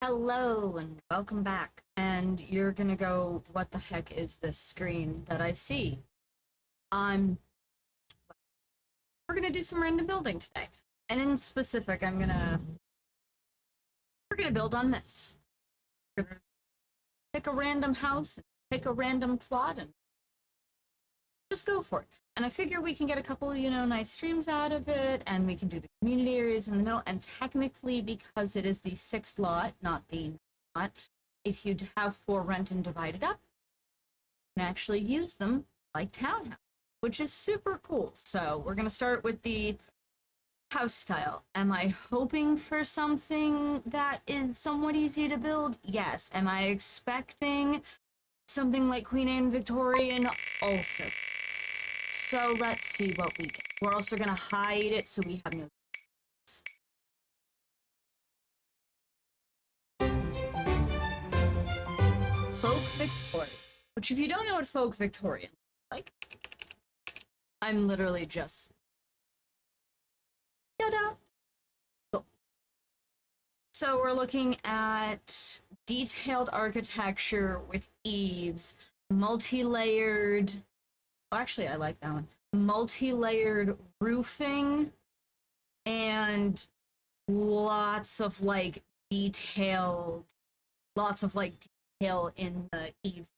Hello and welcome back. And you're gonna go, what the heck is this screen that I see? Um, we're gonna do some random building today. And in specific, we're gonna build on this. We're gonna pick a random house, and pick a random plot, and just go for it. And I figure we can get a couple, nice streams out of it, and we can do the community areas in the middle. And technically, because it is the sixth lot, not the lot, if you have for rent and divided up, you can actually use them like townhouse, which is super cool. So we're gonna start with the house style. Am I hoping for something that is somewhat easy to build? Yes. Am I expecting something like Queen Anne Victorian? Also. So let's see what we get. We're also gonna hide it so we have no. Folk Victorian. Which, if you don't know what Folk Victorian is like, I'm literally just. Yada. Cool. So we're looking at detailed architecture with eaves, multi-layered. Oh, actually, I like that one. Multi-layered roofing and lots of detail in the eaves,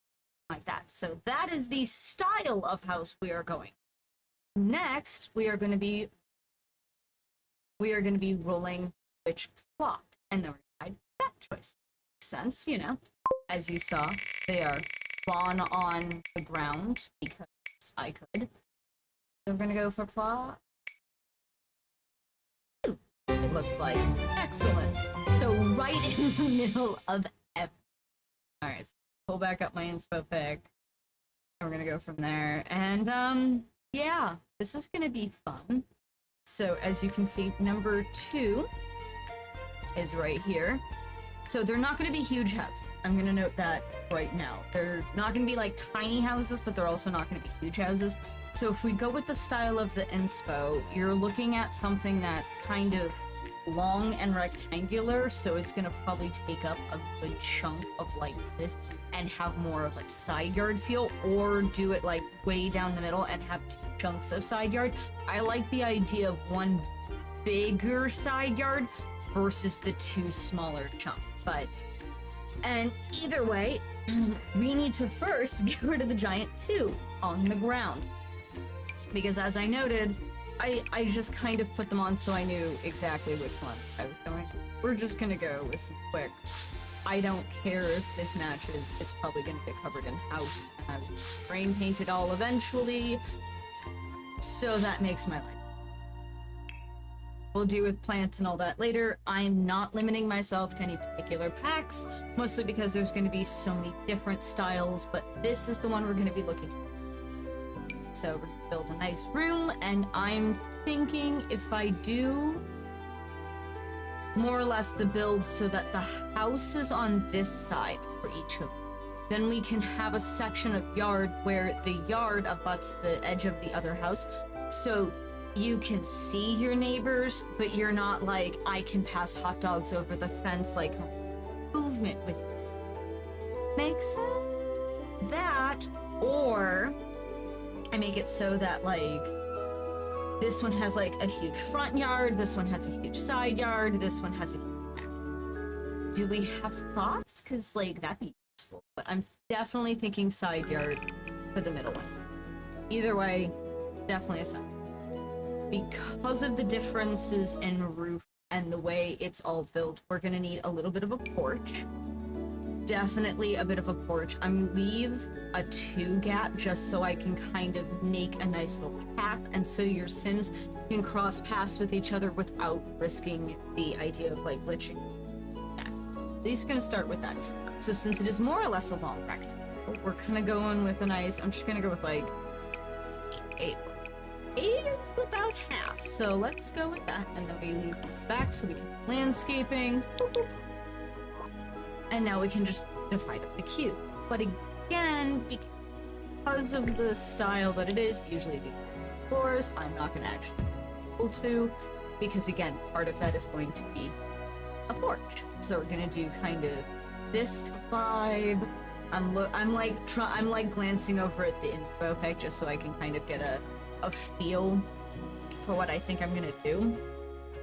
like that. So that is the style of house we are going. Next, we are going to be rolling which plot, and then we're going to that choice. Makes sense, As you saw, they are drawn on the ground because I could. So we're gonna go for plot. It looks like excellent. So right in the middle of everything. All right, so pull back up my inspo pic. And we're gonna go from there. And yeah, this is gonna be fun. So as you can see, number 2 is right here. So they're not gonna be huge houses. I'm gonna note that right now. They're not gonna be like tiny houses, but they're also not gonna be huge houses. So if we go with the style of the inspo, you're looking at something that's kind of long and rectangular, so it's gonna probably take up a good chunk of this and have more of a side yard feel, or do it like way down the middle and have 2 chunks of side yard. I like the idea of one bigger side yard versus the 2 smaller chunks, and either way, we need to first get rid of the giant 2 on the ground. Because as I noted, I just kind of put them on so I knew exactly which one I was going. We're just gonna go with some quick. I don't care if this matches, it's probably gonna get covered in house, and I was spray painted all eventually. So that makes my life. We'll deal with plants and all that later. I'm not limiting myself to any particular packs, mostly because there's going to be so many different styles, but this is the one we're going to be looking at. So we're going to build a nice room, and I'm thinking if I do more or less the build so that the house is on this side for each of them, then we can have a section of yard where the yard abuts the edge of the other house. So you can see your neighbors, but you're not like, I can pass hot dogs over the fence, like movement with you. Makes sense? That, or I make it so that this one has a huge front yard, this one has a huge side yard, this one has a huge back. Do we have thoughts? Because that'd be useful. But I'm definitely thinking side yard for the middle one. Either way, definitely a side. Because of the differences in roof and the way it's all built, we're gonna need a little bit of a porch. Definitely a bit of a porch. I'm gonna leave a 2 gap just so I can kind of make a nice little path, and so your Sims can cross paths with each other without risking the idea of glitching. Yeah. At least gonna start with that. So since it is more or less a long rectangle, we're kind of going with a nice, I'm just gonna go with 8 is about half, so let's go with that, and then we leave the back so we can landscaping. And now we can just divide up the cube. But again, because of the style that it is, usually the floors, I'm not going to actually be able to, because again, part of that is going to be a porch. So we're gonna do kind of this vibe. I'm like glancing over at the info pack just so I can kind of get a feel for what I think I'm gonna do.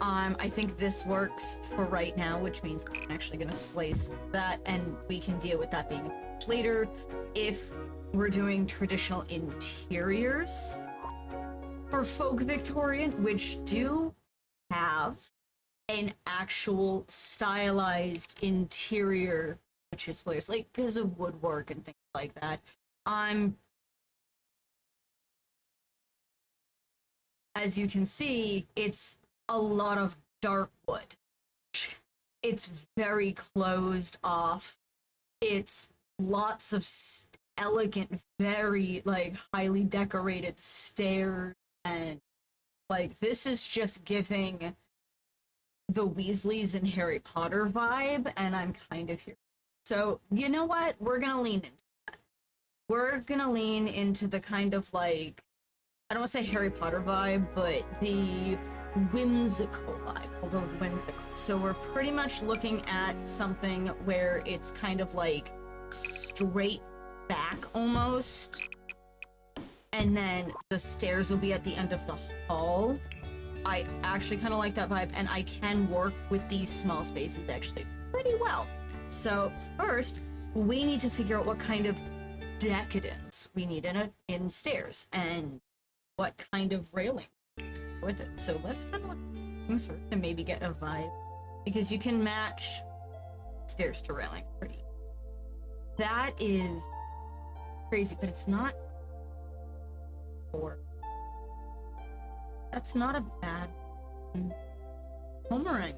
I think this works for right now, which means I'm actually gonna slice that, and we can deal with that being a porch later. If we're doing traditional interiors for folk Victorian, which do have an actual stylized interior, which is flares, like because of woodwork and things like that. As you can see, it's a lot of dark wood. It's very closed off. It's lots of elegant, very like highly decorated stairs, and like this is just giving the Weasleys and Harry Potter vibe, and I'm kind of here. So you know what? We're gonna lean into that. We're gonna lean into the kind of like, I don't want to say Harry Potter vibe, but the whimsical vibe, although whimsical. So we're pretty much looking at something where it's kind of like straight back almost, and then the stairs will be at the end of the hall. I actually kind of like that vibe, and I can work with these small spaces actually pretty well. So first, we need to figure out what kind of decadence we need in stairs, and what kind of railing with it. So let's kind of look things first and maybe get a vibe, because you can match stairs to railing pretty. That is crazy, but it's not that's not a bad boomerang,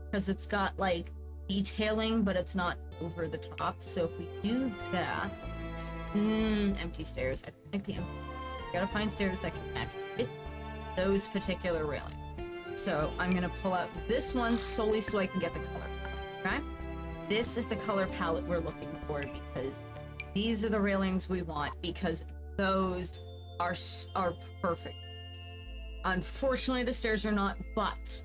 because it's got like detailing, but it's not over the top. So if we do that, empty stairs. I think the empty. Gotta find stairs that can match with those particular railings. So I'm gonna pull out this one solely so I can get the color palette. Okay, this is the color palette we're looking for, because these are the railings we want, because those are perfect. Unfortunately, the stairs are not, but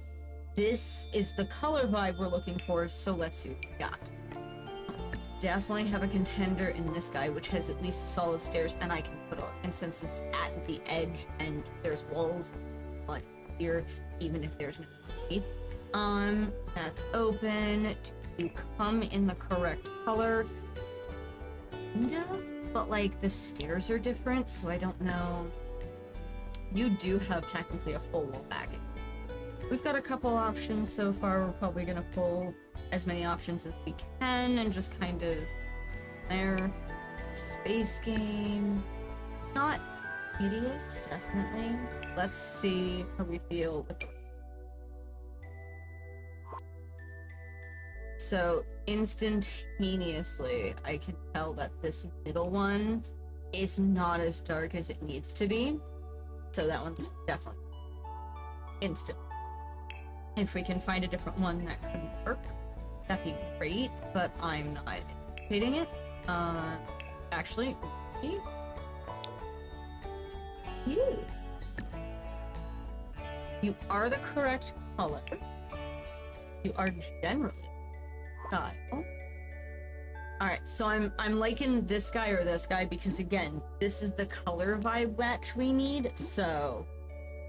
this is the color vibe we're looking for, so let's see what we got. Definitely have a contender in this guy, which has at least solid stairs, and I can put on, and since it's at the edge and there's walls like here, even if there's no teeth. That's open to come in the correct color. No, but like the stairs are different, so I don't know. You do have technically a full wall backing. We've got a couple options so far. We're probably gonna pull as many options as we can and just kind of there. This is base game. Not hideous, definitely. Let's see how we feel with the... So instantaneously, I can tell that this middle one is not as dark as it needs to be. So that one's definitely instant. If we can find a different one that could work, that'd be great, but I'm not anticipating it. Actually, you are the correct color. You are generally style. Alright, so I'm liking this guy or this guy because, again, this is the color vibe match we need, so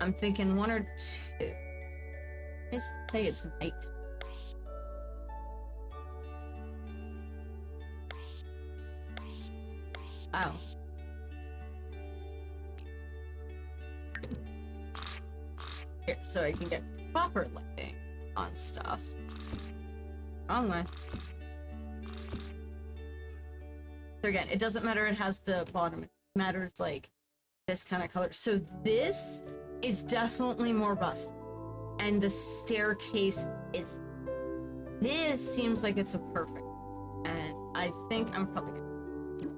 I'm thinking one or two. Let's say it's night. Oh. Here, so I can get proper lighting on stuff. Wrong way. So again, it doesn't matter, it has the bottom, it matters like this kind of color. So this is definitely more rustic. And the staircase is, this seems like it's a perfect. And I think I'm probably gonna,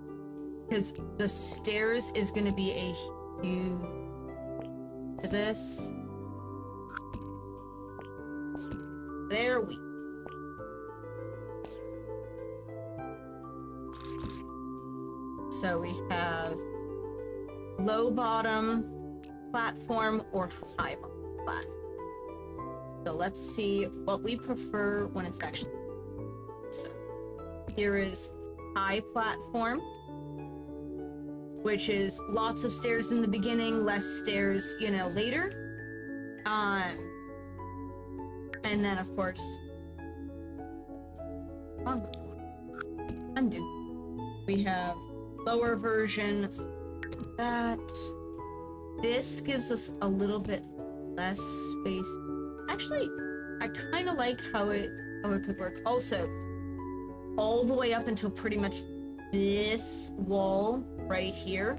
because the stairs is gonna be a huge to this. There we go. So we have low bottom platform or high bottom platform. So let's see what we prefer when it's actually. So here is high platform, which is lots of stairs in the beginning, less stairs, you know, later. And then of course, undo. We have lower versions. That this gives us a little bit less space. Actually, I kind of like how it could work. Also, all the way up until pretty much this wall right here.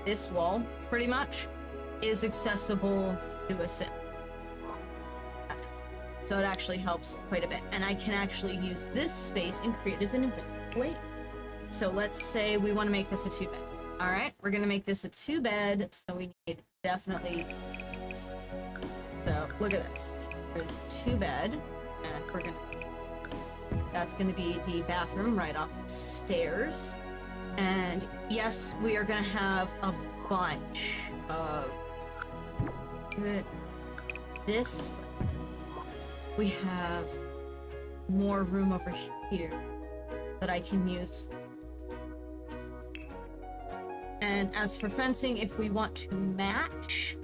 This wall, pretty much, is accessible to a sim. So it actually helps quite a bit. And I can actually use this space in creative and inventive ways. So let's say we want to make this a 2-bed. All right, we're gonna make this a 2-bed, so we need definitely. So look at this. There's 2-bed, and we're gonna. That's gonna be the bathroom right off the stairs. And yes, we are gonna have a bunch of this. We have more room over here that I can use. And as for fencing, if we want to match,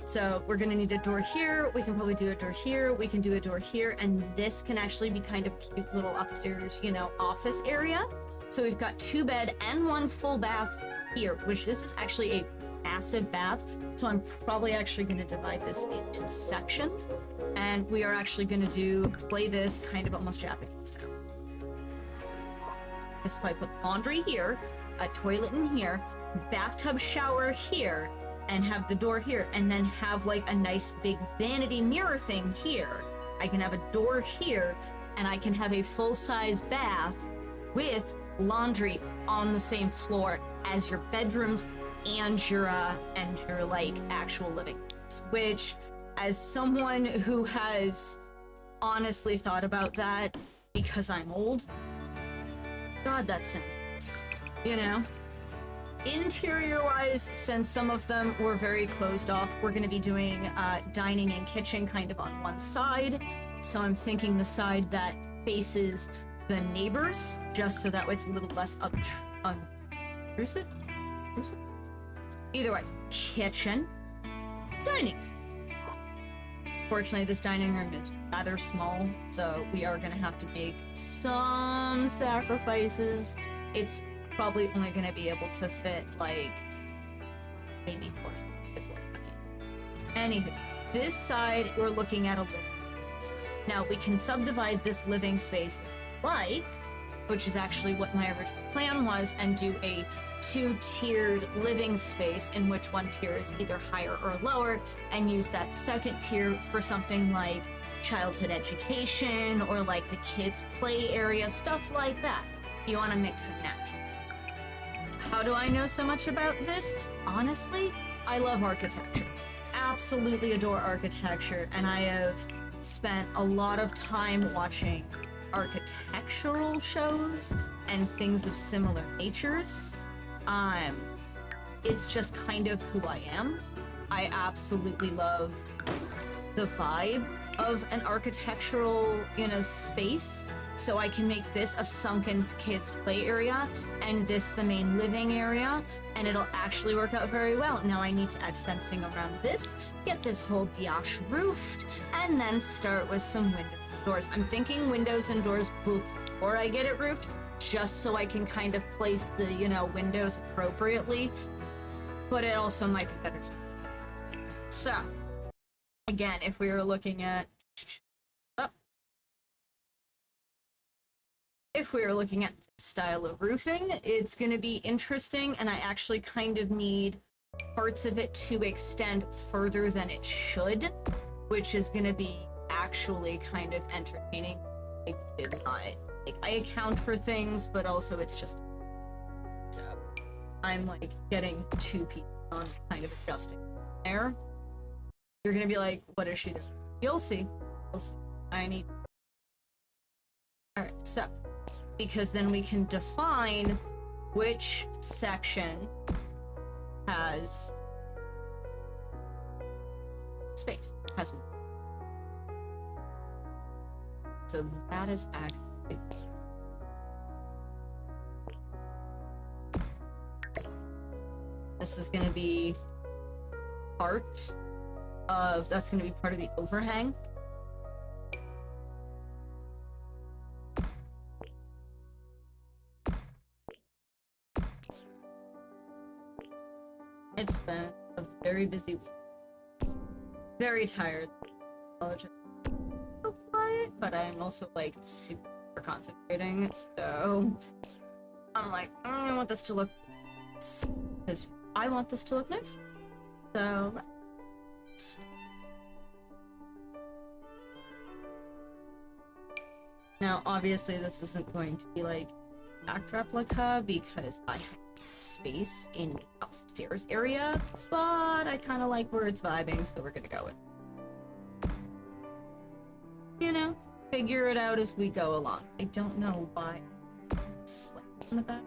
so we're gonna need a door here. We can probably do a door here. We can do a door here, and this can actually be kind of cute little upstairs, you know, office area. So we've got 2-bed and 1 full bath here, which this is actually a massive bath. So I'm probably actually going to divide this into sections, and we are actually going to play this kind of almost Japanese style. Because if I put laundry here, a toilet in here, bathtub shower here, and have the door here, and then have like a nice big vanity mirror thing here, I can have a door here, and I can have a full-size bath with laundry on the same floor as your bedrooms and your like actual living space. Which, as someone who has honestly thought about that because I'm old, God, that's intense, you know? Interior-wise, since some of them were very closed off, we're going to be doing dining and kitchen kind of on one side. So I'm thinking the side that faces the neighbors, just so that way it's a little less obtrusive. Either way, kitchen, dining. Fortunately, this dining room is rather small, so we are going to have to make some sacrifices. It's probably only going to be able to fit, like, maybe 4 if we're lucky. Anywho, this side, we're looking at a living space. Now, we can subdivide this living space like, which is actually what my original plan was, and do a 2-tiered living space in which one tier is either higher or lower, and use that second tier for something like childhood education or like the kids' play area, stuff like that. You want to mix and match. How do I know so much about this? Honestly, I love architecture. Absolutely adore architecture, and I have spent a lot of time watching architectural shows and things of similar natures. It's just kind of who I am. I absolutely love the vibe of an architectural, you know, space. So I can make this a sunken kids play area and this the main living area, and it'll actually work out very well. Now I need to add fencing around this, get this whole biash roofed, and then start with some windows and doors. I'm thinking windows and doors before I get it roofed, just so I can kind of place the, you know, windows appropriately, but it also might be better. So, again, if we were looking at style of roofing, it's going to be interesting, and I actually kind of need parts of it to extend further than it should, which is going to be actually kind of entertaining. I did not, like, I account for things, but also it's just, so I'm like getting 2 people on kind of adjusting there. You're going to be like, what is she doing? You'll see. else I need. Alright, so because then we can define which section has space, has more. So that is actually this is going to be part of, that's going to be part of the overhang. It's been a very busy week. Very tired. So quiet, but I'm also like super concentrating, so I'm like, I want this to look nice, because I want this to look nice. So now obviously this isn't going to be like exact replica because I have space in the upstairs area, but I kind of like where it's vibing, so we're gonna go with, you know, figure it out as we go along. I don't know why it's like in the back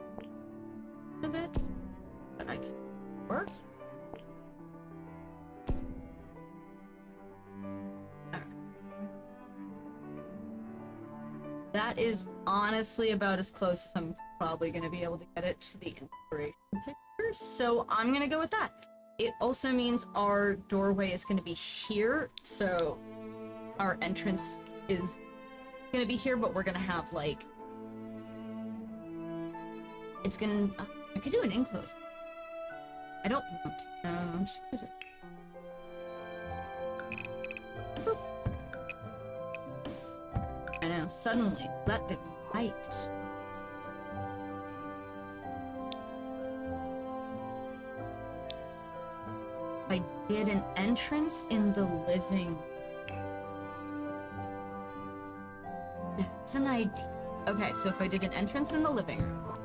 of it, but I can work. That is honestly about as close as I'm probably going to be able to get it to the inspiration picture, so I'm going to go with that. It also means our doorway is going to be here, so our entrance is going to be here, but we're going to have, like, it's going to, I could do an enclosed. I don't want to, I'm just going to I know, suddenly, let the light. I did an entrance in the living. That's an idea. Okay, so if I did an entrance in the living room,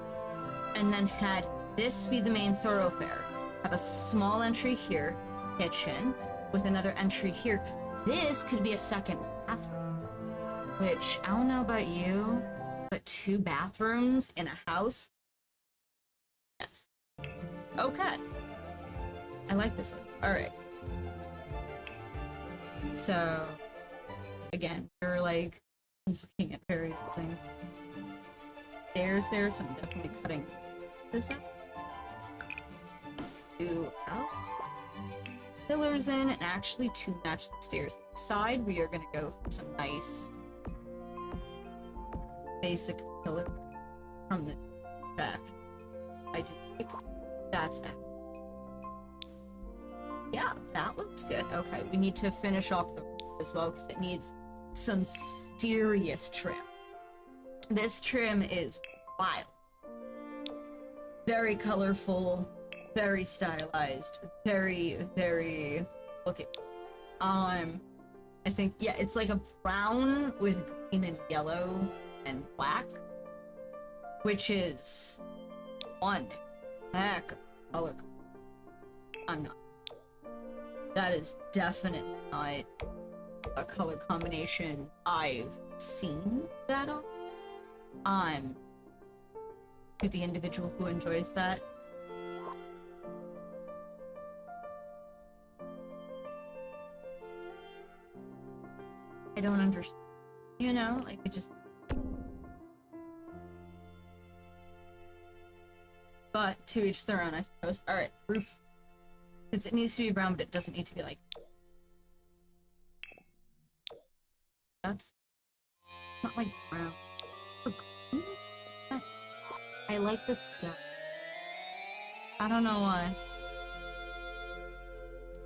and then had this be the main thoroughfare, have a small entry here, kitchen, with another entry here, this could be a second bathroom. Which, I don't know about you, but 2 bathrooms in a house? Yes. Okay. I like this one. Alright. So, again, we're like looking at various things. Stairs there, so I'm definitely cutting this out. 2 out. Pillars in, and actually to match the stairs inside, we are gonna go for some nice basic pillar from the back. I do think that's it. Yeah, that looks good. Okay, we need to finish off the roof as well because it needs some serious trim. This trim is wild. Very colorful, very stylized, very, very looking. I think, yeah, it's like a brown with green and yellow and black, which is one heck of color. I'm not. That is definitely not a color combination I've seen that on. I'm to the individual who enjoys that. I don't understand. You know, like it just. But to each their own, I suppose. Alright, roof. Because it needs to be brown, but it doesn't need to be like. That's not like brown. I like the sky. I don't know why.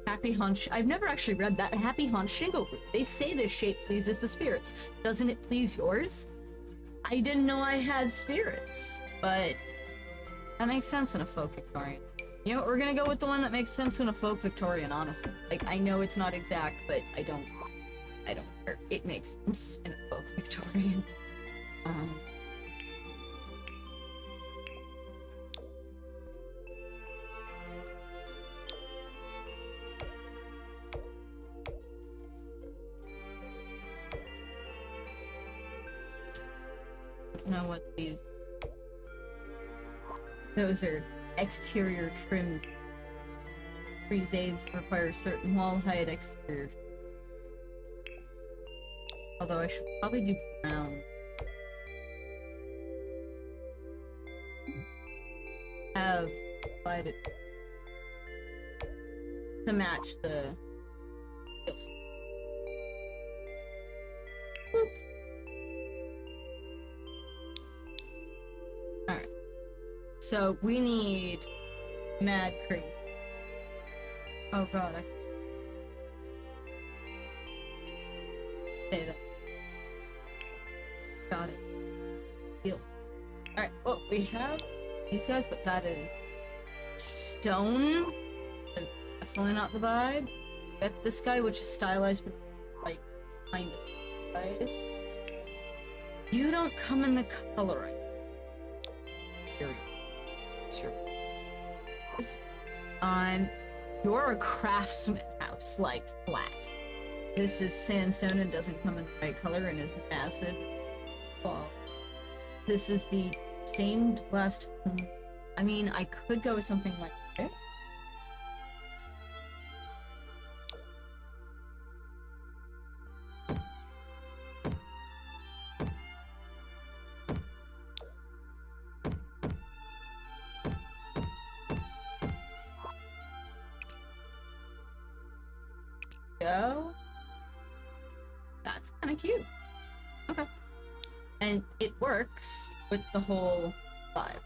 Happy Hunch. I've never actually read that. Happy Hunch Shingle Roof. They say this shape pleases the spirits. Doesn't it please yours? I didn't know I had spirits, but that makes sense in a folk Victorian. You know what, we're gonna go with the one that makes sense in a folk Victorian, honestly. Like, I know it's not exact, but I don't care. It makes sense in a folk Victorian. know what these... Those are exterior trims. Friezades require certain wall height exterior. Although I should probably do brown. Have applied it to match the skills. Alright. So we need mad crazy. Oh god, I say that. Got it. Deal. Alright, well, we have these guys, but that is stone. Definitely not the vibe. Get this guy, which is stylized, but like kind of stylized. You don't come in the color right. You're a craftsman house, like flat. This is sandstone and doesn't come in the right color and is massive. Well, this is the stained glass. I mean, I could go with something like this. Go. That's kind of cute. Okay. And it works with the whole vibe.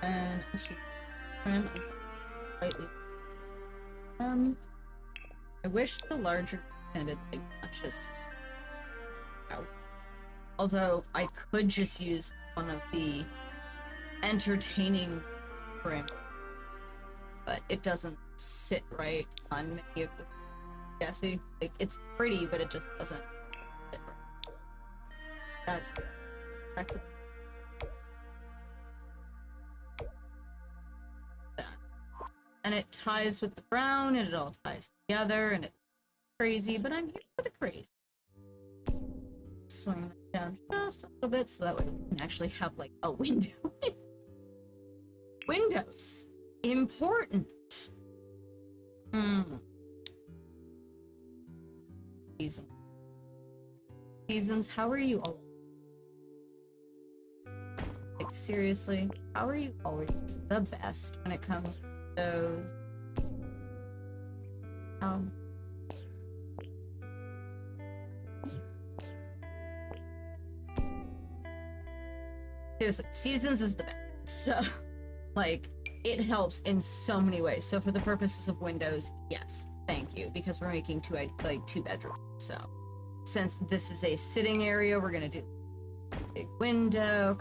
And I should trim slightly. I wish the larger extended like not just out. Although I could just use one of the entertaining trim, but it doesn't sit right on many of the. Yeah, see, like it's pretty, but it just doesn't fit right. That's good. That could... And it ties with the brown, and it all ties together, and it's crazy, but I'm here for the crazy. Swing it down just a little bit, so that way we can actually have, like, a window. Windows. Important. Seasons, how are you all? Like, seriously, how are you always the best when it comes to those? Seriously, Seasons is the best. So, like, it helps in so many ways. So for the purposes of windows, yes, thank you, because we're making two bedrooms. So since this is a sitting area, we're gonna do big window,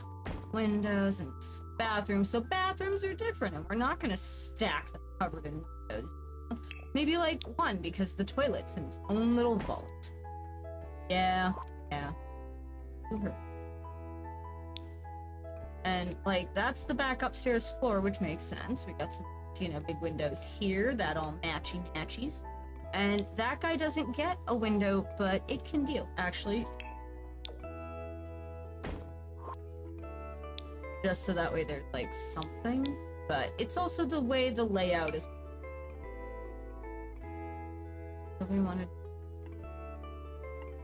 windows, and bathrooms. So bathrooms are different, and we're not gonna stack them covered in windows. Maybe like one, because the toilet's in its own little vault. Yeah. And, like, that's the back upstairs floor, which makes sense. We got some, big windows here that all matchy-matchies. And that guy doesn't get a window, but it can deal, actually. Just so that way there's, like, something. But it's also the way the layout is. So we wanted to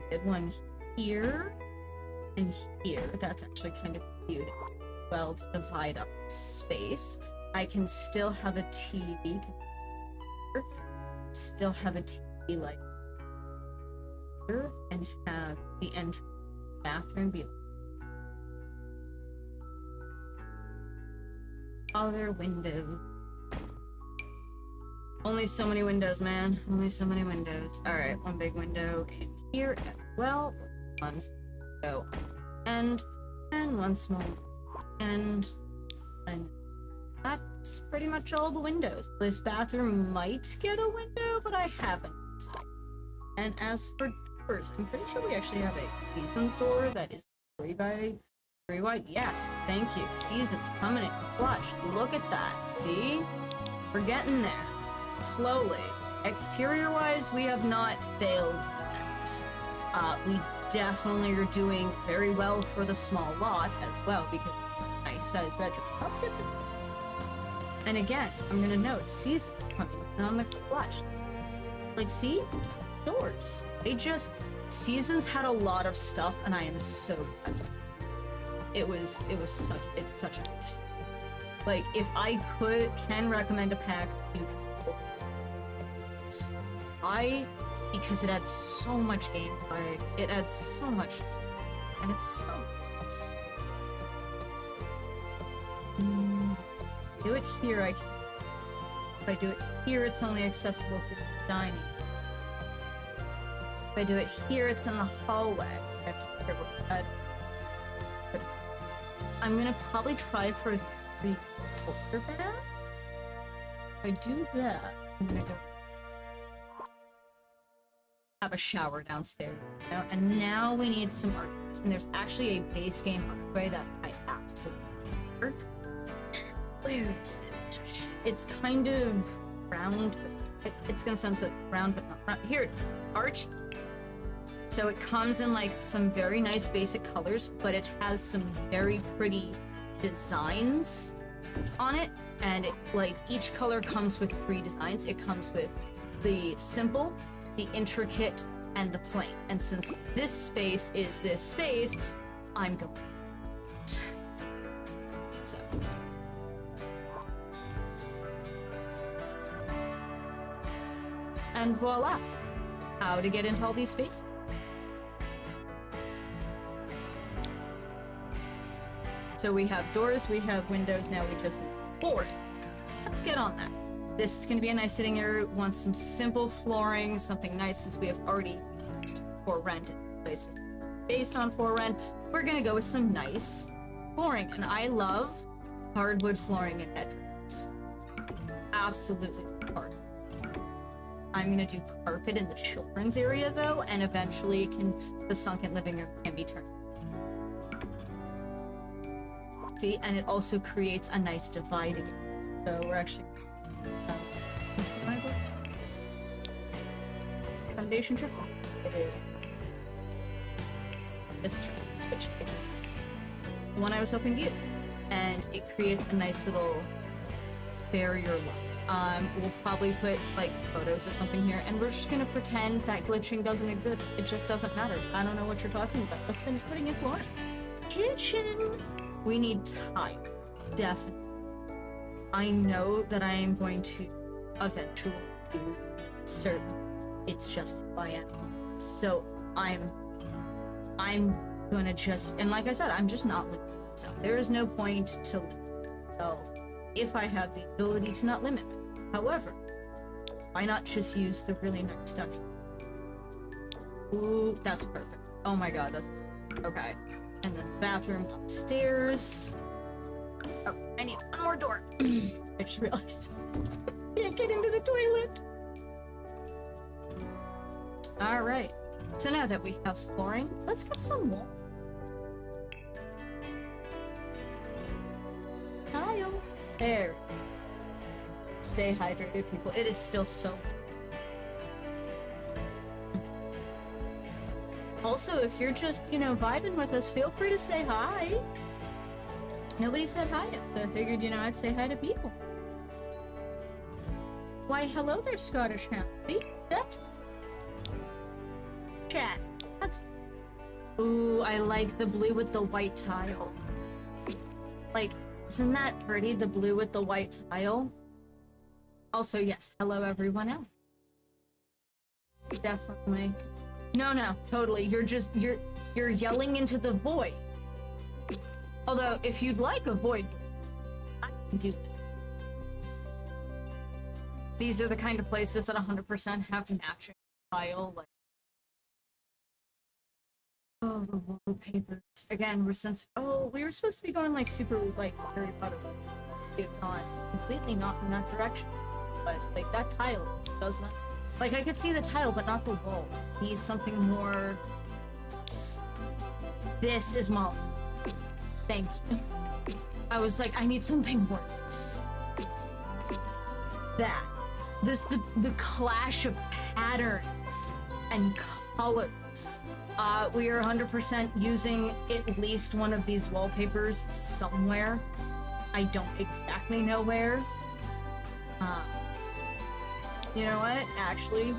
get one here and here. That's actually kind of cute. Well, to divide up space. I can still have a TV. Still have a TV like here, and have the entrance bathroom be other window. Only so many windows, man. Only so many windows. Alright, one big window in here as well. One go and one small and that's pretty much all the windows. This bathroom might get a window, but I haven't decided. And as for doors, I'm pretty sure we actually have a Seasons door that is 3 by 3 wide. Yes, thank you. Seasons coming in clutch. Look at that. See? We're getting there. Slowly. Exterior-wise, we have not failed yet. We definitely are doing very well for the small lot as well, because nice size bedroom. Let's get some. And again, I'm gonna note seasons coming in on the clutch. Like, see? Doors. They just seasons had a lot of stuff, and I am so glad. It's such a nice feeling. Like, if I can recommend a pack to because it adds so much gameplay, it adds so much, and it's so nice. Do it here, if I do it here, it's only accessible through the dining. If I do it here, it's in the hallway. I have to be careful with that. But I'm gonna probably try for the quarter bath. If I do that, I'm gonna go have a shower downstairs, you know? And now we need some art. And there's actually a base game archway that I absolutely love. Where is it? It's kind of round, but it's gonna sound so round, but not round. Here, arch. So it comes in like some very nice basic colors, but it has some very pretty designs on it. And it, like, each color comes with 3 designs. It comes with the simple, the intricate, and the plain. And since this space is this space, I'm going. So. And voila! How to get into all these spaces. So we have doors, we have windows, now we just need flooring. Let's get on that. This is going to be a nice sitting area. We want some simple flooring, something nice, since we have already used for rent in places based on for rent. We're going to go with some nice flooring, and I love hardwood flooring in bedrooms. Absolutely hard. I'm going to do carpet in the children's area though, and eventually the sunken living room can be turned. See, and it also creates a nice divide again. So we're actually foundation trip. It is this trip, which is the one I was hoping to use, and it creates a nice little barrier look. We'll probably put like photos or something here, and we're just gonna pretend that glitching doesn't exist. It just doesn't matter. I don't know what you're talking about. Let's finish putting in flooring. Kitchen. We need tile, definitely. I know that I am going to eventually do certain. It's just who I am. So I'm gonna just, and like I said, I'm just not limiting myself. There is no point to limit myself if I have the ability to not limit myself. However, why not just use the really nice stuff? Ooh, that's perfect. Oh my god, that's perfect. Okay. And then the bathroom upstairs. Oh, I need one more door. I just realized. Can't get into the toilet. Alright. So now that we have flooring, let's get some wall. Tile. There. Stay hydrated, people. It is still so. Also, if you're just, vibing with us, feel free to say hi. Nobody said hi yet, so I figured, I'd say hi to people. Why, hello there, Scottish Hound. See that? Chat. That's... Ooh, I like the blue with the white tile. Like, isn't that pretty, the blue with the white tile? Also, yes, hello everyone else. Definitely. No, totally. You're yelling into the void. Although, if you'd like a void, I can do that. These are the kind of places that 100% have matching tile, like. Oh, the wallpapers. Again, we were supposed to be going like super like Harry Potter. If not completely not in that direction. But like that tile does not. Like, I could see the tile, but not the wall. Need something more. This is Molly. Thank you. I was like, I need something more. That. The clash of patterns and colors We are 100% using at least one of these wallpapers somewhere. I don't exactly know where. You know what? Actually,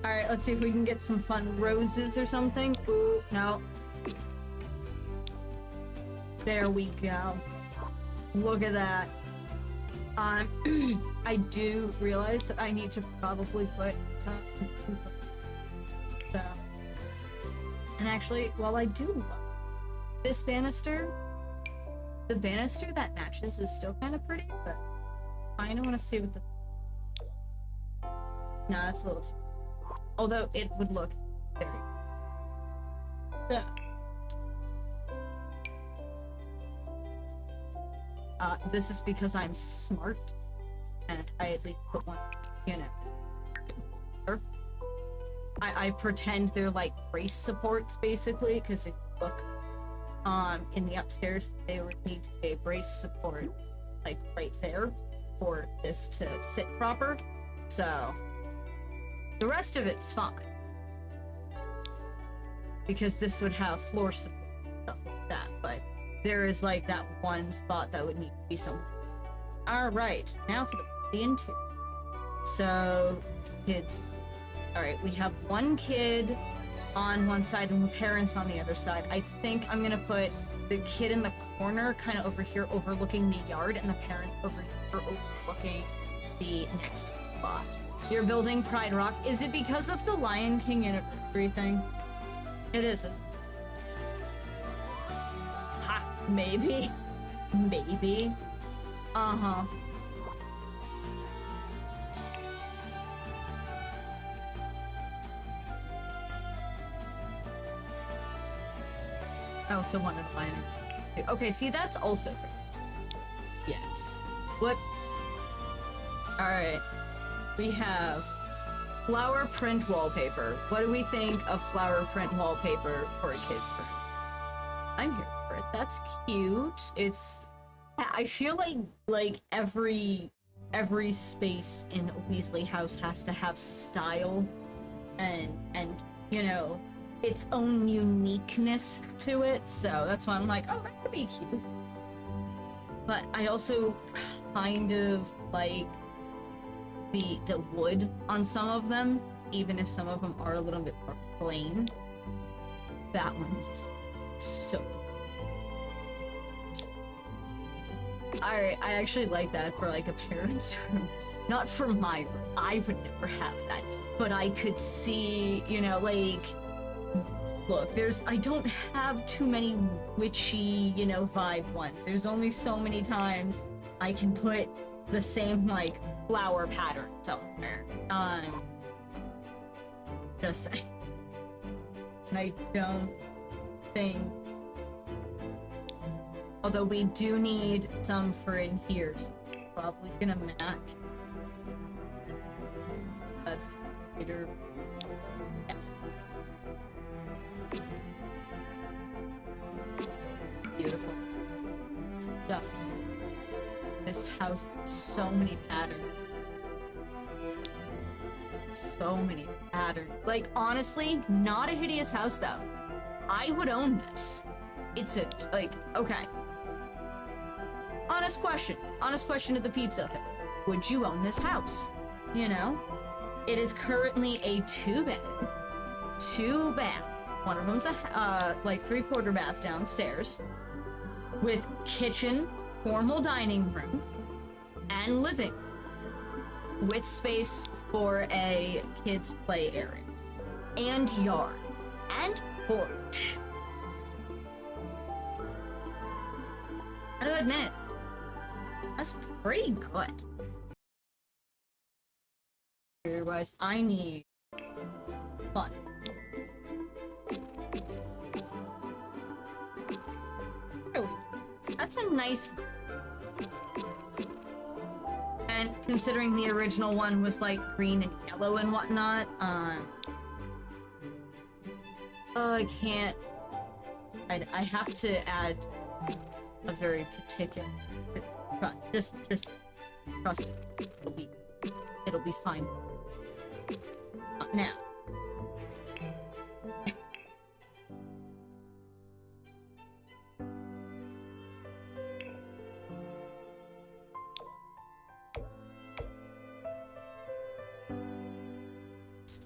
alright, let's see if we can get some fun roses or something. Ooh, no. There we go. Look at that. I do realize that I need to probably put some so. And actually, while I do love this banister, the banister that matches is still kind of pretty, but I kind of want to see what the... No, that's a little too... Although it would look very... Yeah. This is because I'm smart, and I at least put one, you know. I pretend they're like brace supports, basically, because if you look in the upstairs, they would need a brace support, like right there, for this to sit proper. So the rest of it's fine, because this would have floor support and stuff like that, but there is like that one spot that would need to be somewhere. Alright, now for the interior. So, kids. Alright, we have one kid on one side and the parents on the other side. I think I'm gonna put the kid in the corner, kind of over here, overlooking the yard, and the parents over here, overlooking the next lot. You're building Pride Rock. Is it because of the Lion King anniversary thing? It isn't. Ha! Maybe. Maybe. Uh-huh. I also wanted to find it. Okay, see, that's also pretty. Yes. What? Alright. We have flower print wallpaper. What do we think of flower print wallpaper for a kid's room? I'm here for it. That's cute. It's... I feel like every space in a Weasley house has to have style and you know, its own uniqueness to it, so that's why I'm like, oh, that could be cute. But I also kind of like the wood on some of them, even if some of them are a little bit more plain. That one's so... I actually like that for like a parent's room. Not for my room. I would never have that. But I could see, you know, like... Look, I don't have too many witchy, you know, vibe ones. There's only so many times I can put the same, like, flower pattern somewhere. Just saying. And I don't think... Although we do need some for in here, so probably gonna match. That's later. Yes. Beautiful. Just this house, so many patterns. So many patterns. Like, honestly, not a hideous house though. I would own this. It's a, like, okay. Honest question to the peeps out there. Would you own this house? You know? It is currently a 2-bed, 2-bath. One of them's a, like 3/4 bath downstairs, with kitchen, formal dining room, and living, with space for a kids' play area, and yard, and porch. I gotta admit, that's pretty good. Otherwise, I need fun. There we go. That's a nice... And considering the original one was like green and yellow and whatnot, oh, I can't... I have to add a very particular... Just trust it. It'll be it'll be fine. Not now. Just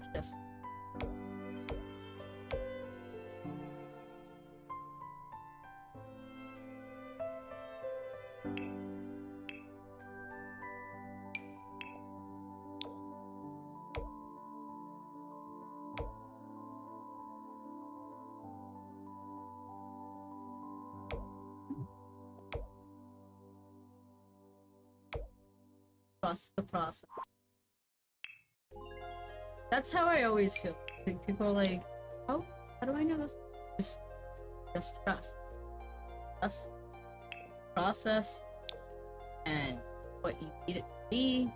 trust the process. That's how I always feel. Like, people are like, oh, how do I know this? Just trust. Trust. Process. And what you need it to be.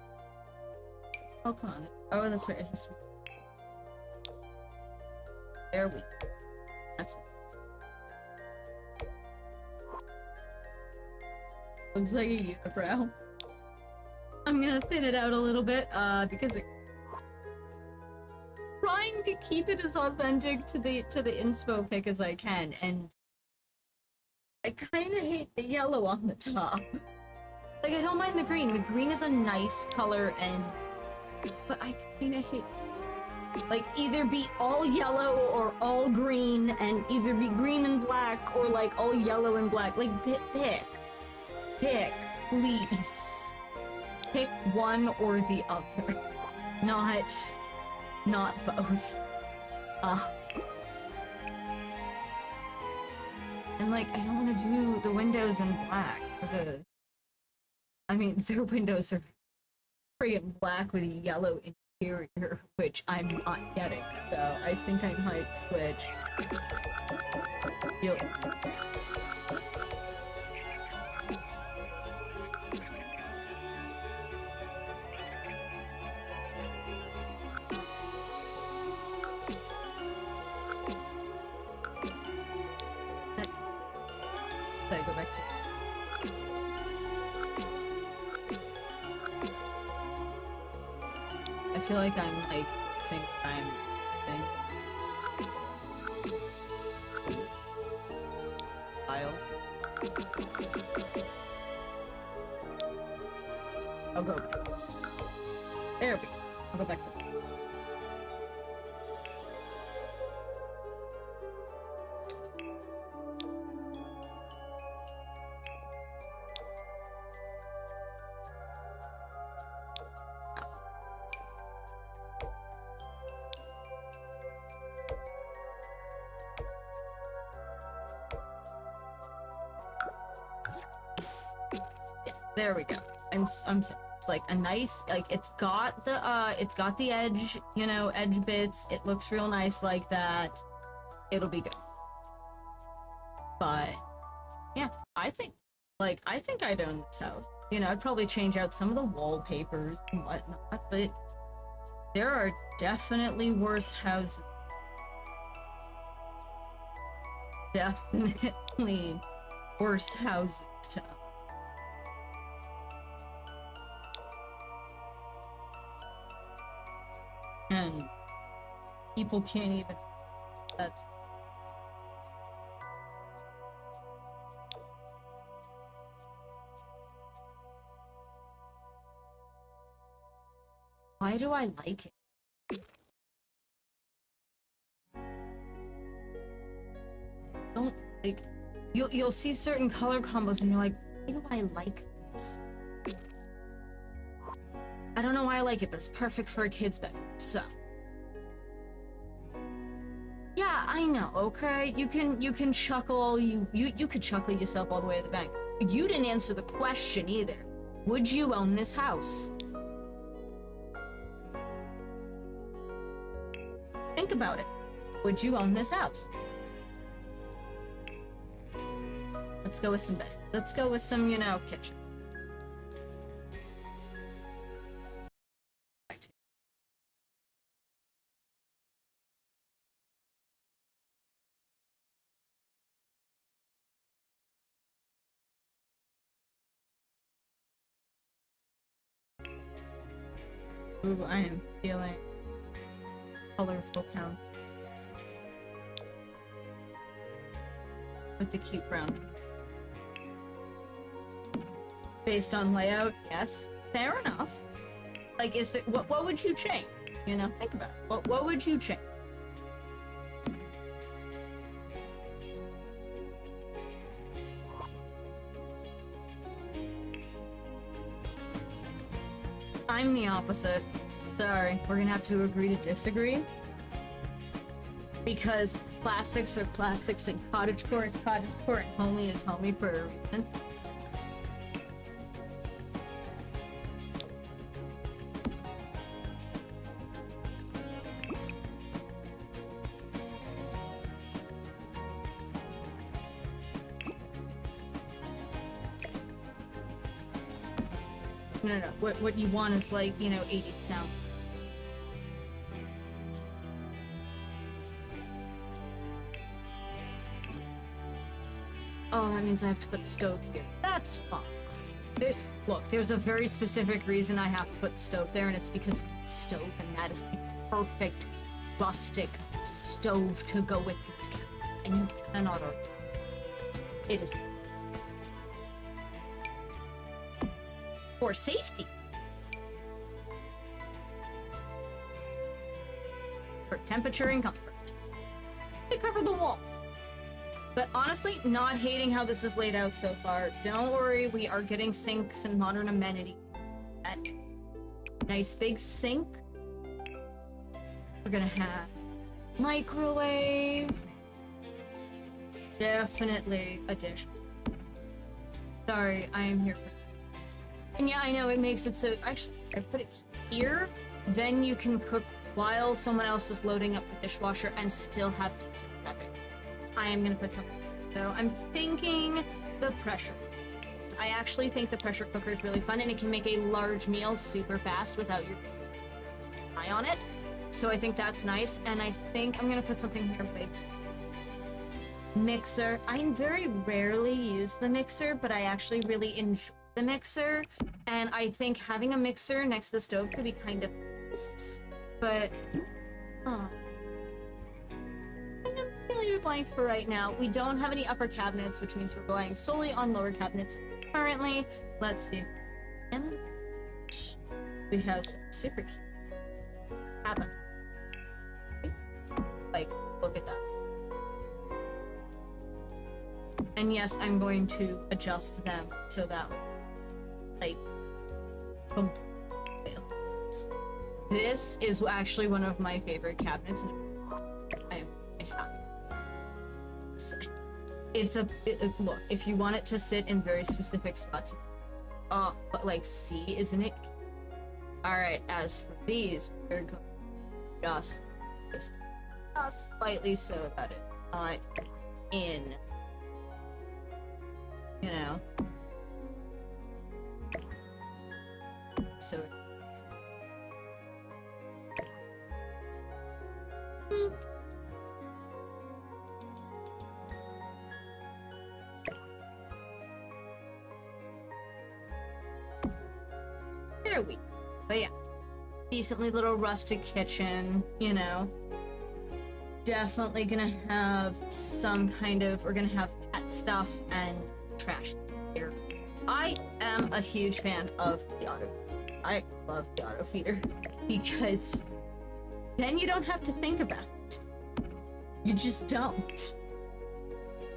Oh, come on. Oh, that's right. It has to be. There we go. That's what. Looks like a unibrow. I'm gonna thin it out a little bit, because it trying to keep it as authentic to the inspo pic as I can, and I kind of hate the yellow on the top. Like, I don't mind the green. The green is a nice color, but I kind of hate, like, either be all yellow or all green, and either be green and black or like all yellow and black. Like, pick, please. Pick one or the other, not both. And like, I don't want to do the windows in black. I mean, their windows are friggin' black with a yellow interior, which I'm not getting. So I think I might switch. Yep. I go back to. I feel like I'm like same time thing. File. I'll go. There we go. I'll go back to. There we go. It's like a nice, like, it's got the edge, you know, edge bits. It looks real nice like that. It'll be good. But yeah, I think I'd own this house. You know, I'd probably change out some of the wallpapers and whatnot, but there are definitely worse houses. Definitely worse houses to own. And people can't even. That's. Why do I like it? Don't like. You'll see certain color combos and you're like, why do I like this? I don't know why I like it, but it's perfect for a kid's bedroom, so. Yeah, I know, okay? You can chuckle, you could chuckle yourself all the way to the bank. You didn't answer the question either. Would you own this house? Think about it. Would you own this house? Let's go with some bed. Let's go with some, you know, kitchen. Ooh, I am feeling colorful count. With the cute brown. Based on layout, yes. Fair enough. Like, is there, what would you change? You know, think about it. What would you change? I'm the opposite. Sorry, we're gonna have to agree to disagree. Because classics are classics and cottagecore is cottagecore and homey is homey for a reason. No. What you want is like, you know, 80s sound. Oh, that means I have to put the stove here. That's fine. Look, there's a very specific reason I have to put the stove there, and it's because it's the stove, and that is the perfect rustic stove to go with these cabinets. And you cannot argue. It is for safety. For temperature and comfort. To cover the wall. But honestly, not hating how this is laid out so far. Don't worry, we are getting sinks and modern amenity. That nice big sink. We're gonna have microwave. Definitely a dish. Sorry, I am here for. And yeah, I know it makes it so. Actually, I put it here. Then you can cook while someone else is loading up the dishwasher and still have decent prepping. I am gonna put something. So I'm thinking the pressure. I actually think the pressure cooker is really fun, and it can make a large meal super fast without your eye on it. So I think that's nice, and I think I'm gonna put something here big. Mixer. I very rarely use the mixer, but I actually really enjoy the mixer, and I think having a mixer next to the stove could be kind of nice. But I'm gonna leave it blank for right now. We don't have any upper cabinets, which means we're relying solely on lower cabinets currently. Let's see. And we have some super cute cabinet. Like, look at that. And yes, I'm going to adjust them so that, like, boom. This is actually one of my favorite cabinets. I have. It's a look. If you want it to sit in very specific spots, but like, see, isn't it? All right. As for these, we're going to just slightly so that it's not in. You know. So. There we go. But yeah, decently little rustic kitchen, you know. Definitely gonna have some kind of, we're gonna have pet stuff and trash here. I am a huge fan of the auto. I love the auto feeder because then you don't have to think about it. You just don't.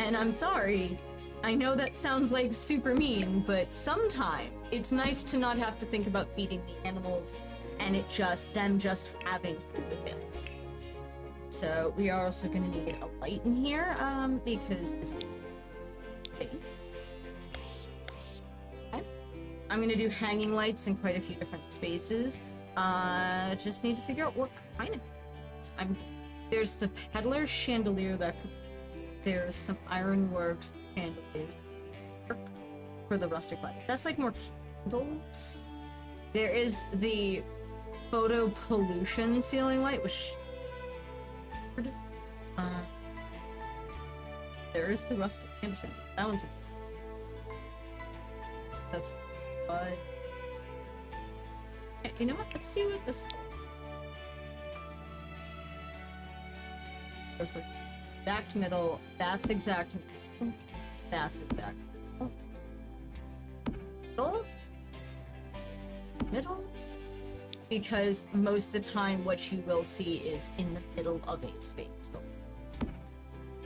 And I'm sorry, I know that sounds like super mean, but sometimes it's nice to not have to think about feeding the animals and them just having food available. So we are also going to need a light in here, because this is okay. I'm going to do hanging lights in quite a few different spaces. Just need to figure out what kind of. There's the peddler chandelier that could. There's some ironworks chandeliers for the rustic light. That's like more candles. There is the photo pollution ceiling light, which there is the rustic candle. That one's that's You know what? Let's see what this. Exact middle. That's exact middle. That's exact middle. Middle. Because most of the time, what you will see is in the middle of a space,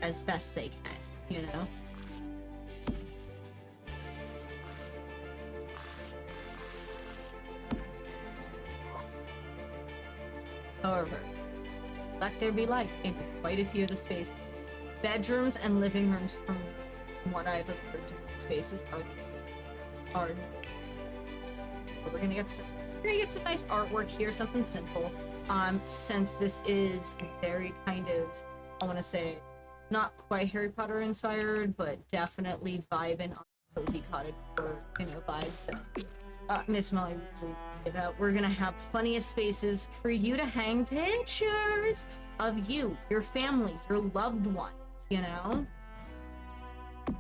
as best they can. You know. However, let there be light in quite a few of the spaces. Bedrooms and living rooms, from what I've observed in spaces, are. But we're gonna get some nice artwork here, something simple. Since this is very kind of, I want to say, not quite Harry Potter inspired, but definitely vibing on cozy cottage or vibe that Miss Molly Weasley did. We're gonna have plenty of spaces for you to hang pictures of you, your family, your loved one.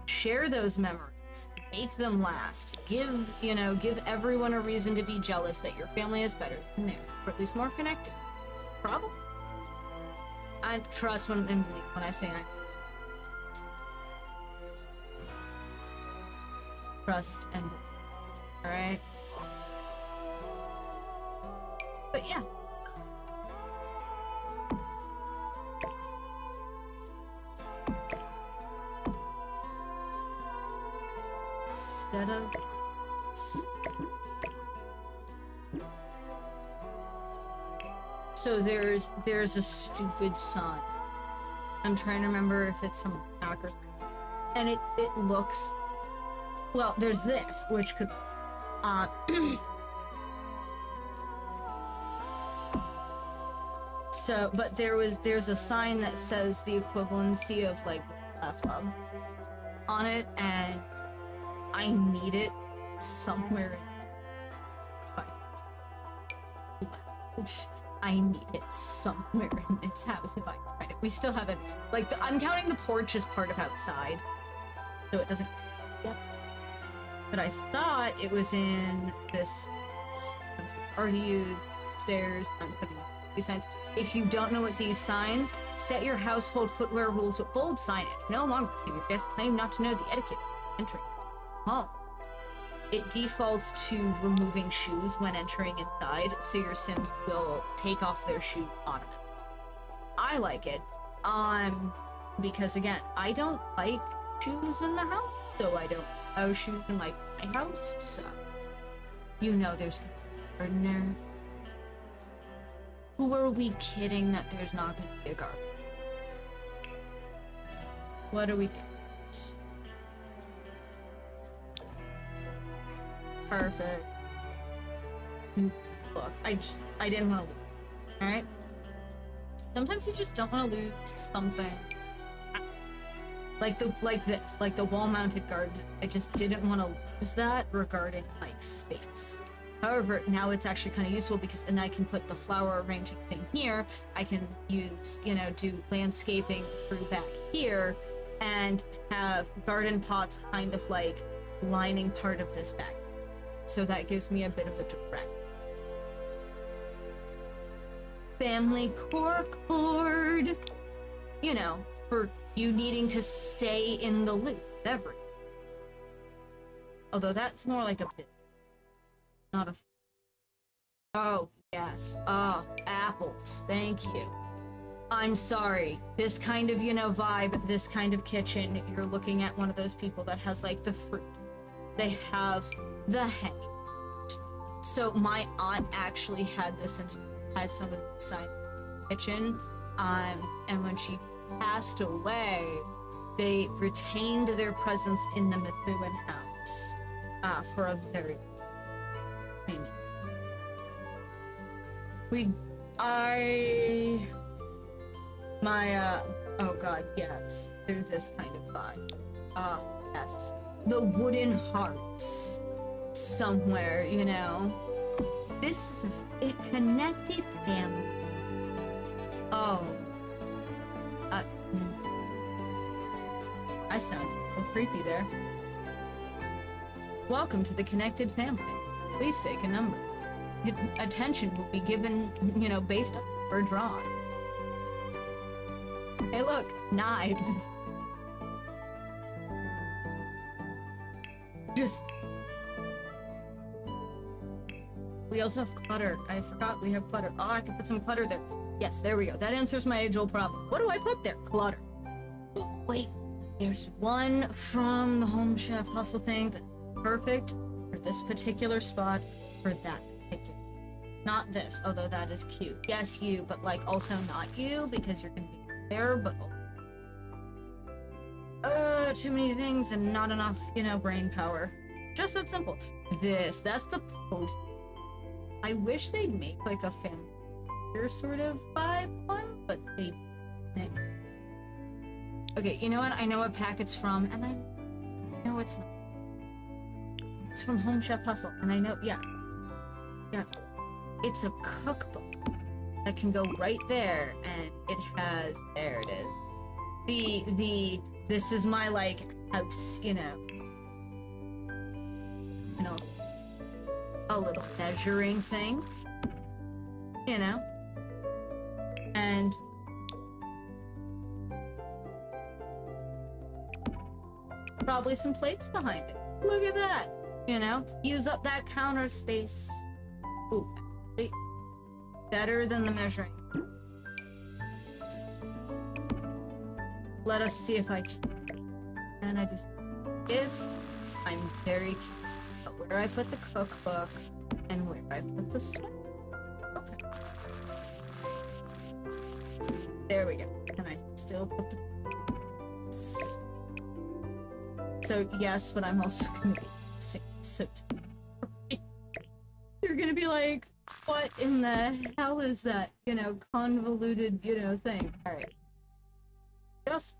Share those memories, make them last. Give everyone a reason to be jealous that your family is better than theirs, or at least more connected. Probably. I trust and believe when I say I trust and believe. Alright? But yeah. Instead of so there's a stupid sign. I'm trying to remember if it's some hacker, and it looks, well, there's this which could so, but there's a sign that says the equivalency of like left love on it, and I need it somewhere. I need it somewhere in this house if I can find it. We still haven't, like, I'm counting the porch as part of outside, so it doesn't. Yep. But I thought it was in this, since we already used stairs. I'm putting these signs. If you don't know what these sign, set your household footwear rules with bold signage. No longer can your guests claim not to know the etiquette of entering. Oh. It defaults to removing shoes when entering inside, so your Sims will take off their shoes automatically. I like it, because again, I don't like shoes in the house, so I don't have shoes in like my house. So there's a gardener. Who are we kidding that there's not going to be a gardener? What are we getting? Perfect. Look, I didn't want to lose. Alright? Sometimes you just don't want to lose something. Like the wall-mounted garden. I just didn't want to lose that regarding, like, space. However, now it's actually kind of useful because then I can put the flower arranging thing here. I can use, do landscaping through back here and have garden pots kind of like lining part of this back. So that gives me a bit of a direct. Family cork board. For you needing to stay in the loop. Whatever. Although that's more like a bit. Not a. Oh, yes. Apples. Thank you. I'm sorry. This kind of, vibe, this kind of kitchen, you're looking at one of those people that has, like, the fruit. They have the hay. So my aunt actually had this and had some inside the kitchen. And when she passed away, they retained their presence in the Methuen house for a very long time. Oh god, yes, they're this kind of vibe. Yes. The wooden hearts somewhere, This is a connected family. Oh. I sound a little creepy there. Welcome to the connected family. Please take a number. attention will be given, you know, based on how we're drawn. Hey, look, knives. Just. We also have clutter. I forgot we have clutter. Oh, I can put some clutter there. Yes, there we go. That answers my age-old problem. What do I put there? Clutter. Wait, there's one from the Home Chef Hustle thing that's perfect for this particular spot for that particular. Not this, although that is cute. Yes, you, but like also not you because you're gonna be there, but too many things and not enough, you know, brain power. Just that simple. That's the post. I wish they'd make like a family sort of vibe one, but they didn't. Okay, you know what? I know what pack it's from, and I know it's not. It's from Home Chef Hustle, and I know, yeah. It's a cookbook that can go right there, and it has, there it is. This is my, like, house, you know, a little measuring thing, you know, and probably some plates behind it. Look at that, you know, use up that counter space. Ooh, wait. Better than the measuring. Let us see if I can. And I just I'm very curious about where I put the cookbook and where I put the sweat. Okay. There we go. And I still put the. So yes, but I'm also gonna be so. You're gonna be like, what in the hell is that? You know, convoluted, you know, thing. All right. Just.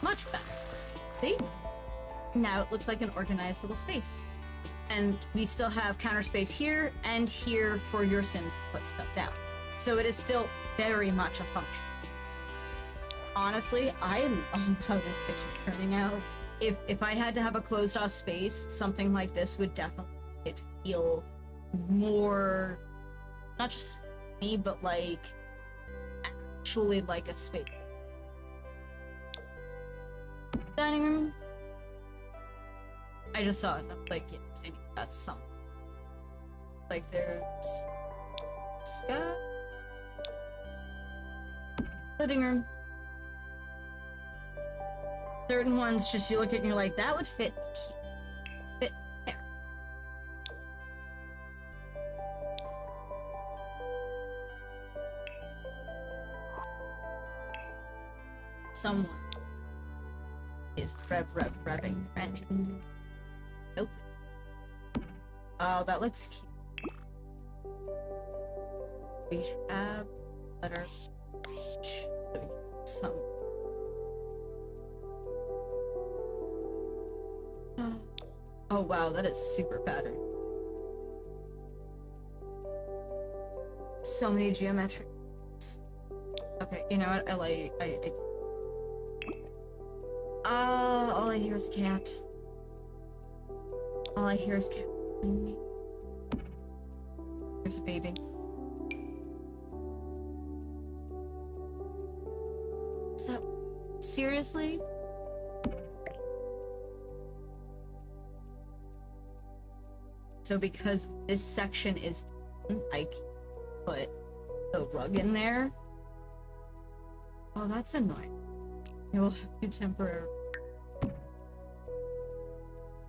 Much better. See? Now it looks like an organized little space. And we still have counter space here and here for your Sims to put stuff down. So it is still very much a function. Honestly, I love how this kitchen is turning out. If I had to have a closed off space, something like this would definitely make it feel more, not just me, but like actually like a space. Dining room. I just saw it. I'm like, yes, I need that's something. Like there's sky. Living room. Certain ones just you look at and you're like, that would fit here. Fit there. Someone is revving the engine. Nope. Oh, that looks cute. We have letter. Some. Oh wow, that is super patterned. So many geometric. Okay, you know what? All I hear is cat. All I hear is cat. There's a baby. So, seriously? So because this section is done, I can put the rug in there. Oh, that's annoying. I will have to temporarily.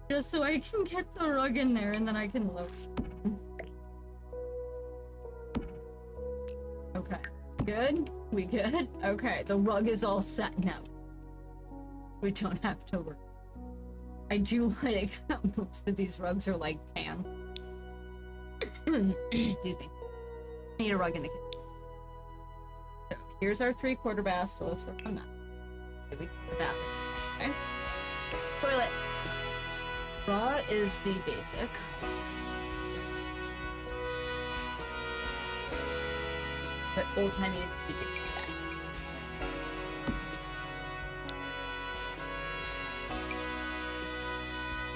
Just so I can get the rug in there and then I can load. Okay. Good? We good? Okay, the rug is all set now. We don't have to work. I do like how most of these rugs are like tan. Excuse me. I need a rug in the kitchen. here's our 3/4 bath, so let's work on that. Okay, we the bathroom. Okay. Toilet. Raw is the basic. But old-timey is the best.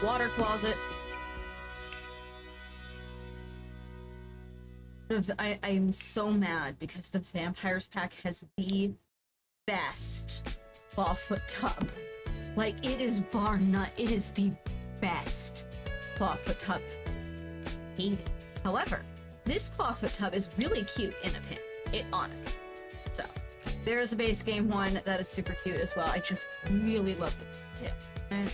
Water closet. I'm so mad because the Vampires pack has the best clawfoot tub. Like, it is bar none. It is the best clawfoot tub. Hate it. However, this clawfoot tub is really cute in a pin. It honestly. So, there is a base game one that is super cute as well. I just really love the tip. And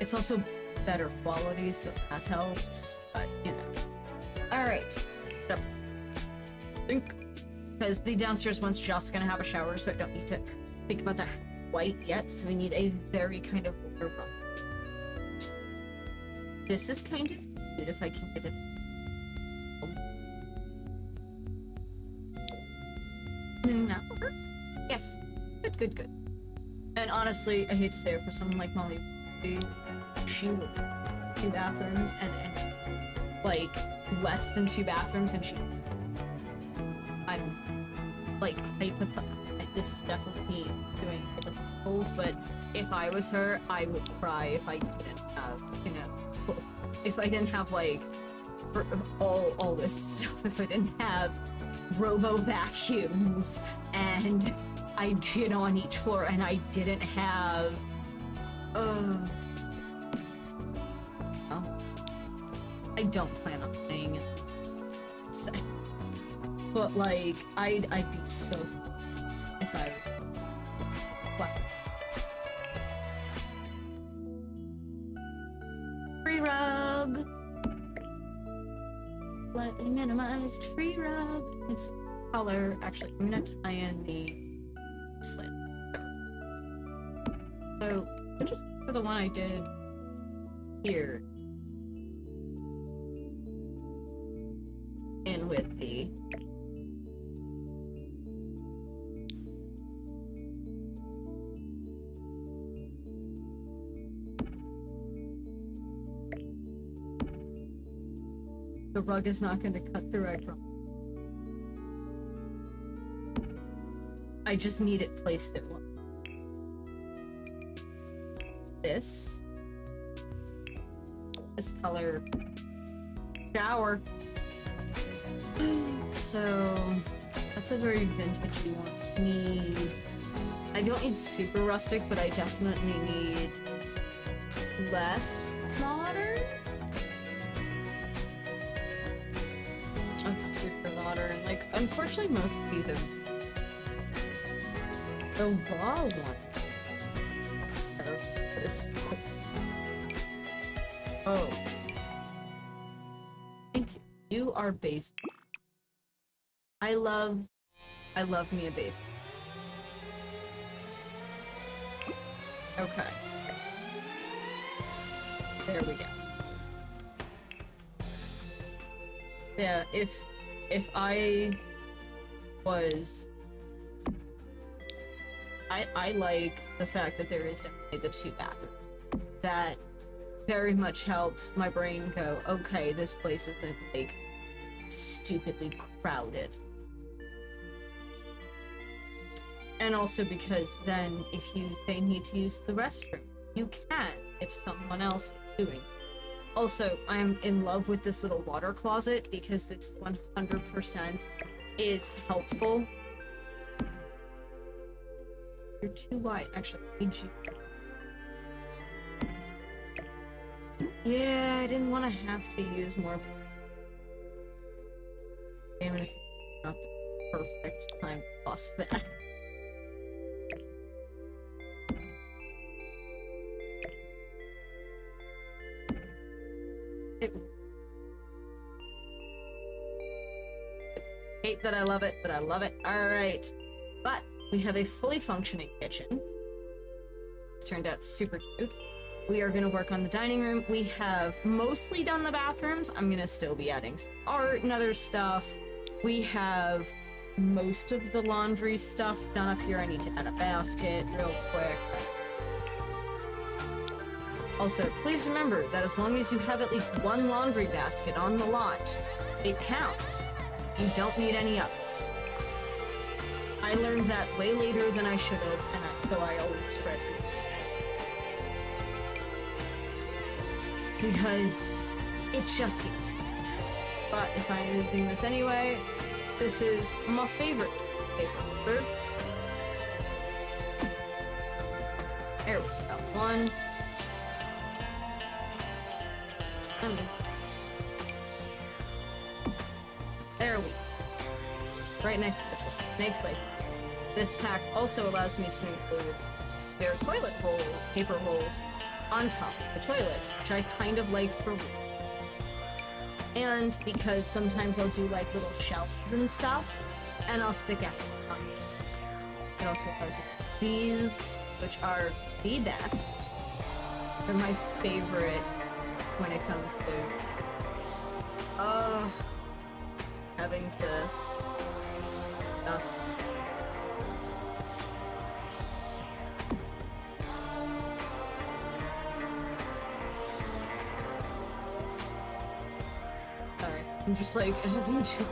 it's also better quality, so that helps. But you know. Alright. So, think. Because the downstairs one's just gonna have a shower, so I don't need to think about that quite yet. So we need a very kind of water run. This is kind of cute if I can get it. That will work? Yes. Good, good, good. And honestly, I hate to say it for someone like Molly, she will 2 bathrooms and like less than 2 bathrooms, and I'm like this is definitely me doing hypotheticals, but if I was her, I would cry if I didn't have, you know, if I didn't have like all this stuff, if I didn't have robo vacuums and I did on each floor, and I didn't have oh, I don't plan on playing it, so. But like I'd be so if I what free rug, slightly minimized free rug. It's color. Actually, I'm gonna tie in the slit. So just for the one I did here, in with the rug is not going to cut through, I promise. I just need it placed at one. This color shower. So that's a very vintagey one. I don't need super rustic, but I definitely need less modern. That's super modern. Like, unfortunately, most of these are the raw one. But it's oh, thank you. You are basic. I love me a basic. Okay. There we go. Yeah, if I was I like the fact that there is definitely the 2 bathrooms. That very much helps my brain go, okay, this place isn't like stupidly crowded. And also because then if they need to use the restroom, you can if someone else is doing it. Also, I'm in love with this little water closet because this 100% is helpful. You're too wide. Actually, I need you. Yeah, I didn't want to have to use more. Damn it, if it's not the perfect time to bust that. Hate that I love it, but I love it. Alright. But we have a fully functioning kitchen. It's turned out super cute. We are going to work on the dining room. We have mostly done the bathrooms. I'm going to still be adding some art and other stuff. We have most of the laundry stuff done up here. I need to add a basket real quick. Also, please remember that as long as you have at least one laundry basket on the lot, it counts. You don't need any others. I learned that way later than I should have, and so I always spread it. Because it just seems good. But if I'm using this anyway, this is my favorite paper holder. There we go. One. There we go. Right next to the toilet. Makes like this pack also allows me to include spare toilet roll paper rolls on top of the toilet, which I kind of like for room. And because sometimes I'll do like little shelves and stuff, and I'll stick extra on it. It also has these, which are the best. They're my favorite when it comes to having to dust. Sorry, I'm just like having to.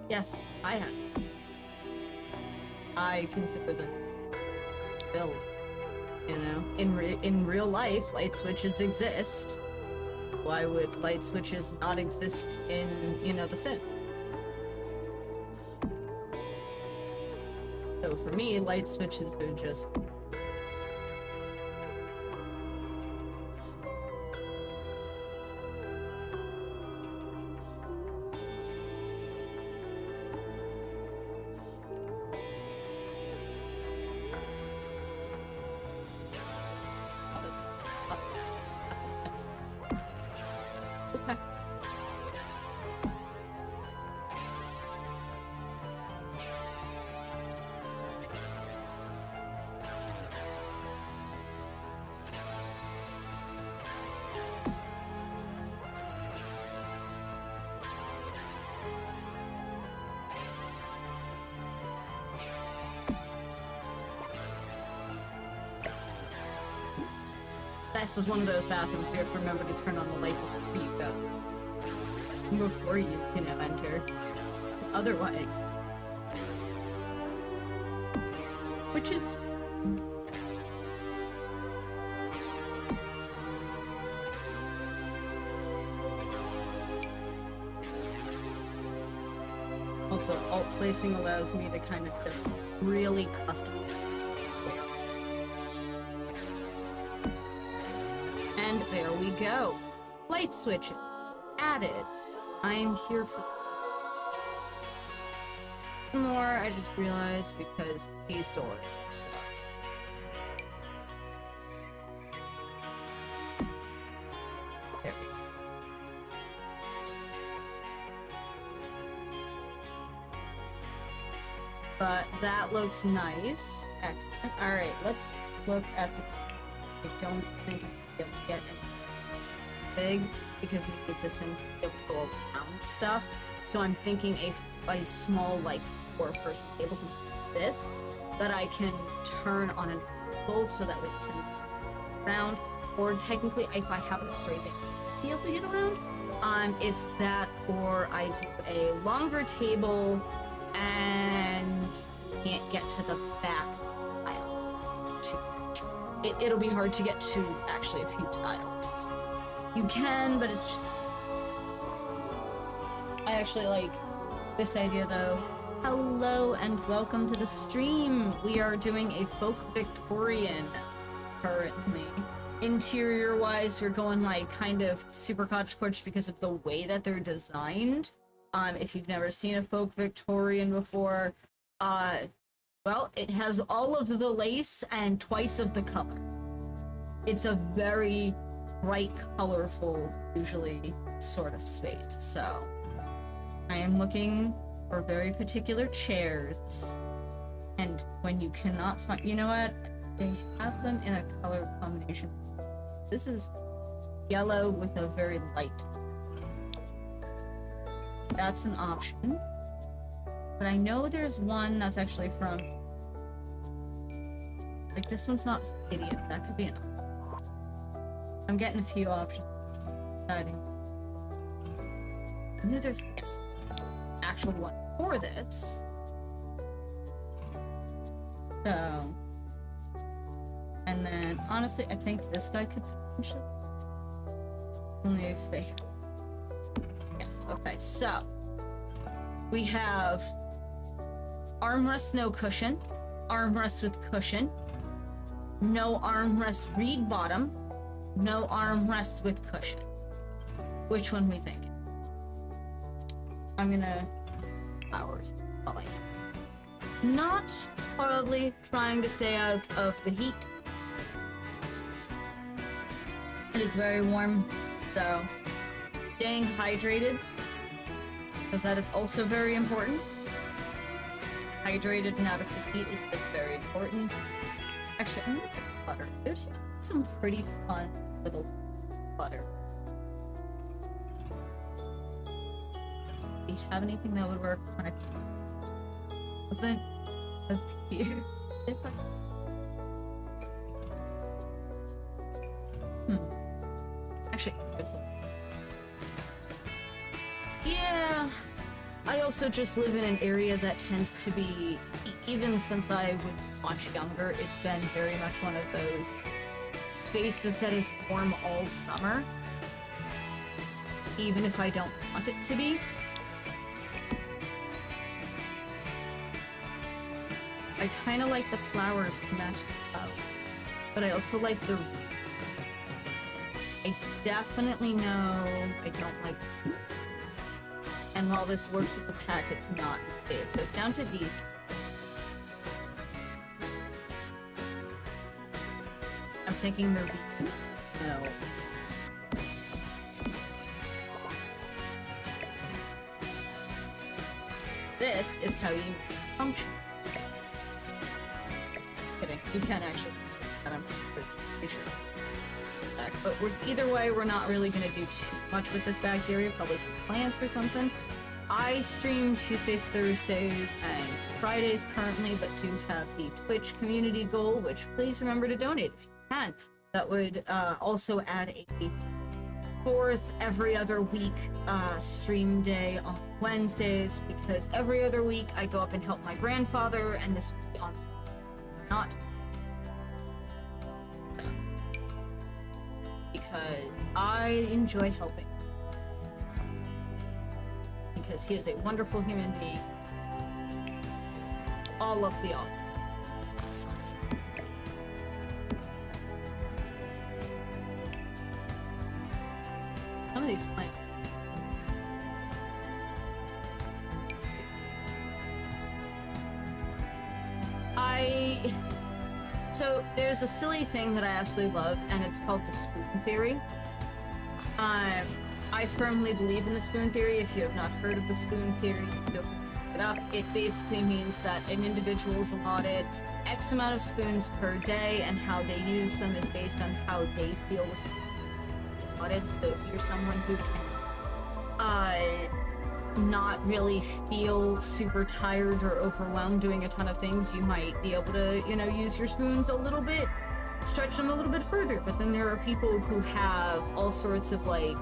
Yes, I have. I consider them build. You know, in real life, light switches exist. Why would light switches not exist in, you know, The Sim? So for me, light switches are just okay. This is one of those bathrooms you have to remember to turn on the light before you go. Before you, enter. Otherwise. Which is... Also, alt placing allows me to kind of just really customize. And there we go. Light switches added. I am here for more. I just realized because these doors. So. There we go. But that looks nice. Excellent. All right, let's look at the. I don't think I'll be able to get it big because we need the Sims to be able to go around stuff. So I'm thinking a small, like, 4-person table, something like this, that I can turn on an angle so that way the Sims can go around. Or technically, if I have it straight, they can be able to get around. It's that, or I do a longer table and can't get to the back aisle. It'll be hard to get to actually a few tiles. You can, but it's just... I actually like this idea though. Hello and welcome to the stream. We are doing a folk Victorian currently. Interior wise, we're going like kind of super cottagecore because of the way that they're designed. If you've never seen a folk Victorian before, Well, it has all of the lace and twice of the color. It's a very bright, colorful, usually sort of space. So I am looking for very particular chairs. And when you cannot find, you know what? They have them in a color combination. This is yellow with a very light. That's an option. But I know there's one that's actually from... Like, this one's not idiot. That could be an... I'm getting a few options. Deciding. I knew there's... Yes. Actual one for this. So... And then, honestly, I think this guy could potentially... Only if they... Yes, okay, so... We have... Armrest, no cushion. Armrest with cushion. No armrest, reed bottom. No armrest with cushion. Which one we thinking? I'm gonna... Flowers. Oh, not probably trying to stay out of the heat. It is very warm, so staying hydrated, because that is also very important. Hydrated and out of the heat is just very important. Actually, I'm gonna pick butter. There's some pretty fun little butter. Do you have anything that would work on a... Wasn't of here? Actually, yeah. I also just live in an area that tends to be, even since I was much younger, it's been very much one of those spaces that is warm all summer, even if I don't want it to be. I kind of like the flowers to match the clouds, but I also like the... I definitely know I don't like... And while this works with the pack, it's not it. So it's down to these two. I'm thinking they're... No. This is how you function. Kidding. You can actually... I'm pretty sure. But either way, we're not really going to do too much with this back area. Probably some plants or something. I stream Tuesdays, Thursdays, and Fridays currently, but do have the Twitch community goal, which please remember to donate if you can. That would also add a fourth every other week stream day on Wednesdays, because every other week I go up and help my grandfather, and this would be on not. Because I enjoy helping. Because he is a wonderful human being. All of the awesome. Some of these plants. Let's see. So there's a silly thing that I absolutely love, and it's called the spoon theory. I firmly believe in the spoon theory. If you have not heard of the spoon theory, feel free to look it up. It basically means that an individual is allotted X amount of spoons per day, and how they use them is based on how they feel the spoon is allotted. So if you're someone who can not really feel super tired or overwhelmed doing a ton of things, you might be able to, you know, use your spoons a little bit, stretch them a little bit further. But then there are people who have all sorts of, like,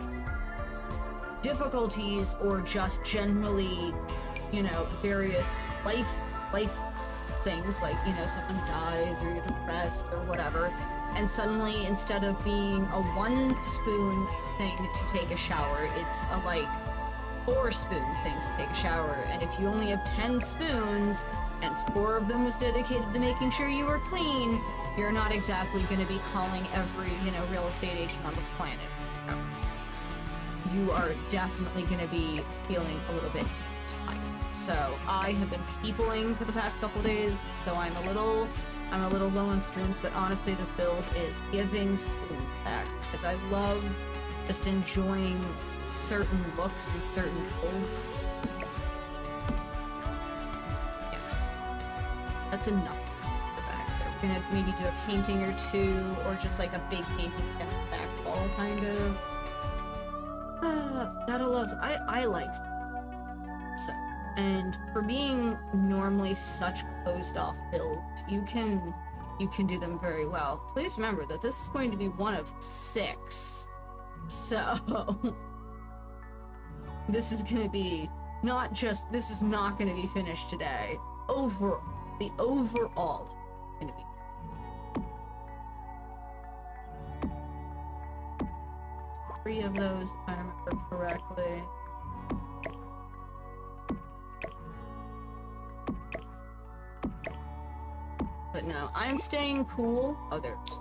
difficulties or just generally, you know, various life things, like, you know, someone dies or you're depressed or whatever, and suddenly instead of being a 1 spoon thing to take a shower, it's a, like, 4 spoon thing to take a shower. And if you only have 10 spoons and 4 of them was dedicated to making sure you were clean, you're not exactly going to be calling every, you know, real estate agent on the planet. You are definitely going to be feeling a little bit tired. So I have been peopling for the past couple days, so I'm a little low on spoons, but honestly this build is giving spoons back because I love just enjoying certain looks and certain builds. Yes. That's enough for back there. We're gonna maybe do a painting or two, or just like a big painting against the back wall, kind of. Gotta love, I like so. And for being normally such closed off builds, you can do them very well. Please remember that this is going to be one of 6. So this is gonna be this is not gonna be finished today. The overall gonna be 3 of those, if I remember correctly. But no, I'm staying cool. Oh, there's...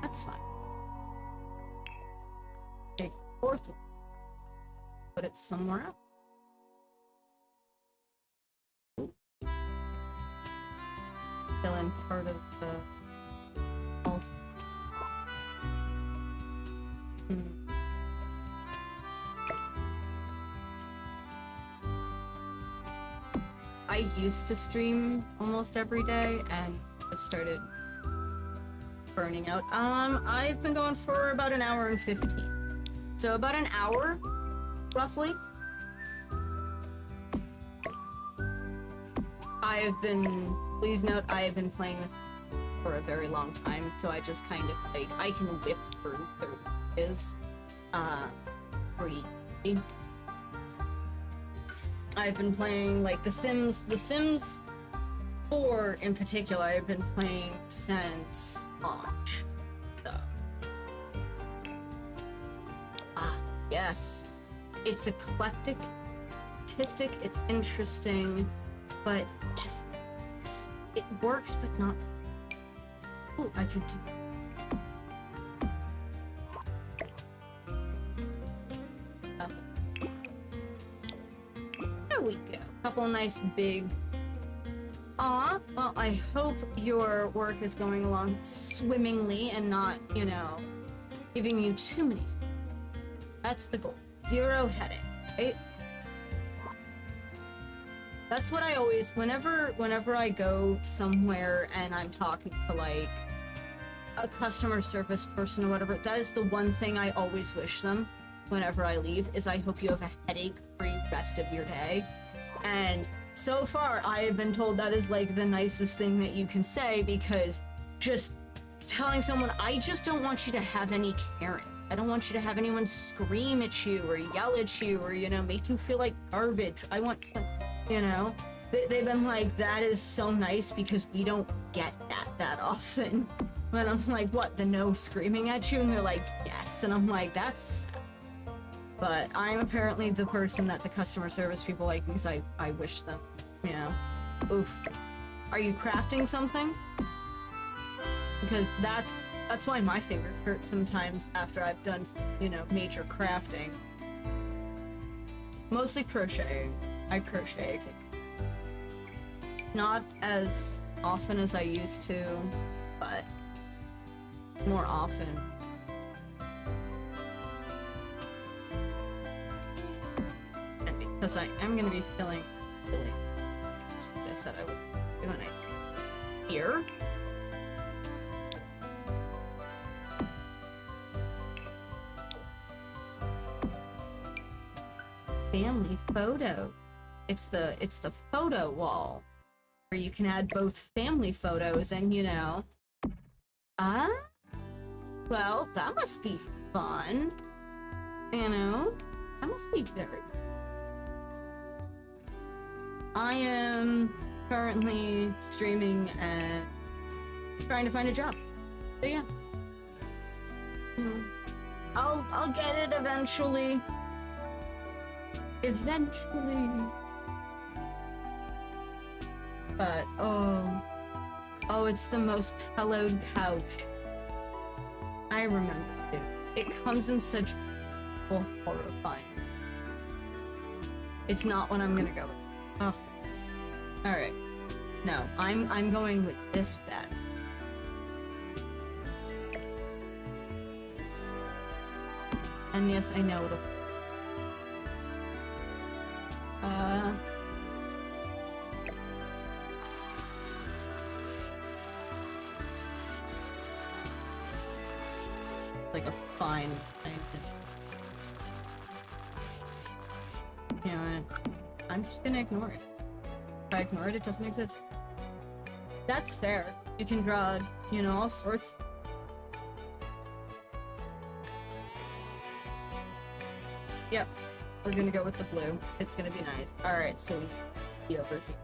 That's fine. Take the 4th one. Put it somewhere else. Ooh. Fill in part of the... I used to stream almost every day and just started burning out. I've been going for about an hour and 15. So about an hour, roughly. Please note, I have been playing this for a very long time, so I just kind of, like, I can whip through 30 is, pretty easy. I've been playing, like, The Sims 4 in particular, I've been playing since launch, so. Yes. It's eclectic, artistic, it's interesting, but just, it works, but not. Ooh, I could do. There we go. Couple nice big. Aw, well, I hope your work is going along swimmingly and not, you know, giving you too many. That's the goal. 0 headache, right? That's what I always, whenever I go somewhere and I'm talking to, like, a customer service person or whatever, that is the one thing I always wish them whenever I leave, is I hope you have a headache-free rest of your day. And so far, I have been told that is, like, the nicest thing that you can say, because just telling someone, I just don't want you to have any caring. I don't want you to have anyone scream at you or yell at you or, you know, make you feel like garbage. I want some, you know, they've been like, that is so nice because we don't get that often. And I'm like, what, the no screaming at you? And they're like, yes. And I'm like, that's... But I'm apparently the person that the customer service people like because I wish them, you know. Oof. Are you crafting something? Because that's why my finger hurts sometimes after I've done, you know, major crafting. Mostly crocheting. I crochet. Not as often as I used to, but more often. And because I am going to be feeling as I said I was doing it here. Family photo. It's the photo wall where you can add both family photos and, you know. Well, that must be fun. You know, that must be very. I am currently streaming and trying to find a job. So yeah. I'll get it eventually. Eventually. But oh, it's the most pillowed couch. I remember it. It comes in such horrifying. It's not what I'm gonna go with. Oh. Alright. No, I'm going with this bed. And yes, I know it'll... like a fine scientist. You know what? I'm just gonna ignore it. If I ignore it, it doesn't exist. That's fair. You can draw, you know, all sorts. Yep. We're gonna go with the blue. It's gonna be nice. Alright, so we be over here.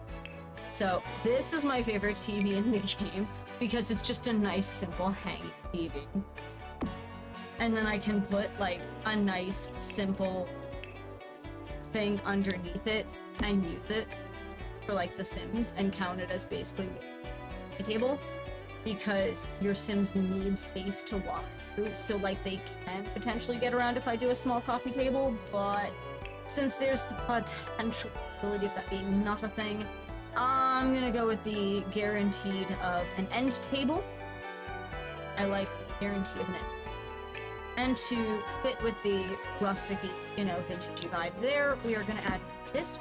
So, this is my favorite TV in the game because it's just a nice, simple hanging TV. And then I can put, like, a nice, simple thing underneath it and use it for, like, the Sims and count it as basically a table because your Sims need space to walk through, so, like, they can potentially get around if I do a small coffee table, but since there's the potential ability of that being not a thing, I'm gonna go with the guaranteed of an end table. I like the guarantee of an end. And to fit with the rustic, you know, vintagey vibe there, we are gonna add this.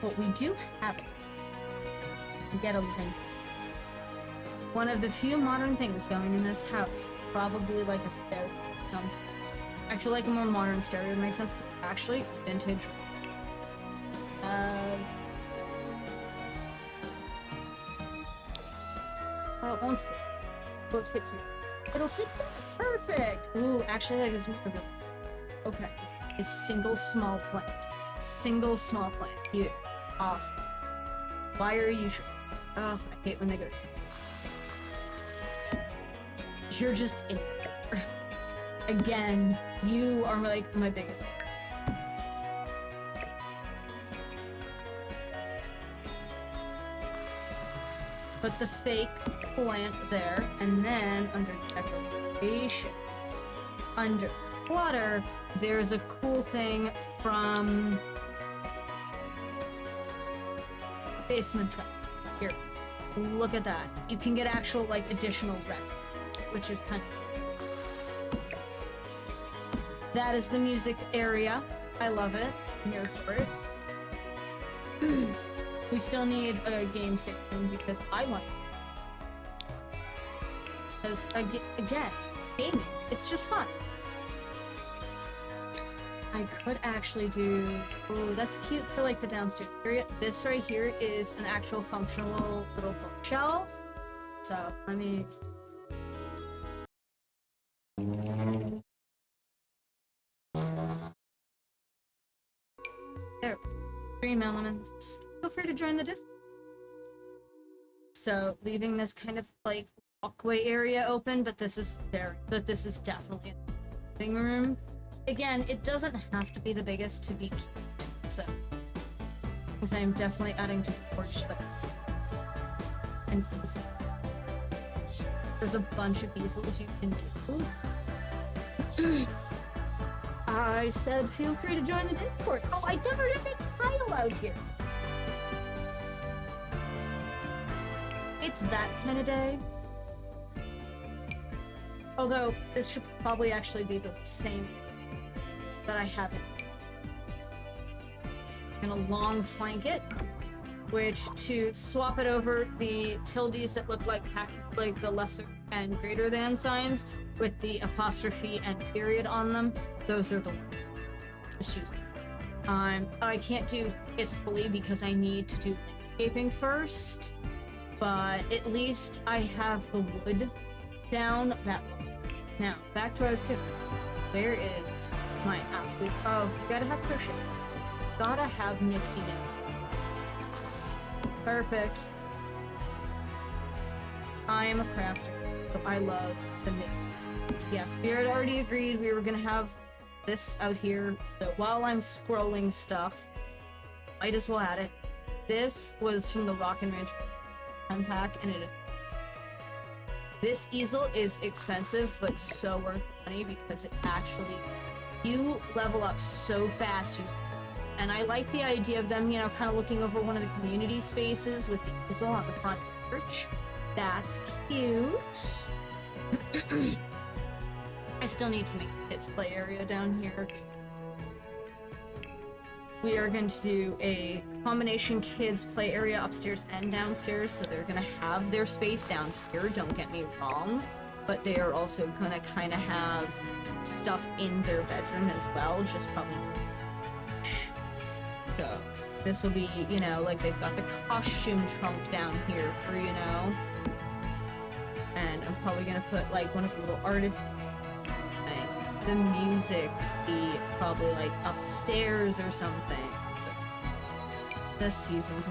But we do have it. We get a link. One of the few modern things going in this house. Probably like a stereo. I feel like a more modern stereo would make sense. But actually, vintage. Oh, it won't fit. Will it fit here? It'll fit there. Perfect! Ooh, actually, that gives me a good. Okay. A single small plant. Single small plant. Here. Awesome. Why are you sure? Ugh, I hate when they go. You're just in there. Again, you are like my biggest. Put the fake plant there, and then under decorations, under water, there's a cool thing from Basement Trap. Here, look at that. You can get actual like additional records, which is kind of. That is the music area. I love it. I'm here for it. We still need a game station because I want it. Because, again, gaming, it's just fun. I could actually do... Oh, that's cute for, like, the downstairs area. This right here is an actual functional little bookshelf. So, let me... There. Dream elements. Feel free to join the Discord. So, leaving this kind of like walkway area open, but this is definitely a living room. Again, it doesn't have to be the biggest to be cute, so because I am definitely adding to the porch there. And easel. There's a bunch of easels you can do. I said feel free to join the Discord. Oh, I never did a tile out here. It's that kind of day. Although, this should probably actually be the same that I have it. I'm gonna long plank it, which to swap it over the tildes that look like the lesser and greater than signs with the apostrophe and period on them, those are the ones. Just use them. I can't do it fully because I need to do landscaping first. But at least I have the wood down that way. Now, back to what I was doing. Where is my absolute... Oh, you gotta have crochet. Gotta have nifty knit. Perfect. I am a crafter, so I love the knit. Yeah, Spirit already agreed we were gonna have this out here, so while I'm scrolling stuff, might as well add it. This was from the Rock and Ranch pack, and it is This easel is expensive, but so worth the money because it actually, you level up so fast. And I like the idea of them, you know, kind of looking over one of the community spaces with the easel on the front porch. That's cute. I still need to make a kids play area down here. We are going to do a combination kids play area upstairs and downstairs, so they're gonna have their space down here, don't get me wrong, but they are also gonna kind of have stuff in their bedroom as well, just probably. So this will be, you know, like they've got the costume trunk down here for, you know, and I'm probably gonna put like one of the little artist thing. The music be probably like upstairs or something. So this season's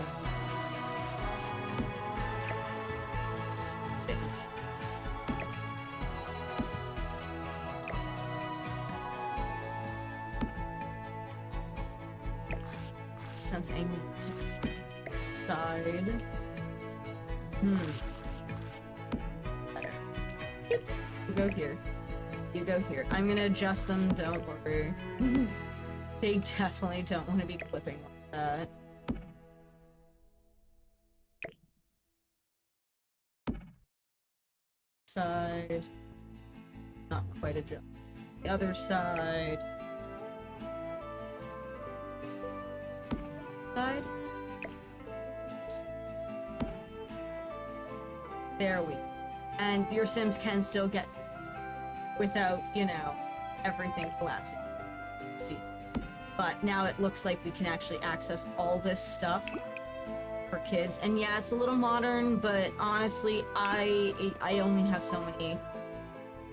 since I need to decide. Better. You go here. You go here. I'm gonna adjust them, don't worry. They definitely don't want to be clipping like that. Side. Not quite adjust. The other side. Side. There we go. And your Sims can still get without, you know, everything collapsing. See. But now it looks like we can actually access all this stuff for kids. And yeah, it's a little modern, but honestly, I only have so many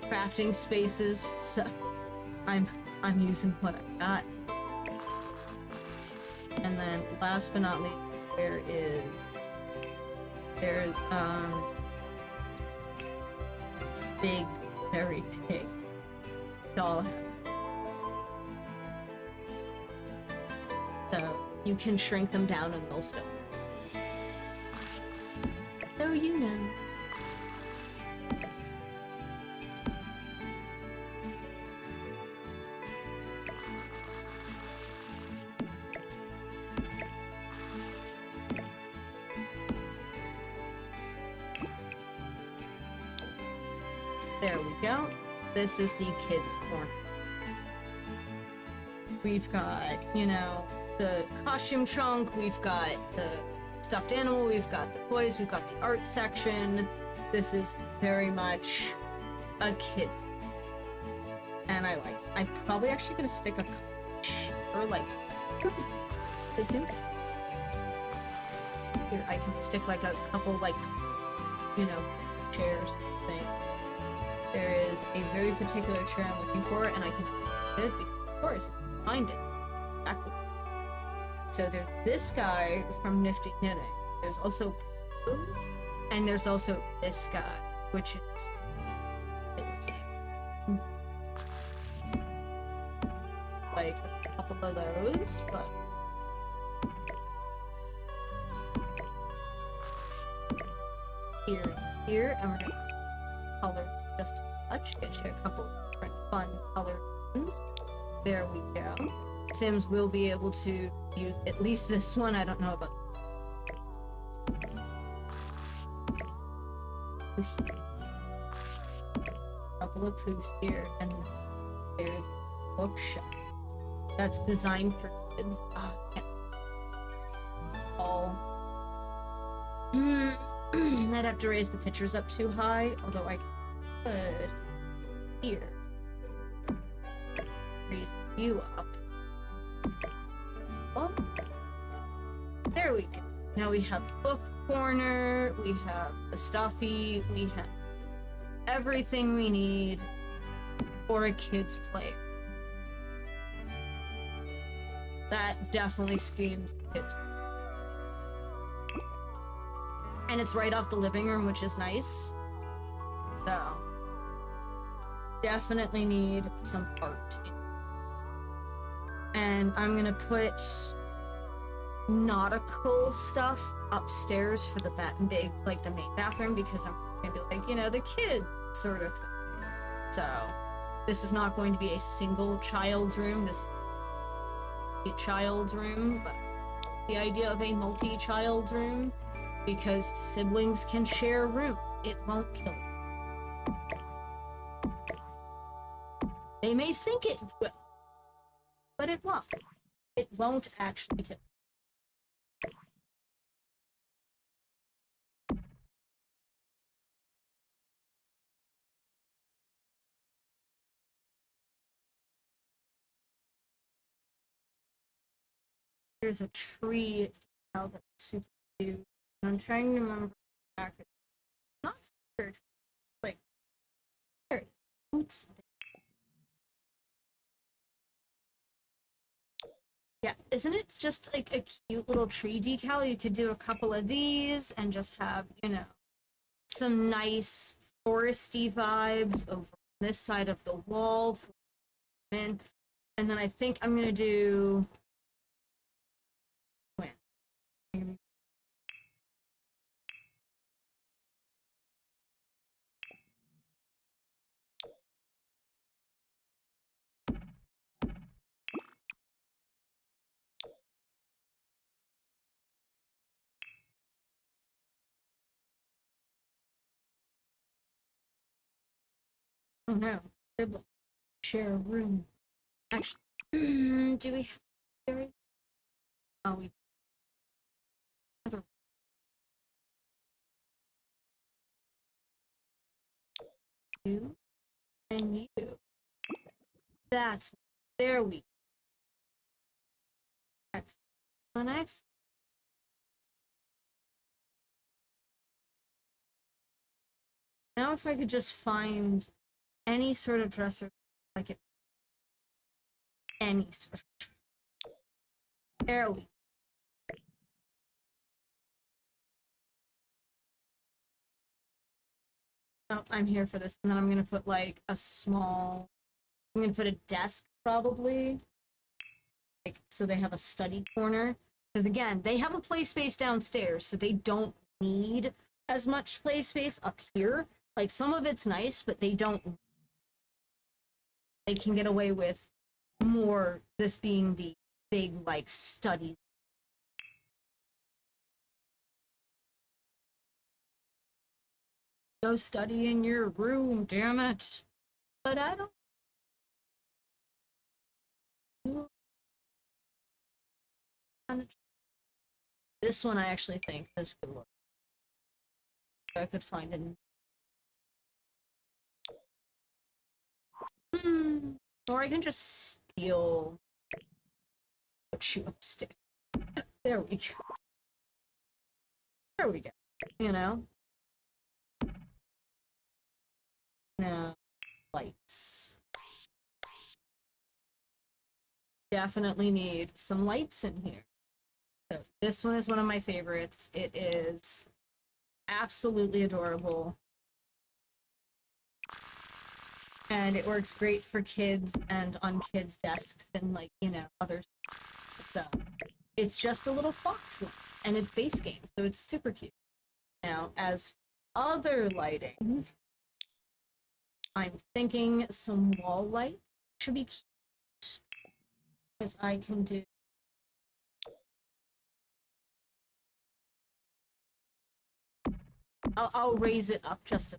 crafting spaces, so I'm using what I got. And then last but not least, there's big, very big doll. So you can shrink them down and they'll still. So you know. There we go. This is the kids' corner. We've got, you know, the costume trunk, we've got the stuffed animal, we've got the toys, we've got the art section. This is very much a kid's. And I like it. I'm probably actually gonna stick a or like here I can stick like a couple like, you know, chairs thing. There is a very particular chair I'm looking for, and I can get it because, of course, I find it. Exactly. So there's this guy from Nifty Knitting. There's also, and there's also this guy, which is the same. Like a couple of those, but here, and we're gonna color just a touch, get you a couple of different fun color ones. There we go. Sims will be able to use at least this one. I don't know about a couple of poofs here, and there's a bookshelf that's designed for kids. I'd have to raise the pictures up too high, although I could here raise you up. Oh, there we go. Now we have book corner, we have the stuffy, we have everything we need for a kid's play. That definitely screams kids. And it's right off the living room, which is nice. So, definitely need some art in. And I'm gonna put nautical stuff upstairs for the big, like the main bathroom, because I'm gonna be like, you know, the kid sort of thing. So this is not going to be a single child's room. This is a child's room, but the idea of a multi-child room, because siblings can share rooms. It won't kill them. They may think it will, but it won't. It won't actually kill them. There's a tree decal that's super cute. I'm trying to remember exactly. Not super expensive. Like, there it is. Boots. Yeah, isn't it just like a cute little tree decal? You could do a couple of these and just have, you know, some nice foresty vibes over this side of the wall. And then I think I'm gonna do. Oh no, sibling share a room. Actually, do we have? Oh, we. You and you. That's there we. Excellent. The next. Now, if I could just find any sort of dresser, like it, any sort of. There we. Oh, I'm here for this, and then I'm gonna put like a small. I'm gonna put a desk probably, like so they have a study corner. Because again, they have a play space downstairs, so they don't need as much play space up here. Like some of it's nice, but they don't. They can get away with more. This being the big like study. Go study in your room, damn it! But I don't. This one I actually think this could work. I could find it. Or I can just steal. Put you upstairs. There we go. There we go. You know? No. Lights. Definitely need some lights in here. So this one is one of my favorites. It is absolutely adorable. And it works great for kids and on kids' desks and like, you know, others. So it's just a little fox and it's base game, so it's super cute. Now, as other lighting, I'm thinking some wall lights should be cute. Because I can do. I'll raise it up just a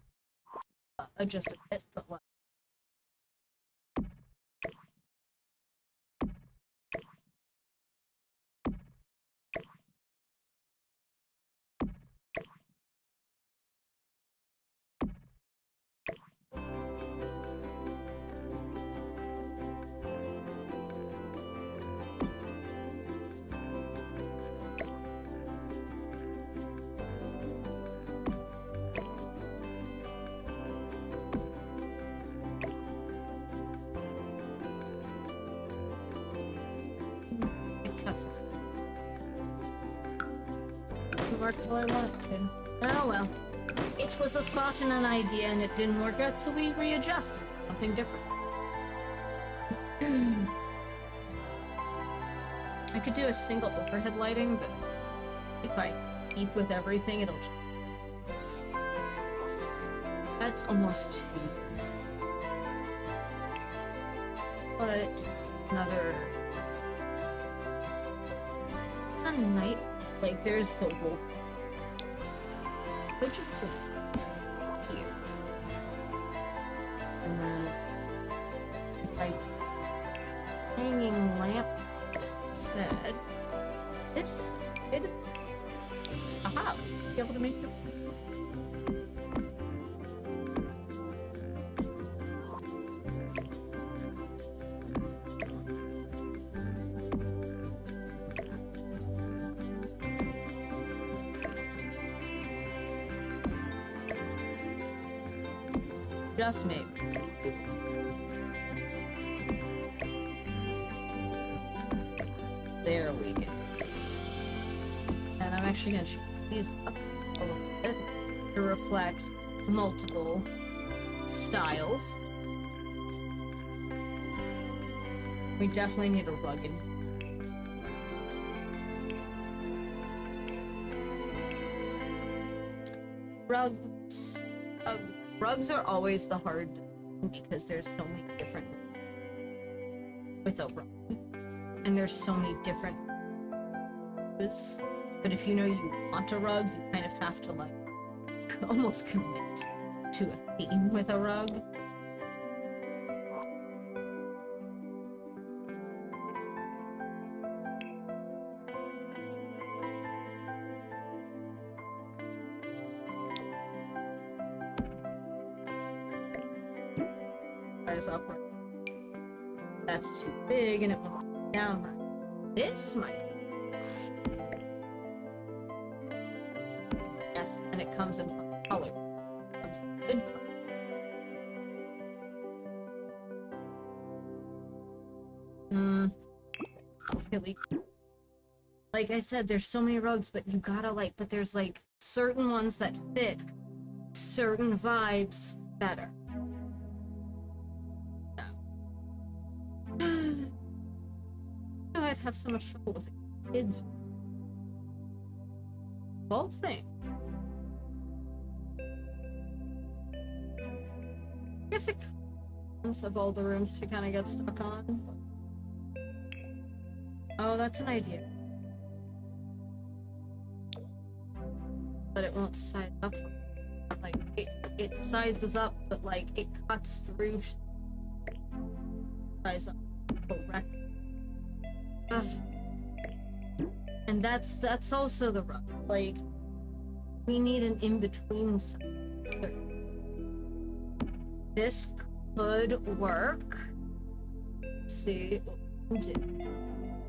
bit, but like. Work how I want it to. Oh well. It was a thought and an idea and it didn't work out, so we readjusted. Something different. I could do a single overhead lighting, but if I keep with everything, it'll just... That's almost too... But another... It's a night... Like, there's the wolf. Which is the... Here. And then... If I do hanging lamp instead, this could... Aha! Be able to make the... Just maybe. There we go. And I'm actually gonna change these up a little bit to reflect multiple styles. We definitely need a rug in. Rugs are always the hard because there's so many different with a rug, and there's so many different. But if you know you want a rug, you kind of have to like almost commit to a theme with a rug. Upward. That's too big and it won't down right. This might. Yes, and it comes in fun color. It comes in good color. Really. Like I said, there's so many rugs, but you gotta like, but there's like certain ones that fit certain vibes better. I'd have so much trouble with the kids. Whole thing. I guess it comes of all the rooms to kind of get stuck on. Oh, that's an idea. But it won't size up. Like it sizes up, but like it cuts through. Size up correctly. And that's also the rub. Like, we need an in-between. This could work. Let's see what we can do.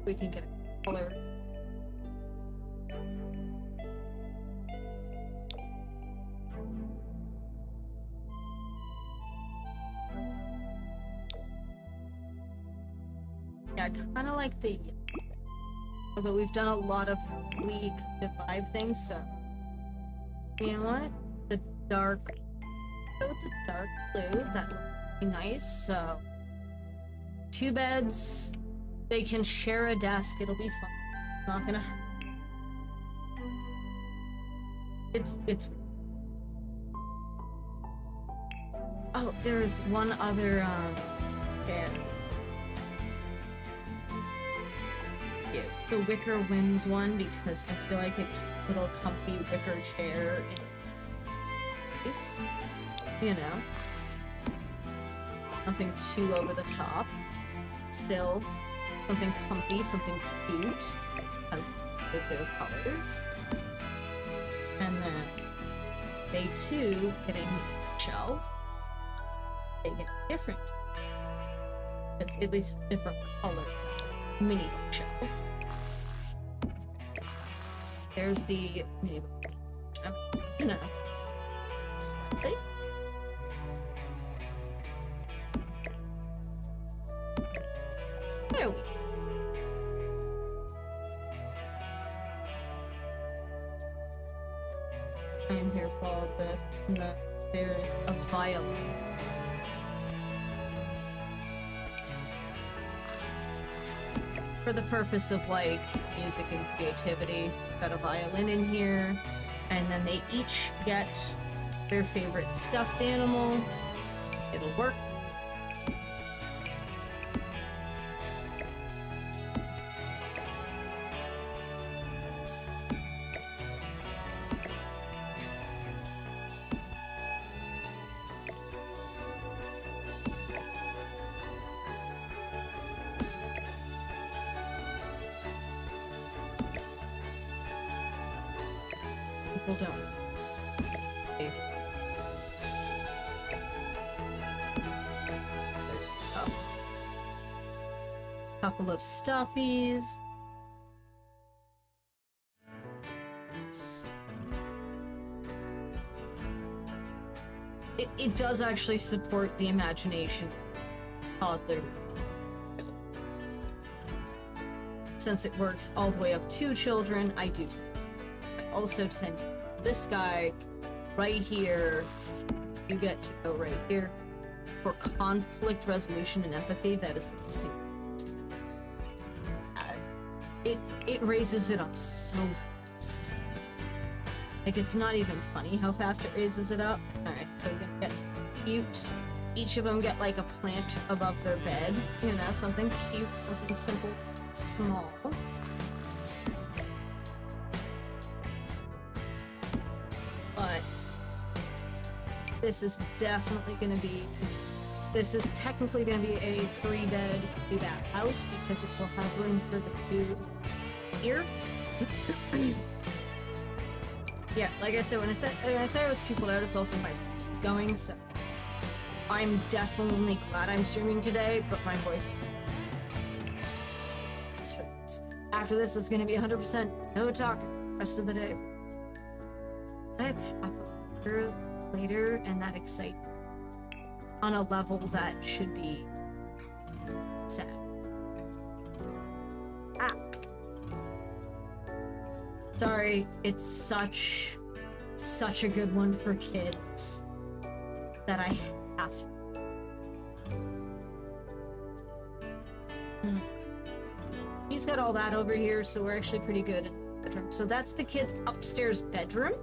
We can get a color. Yeah, kind of like the... Although we've done a lot of really vibe things, so... You know what? The dark... Go with the dark blue. That looks really nice, so... 2 beds. They can share a desk. It'll be fun. I'm not gonna... It's... Oh, there is one other, chair. The Wicker wins one because I feel like it's a little comfy wicker chair in place. You know. Nothing too over the top. Still something comfy, something cute. As with their colors. And then they too get a shelf. They get different. It's at least a different color. Mini bookshelf. There's the mini bookshelf. I'm gonna slightly. There we go. I am here for all of this. And there is a violin. for the purpose of like music and creativity, got a violin in here, and then they each get their favorite stuffed animal. It'll work. People don't. Okay. So, couple of stuffies. It does actually support the imagination toddler. Since it works all the way up to children, I also tend to this guy right here. You get to go right here for conflict resolution and empathy. That is the same. It raises it up so fast. Like, it's not even funny how fast it raises it up. Alright, so we're gonna get cute. Each of them get like a plant above their bed. You know, something cute, something simple, small. But this is definitely gonna be, this is technically gonna be a 3-bed, 3-bath house because it will have room for the two here. Yeah, like I said, when I say I was peopled out, it's also my voice going, so I'm definitely glad I'm streaming today, but my voice is after this is gonna be 100% no talking rest of the day. I have half a year later, and that excites me on a level that should be sad. Ah. Sorry, it's such a good one for kids that I have to. He's got all that over here, so we're actually pretty good in the bedroom. So that's the kids' upstairs bedroom.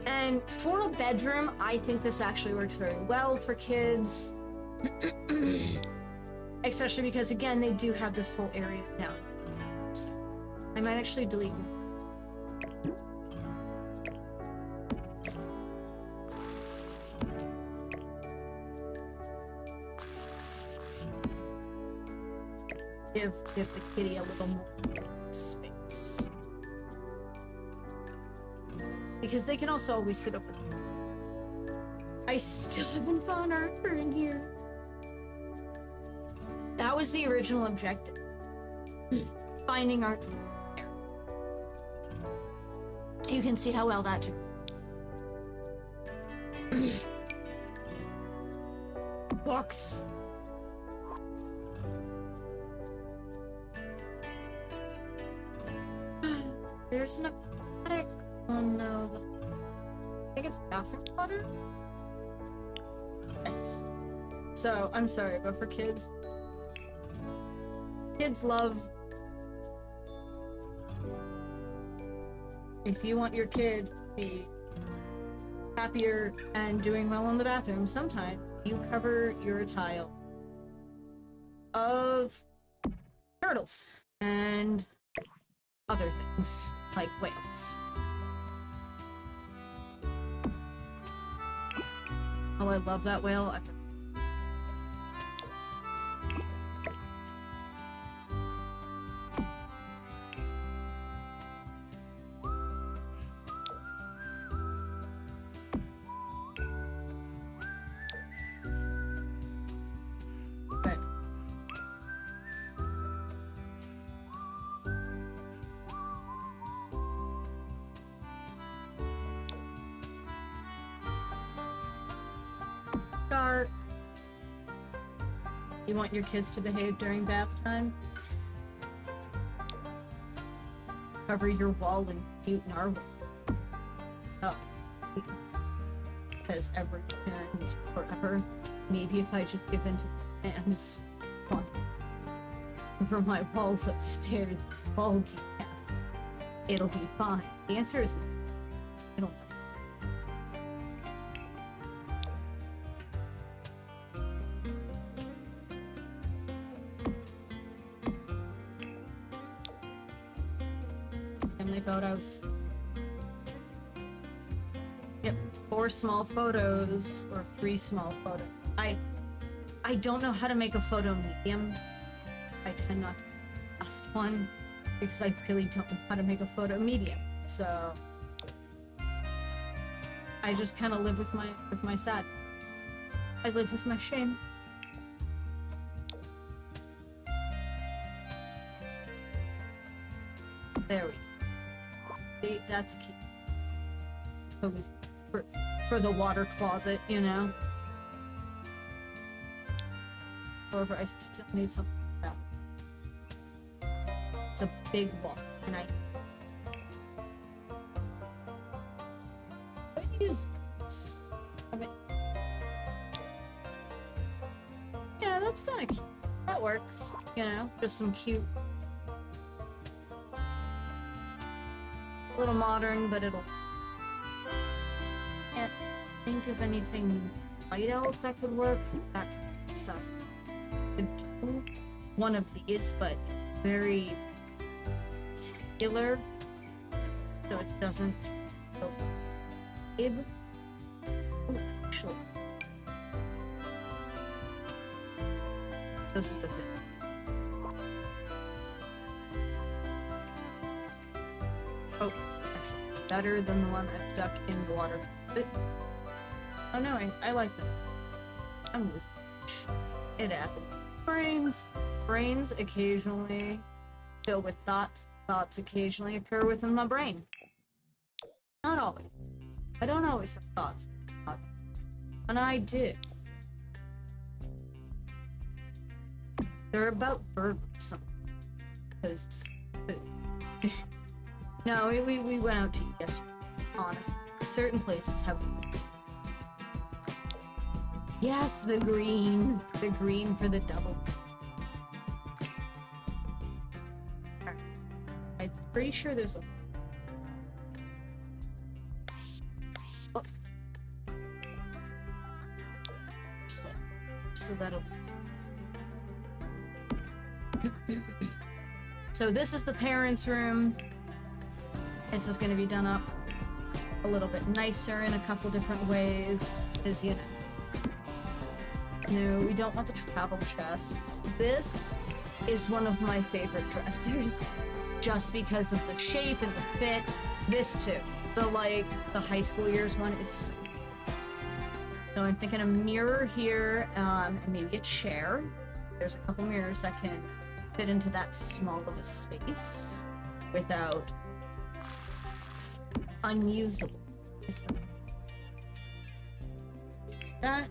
And for a bedroom, I think this actually works very well for kids. Especially because, again, they do have this whole area down. So I might actually delete. Give the kitty a little more space. Because they can also always sit over there. I still haven't found Arthur in here. That was the original objective. Finding Arthur. You can see how well that took. Books. There's an aquatic. Oh no. I think it's bathroom water? Yes. So, I'm sorry, but for kids love. If you want your kid to be happier and doing well in the bathroom, sometimes you cover your tile of turtles and other things like whales. Oh, I love that whale. You want your kids to behave during bath time? Cover your wall in cute narwhal. Oh. Because every parent forever. Maybe if I just give in to fans. for my walls upstairs all decaf. It'll be fine. The answer is no. It'll not. Family photos. Yep, 4 small photos or 3 small photos. I don't know how to make a photo medium. I tend not to last one because I really don't know how to make a photo medium. So I just kind of live with my sad. I live with my shame. There we go. See, that's cute. Cozy. For the water closet, you know? However, I still need something else. It's a big wall, and I use this. Yeah, that's kind of cute. That works, you know? Just some cute. A little modern, but it'll. Can't think of anything quite else that could work. That sucks. One of these, but very particular, so it doesn't go big. Actually, those are the things. Oh, actually, better than the one I stuck in the water. Oh no, I like that. I'm just. It happens. Brains occasionally fill with thoughts. Thoughts occasionally occur within my brain. Not always. I don't always have thoughts. And I do. They're about burgers. Because... No, we went out to eat yesterday. Honestly. Certain places have... Yes, the green for the double. I'm pretty sure there's a. Oh. So that'll. So this is the parents' room. This is going to be done up a little bit nicer in a couple different ways, as you know. No, we don't want the travel chests. This is one of my favorite dressers. Just because of the shape and the fit. This too. The high school years one is... So I'm thinking a mirror here, maybe a chair. There's a couple mirrors that can fit into that small of a space without unusable. That.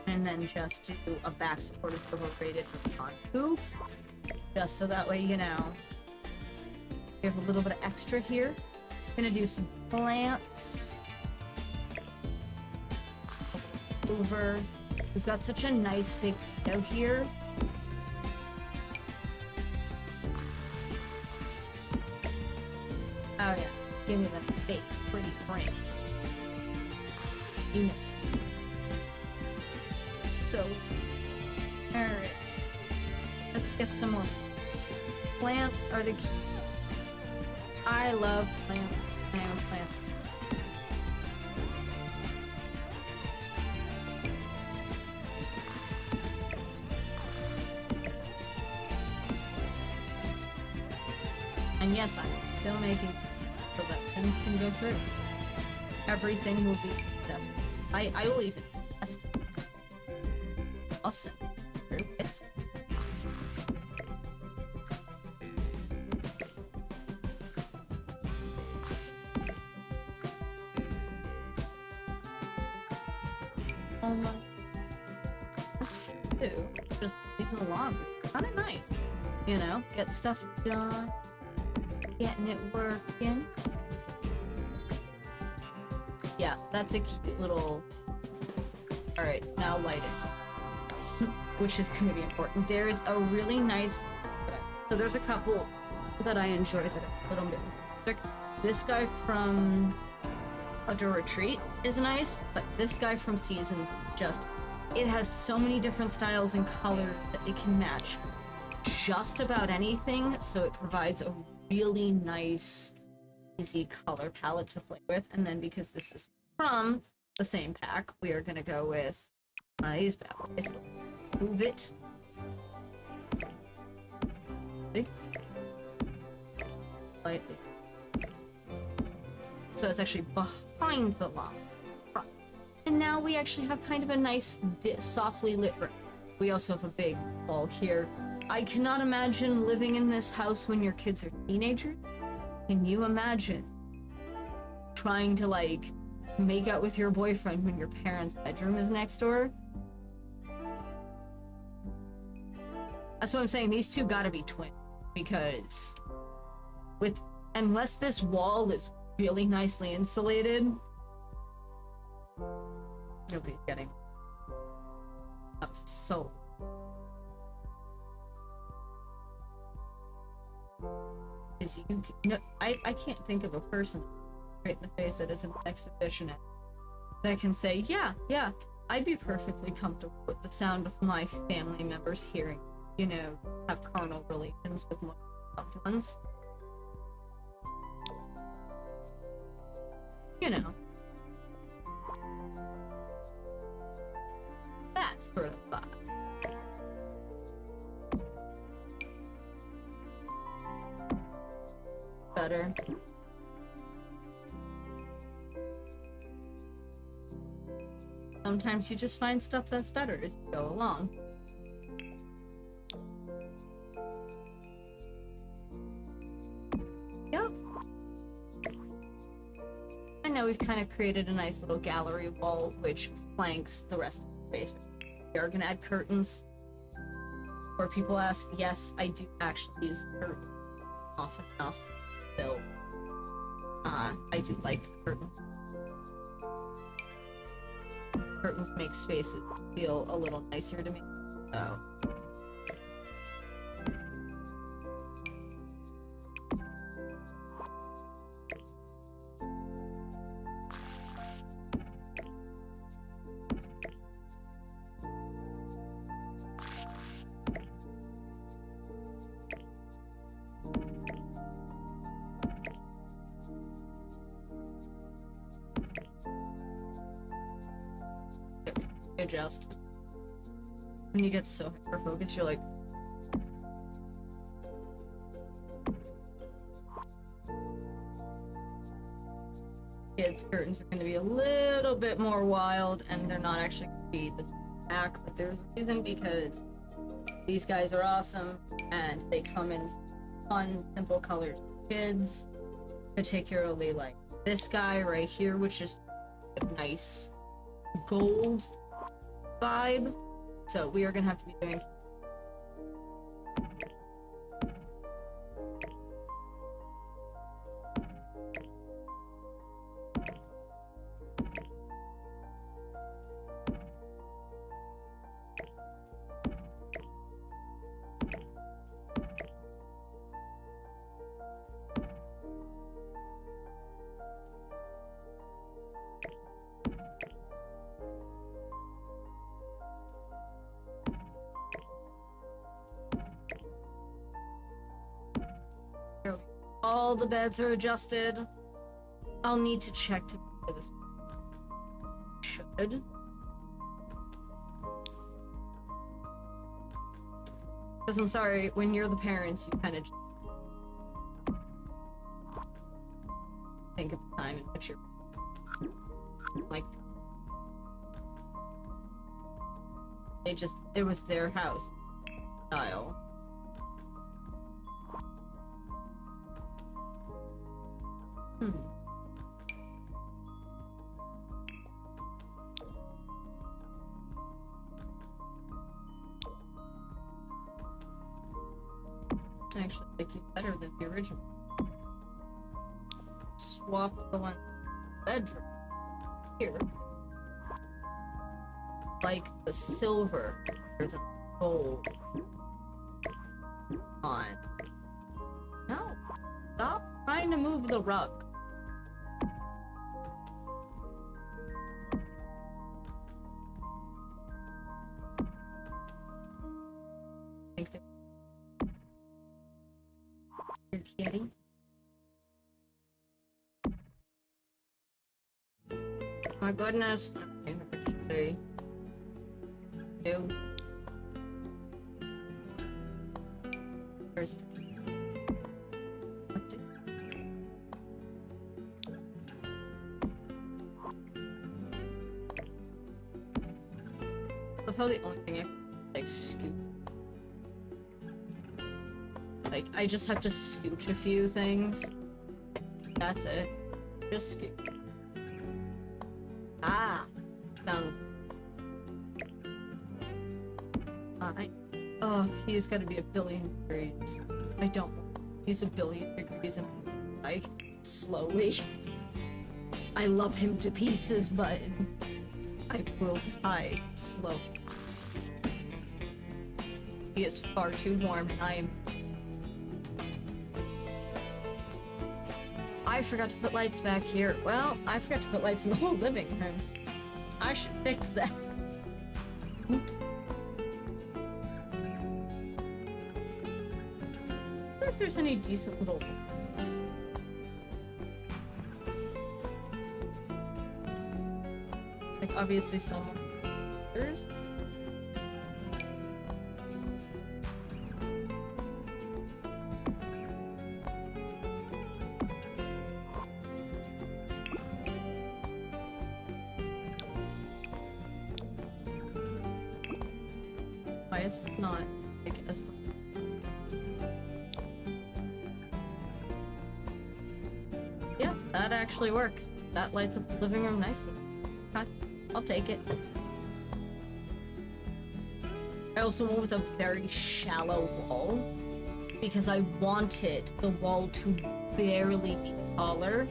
And then just do a back support is overrated on poof. Just so that way, you know, we have a little bit of extra here. Gonna do some plants. Over. We've got such a nice big window here. Oh yeah, give me the big, pretty frame. You know. So, alright. Let's get some more. Plants are the keys. I love plants. I am a plant. And yes, I'm still making so that pins can go through. Everything will be accepted. I will even test it. Awesome. It's almost just using the log. Kind of nice, you know. Get stuff done, getting it working. Yeah, that's a cute little. All right, now lighting. which is going to be important. There's a really nice... So there's a couple that I enjoy that are a little bit more. This guy from Outdoor Retreat is nice, but this guy from Seasons just... It has so many different styles and colors that it can match just about anything, so it provides a really nice, easy color palette to play with. And then because this is from the same pack, we are going to go with these bad boys. Move it. See? Slightly. So it's actually behind the llama. And now we actually have kind of a nice, softly lit room. We also have a big wall here. I cannot imagine living in this house when your kids are teenagers. Can you imagine trying to, like, make out with your boyfriend when your parents' bedroom is next door? That's what I'm saying. These two gotta be twins. Because unless this wall is really nicely insulated, nobody's getting up so. Is you no, I can't think of a person right in the face that isn't an exhibitionist that can say, yeah, I'd be perfectly comfortable with the sound of my family members hearing, you know, have carnal relations with my loved ones. You know. That sort of vibe. Better. Sometimes you just find stuff that's better as you go along. Yep. And now we've kind of created a nice little gallery wall which flanks the rest of the space. We are gonna add curtains. Where people ask, yes, I do actually use curtains often enough. So, I do like the curtain. Curtains make spaces feel a little nicer to me. So. Adjust. When you get so hyper focused, you're like, kids' curtains are going to be a little bit more wild, and they're not actually going to be the pack, but there's a reason, because these guys are awesome, and they come in fun, simple colors for kids, particularly like this guy right here, which is a nice gold vibe. So we are gonna have to be doing all the beds are adjusted. I'll need to check to be this should. Because I'm sorry, when you're the parents, you kind of think of the time in which you're like, it was their house style. I actually like you better than the original. Swap the one bedroom here. Like the silver There's a gold. On. No. Stop trying to move the rug. Think that you're kidding? My goodness. Okay. Ew. There's that's probably the only thing I can, like, scoot. Like, I just have to scooch a few things. That's it. Just scoot. Ah! Found. Alright. Oh, he's gotta be a billion degrees. I don't. He's a billion degrees and I slowly. I love him to pieces, but I will die slowly. He is far too warm and I forgot to put lights back here. Well, I forgot to put lights in the whole living room. I should fix that. Oops. I wonder if there's any decent little... Like, obviously someone... There's... Why is it not big as much? Yeah, that actually works. That lights up the living room nicely. Okay, I'll take it. I also went with a very shallow wall because I wanted the wall to barely be taller.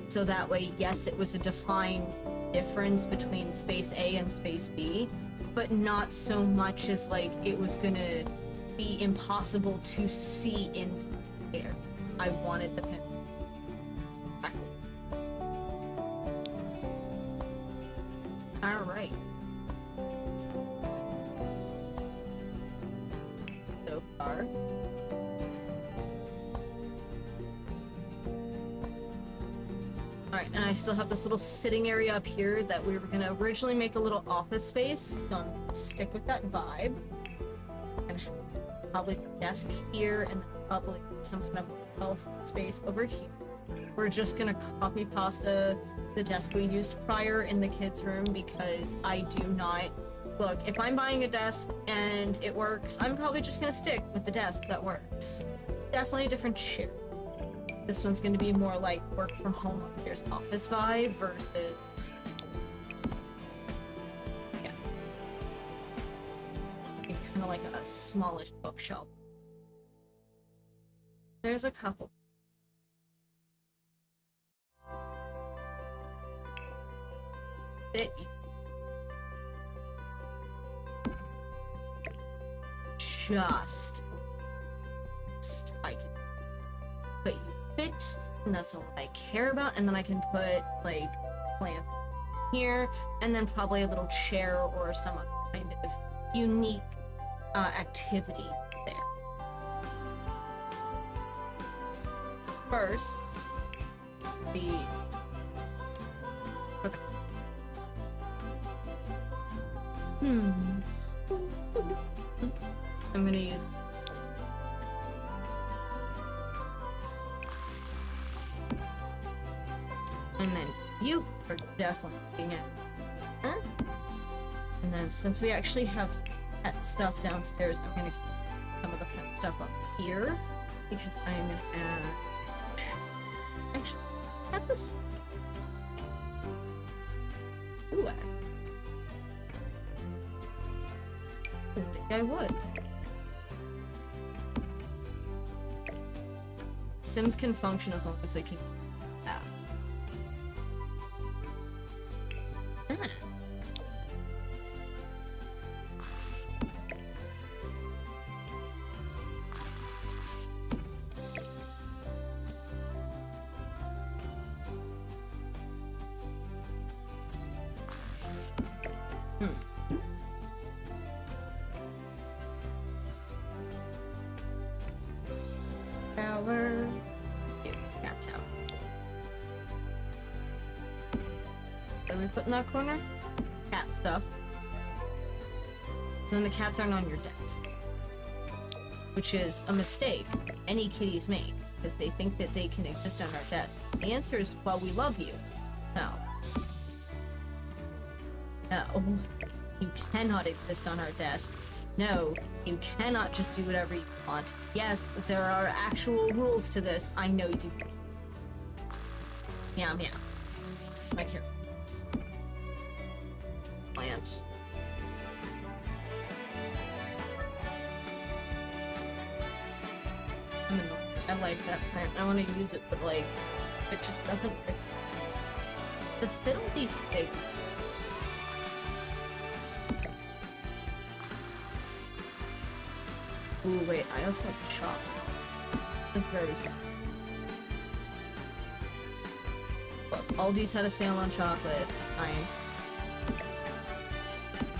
So that way, yes, it was a defined difference between space A and space B, but not so much as like it was gonna be impossible to see into the air. I wanted the pin. Alright. So far. Alright, and I still have this little sitting area up here that we were gonna originally make a little office space, so I'm gonna stick with that vibe. And probably a desk here, and probably some kind of shelf space over here. We're just gonna copy pasta the desk we used prior in the kids' room because I do not... Look, if I'm buying a desk and it works, I'm probably just gonna stick with the desk that works. Definitely a different chair. This one's gonna be more like work from home upstairs office vibe versus... Yeah. Kind of like a smallish bookshelf. There's a couple. Fit you. Just I can put you fit, and that's all I care about, and then I can put like plants here, and then probably a little chair or some other kind of unique activity there. First, okay. I'm gonna use and then you are definitely looking at her. And then since we actually have pet stuff downstairs, I'm gonna keep some of the pet stuff up here because I'm gonna add actually add this. Ooh, I didn't think I would. Sims can function as long as they can. Tower. Cat tower. What do we put in that corner? Cat stuff. And then the cats aren't on your desk. Which is a mistake any kitties make, because they think that they can exist on our desk. The answer is, well, we love you. No. No. You cannot exist on our desk. No, you cannot just do whatever you want. Yes, there are actual rules to this. I know you. Meow meow. This is my character. Plant. I like that plant. I want to use it, but like, it just doesn't fit. The fiddle leaf fig. Ooh, wait, I also have chocolate. It's very sad. Look, Aldi's had a sale on chocolate.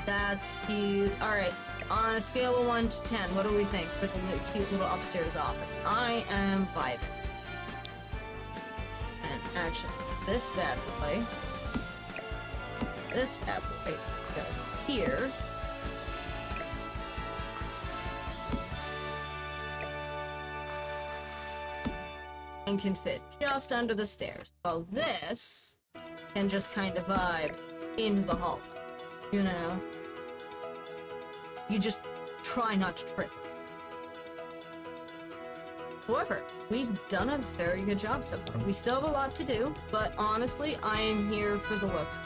That's cute. Alright, on a scale of 1 to 10, what do we think for the cute little upstairs office? I am vibing. And actually, this bad boy goes here. And can fit just under the stairs. While this can just kind of vibe in the hall. You know? You just try not to trip. However, we've done a very good job so far. We still have a lot to do, but honestly, I am here for the looks.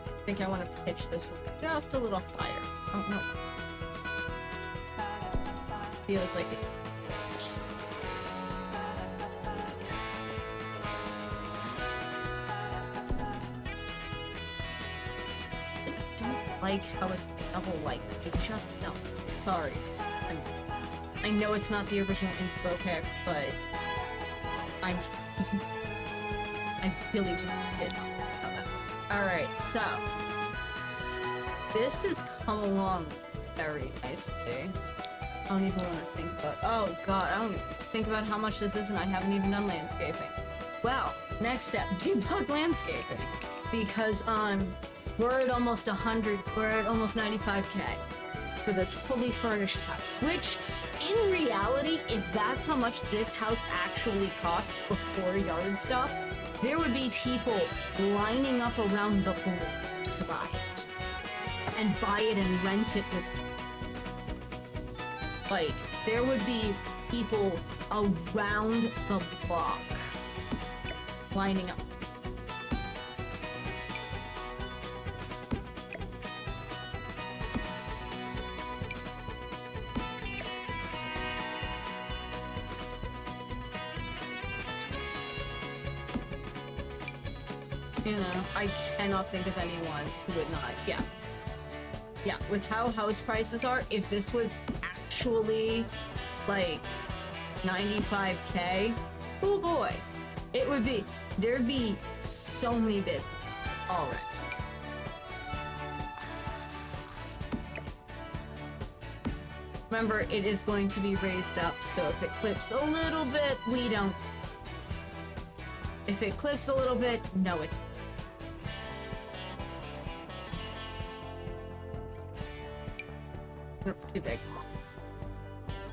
I think I want to pitch this just a little higher. Oh no. Feels like it. See, I don't like how it's double like. I just don't. Sorry. I know it's not the original inspo pick, but I really just did not like how that worked. Alright, so this has come along very nicely. I don't even want to think about. Oh god, I don't even think about how much this is, and I haven't even done landscaping. Well, next step, debug landscaping, because we're at almost 100. We're at almost 95k for this fully furnished house. Which, in reality, if that's how much this house actually cost before yard stuff, there would be people lining up around the block to buy it, and buy it and rent it with. Like, there would be people around the block lining up. You know, I cannot think of anyone who would not. Yeah. Yeah, with how house prices are, if this was actually like 95k, oh boy, it would be, there'd be so many bids already. Remember, it is going to be raised up, so if it clips a little bit, we don't. If it clips a little bit, no it. Too big.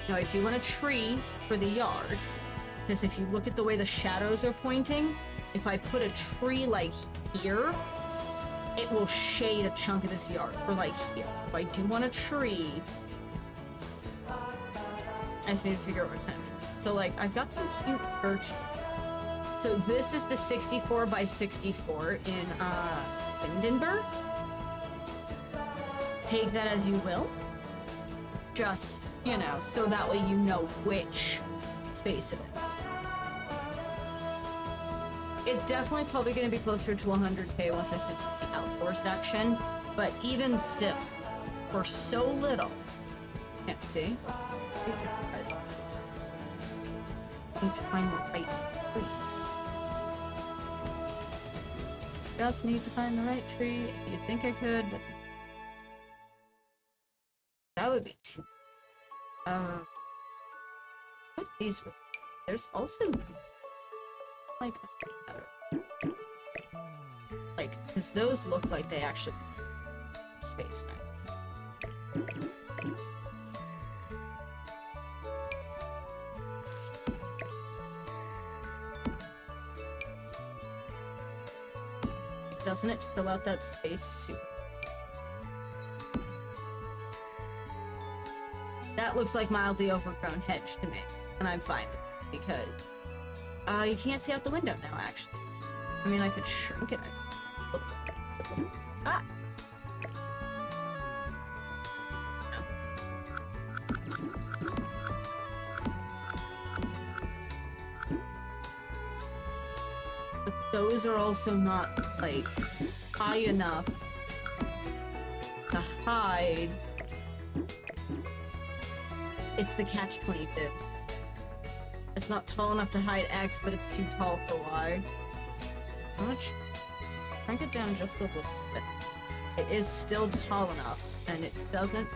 Now I do want a tree for the yard, because if you look at the way the shadows are pointing, if I put a tree like here, it will shade a chunk of this yard, or like here. So I do want a tree. I just need to figure out what kind of tree. So like, I've got some cute birch. So this is the 64 by 64 in Hindenburg. Take that as you will. Just, you know, so that way you know which space it is. It's definitely probably going to be closer to 100k once I finish the outdoor section, but even still, for so little, can't see. I need to find the right tree. Just need to find the right tree. You'd think I could, but that would be too. Put these. There's also like because those look like they actually space now. Doesn't it fill out that space super? That looks like mildly overgrown hedge to me, and I'm fine with it because you can't see out the window now, actually. I mean, I could shrink it a little bit. Ah! But those are also not, like, high enough to hide. It's the catch-22. It's not tall enough to hide X, but it's too tall for Y. How much? Crank it down just a little bit. It is still tall enough, and it doesn't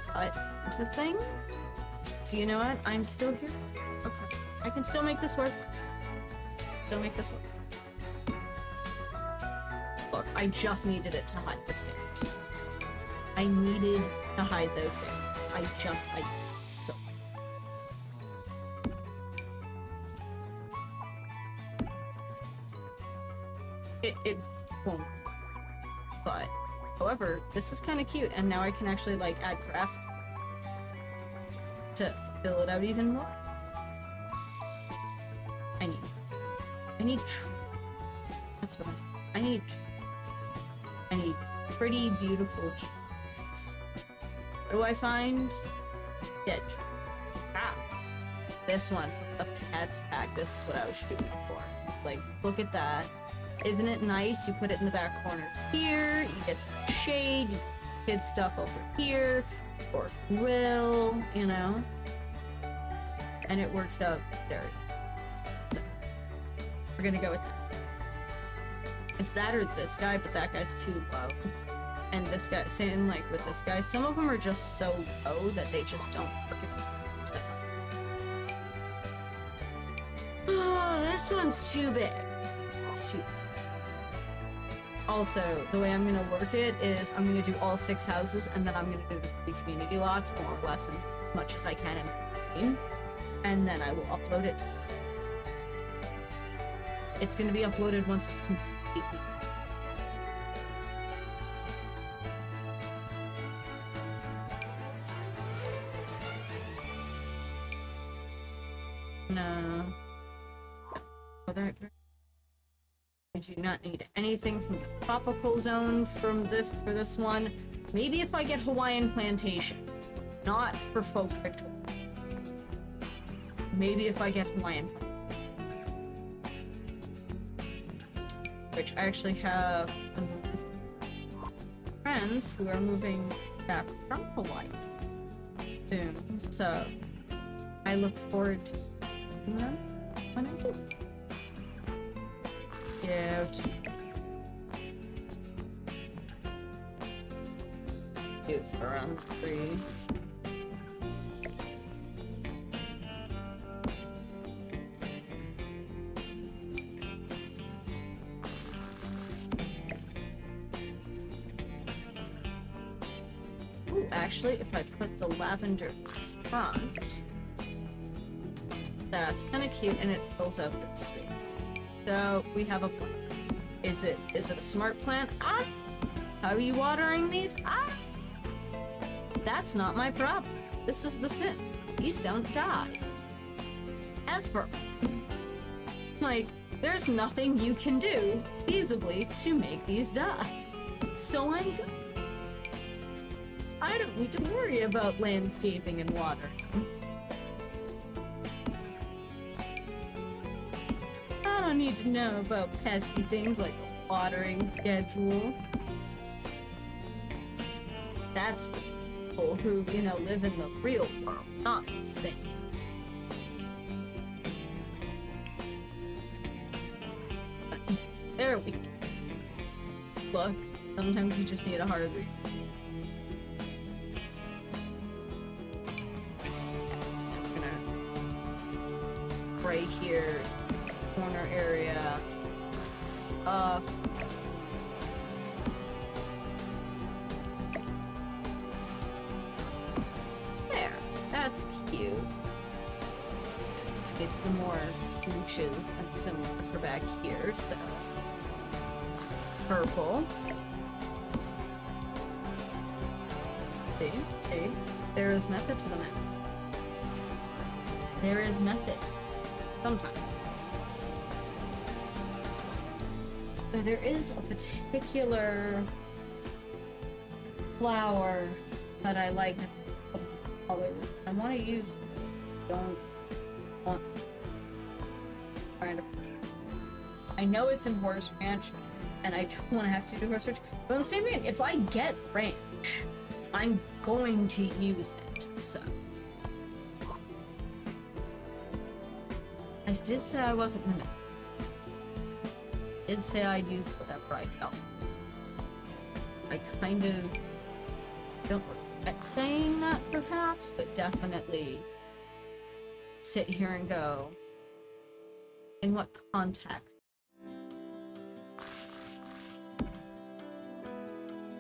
cut into things. So you know what? I'm still here. Okay. I can still make this work. Still make this work. Look, I just needed it to hide the stairs. I needed to hide those stairs. I so. It won't. But, however, this is kind of cute, and now I can actually, like, add grass to fill it out even more. I need that's what I need. I need pretty, beautiful trees. What do I find? Dead tree. Ah! This one from the pets pack. This is what I was shooting for. Like, look at that. Isn't it nice? You put it in the back corner here, you get some shade, you kid stuff over here, or grill, you know? And it works out there. So, we're gonna go with that. It's that or this guy, but that guy's too low. And this guy, same like with this guy, some of them are just so low that they just don't work with stuff. Oh, this one's too big. It's too big. Also, the way I'm gonna work it is I'm gonna do all 6 houses, and then I'm gonna do the community lots more or less as much as I can in my game, and then I will upload it. It's gonna be uploaded once it's completely. No. Oh, that. I do not need anything from the tropical zone for this one. Maybe if I get Hawaiian plantation, not for folk Victoria. Maybe if I get Hawaiian plantation. Which I actually have friends who are moving back from Hawaii soon, so I look forward to seeing them when I do. Out. Do it for round 3. Ooh, actually, if I put the lavender front, that's kind of cute, and it fills out this space. So we have a plant. Is it a smart plant? Ah! How are you watering these? Ah! That's not my problem. This is the sin. These don't die. Ever. Like, there's nothing you can do feasibly to make these die. So I'm good. I don't need to worry about landscaping and watering. I don't need to know about pesky things like a watering schedule. That's for people who, you know, live in the real world, not the Sims. There we go. look. Sometimes you just need a hard read. Yes, I'm gonna right here, this corner area, off. There, that's cute. Get some more bushes and similar for back here, so purple. See, there is method to the method. There is method. Sometimes. So there is a particular flower that I like. I want to use. Don't want. Trying to. I know it's in Horse Ranch, and I don't want to have to do Horse Ranch. But on the same vein, if I get ranch, I'm going to use it. So I did say I wasn't limited. Did say I'd use whatever I felt. I kind of don't regret saying that, perhaps, but definitely sit here and go, in what context?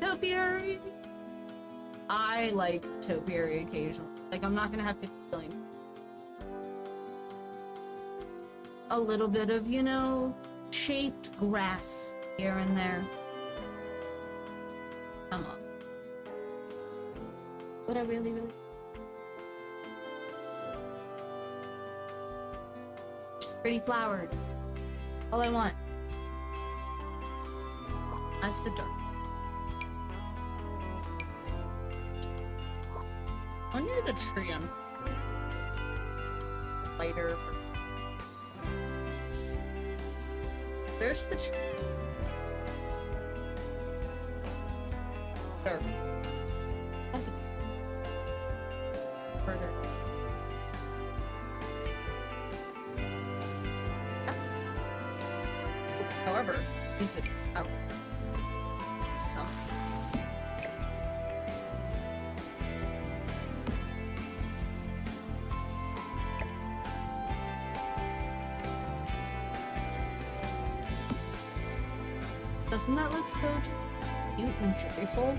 Topiary? I like topiary occasionally. Like, I'm not gonna have 50 billion. A little bit of, you know, shaped grass here and there. Come on. What I really just pretty flowers. All I want. That's the dirt. I need a tree on lighter. There's the tree. There. Further. Yeah. However, is it out? Some. Doesn't that look so cute and joyful?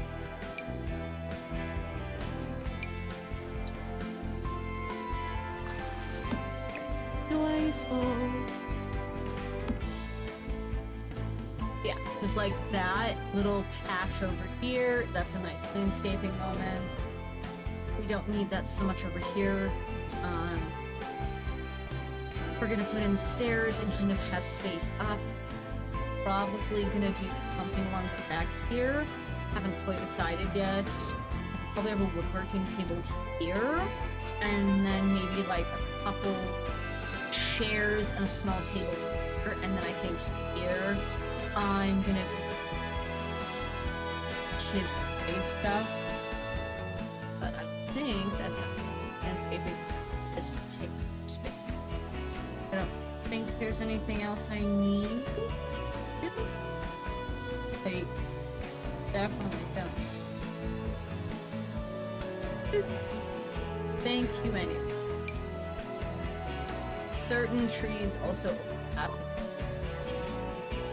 Joyful. Yeah, just like that little patch over here. That's a nice landscaping moment. We don't need that so much over here. We're gonna put in stairs and kind of have space up. Probably gonna do something along the back here. Haven't fully decided yet. Probably have a woodworking table here, and then maybe like a couple chairs and a small table here. And then I think here I'm gonna do kids' play stuff. But I think that's how landscaping this particular space. I don't think there's anything else I need. I definitely don't. Thank you anyway. Certain trees also have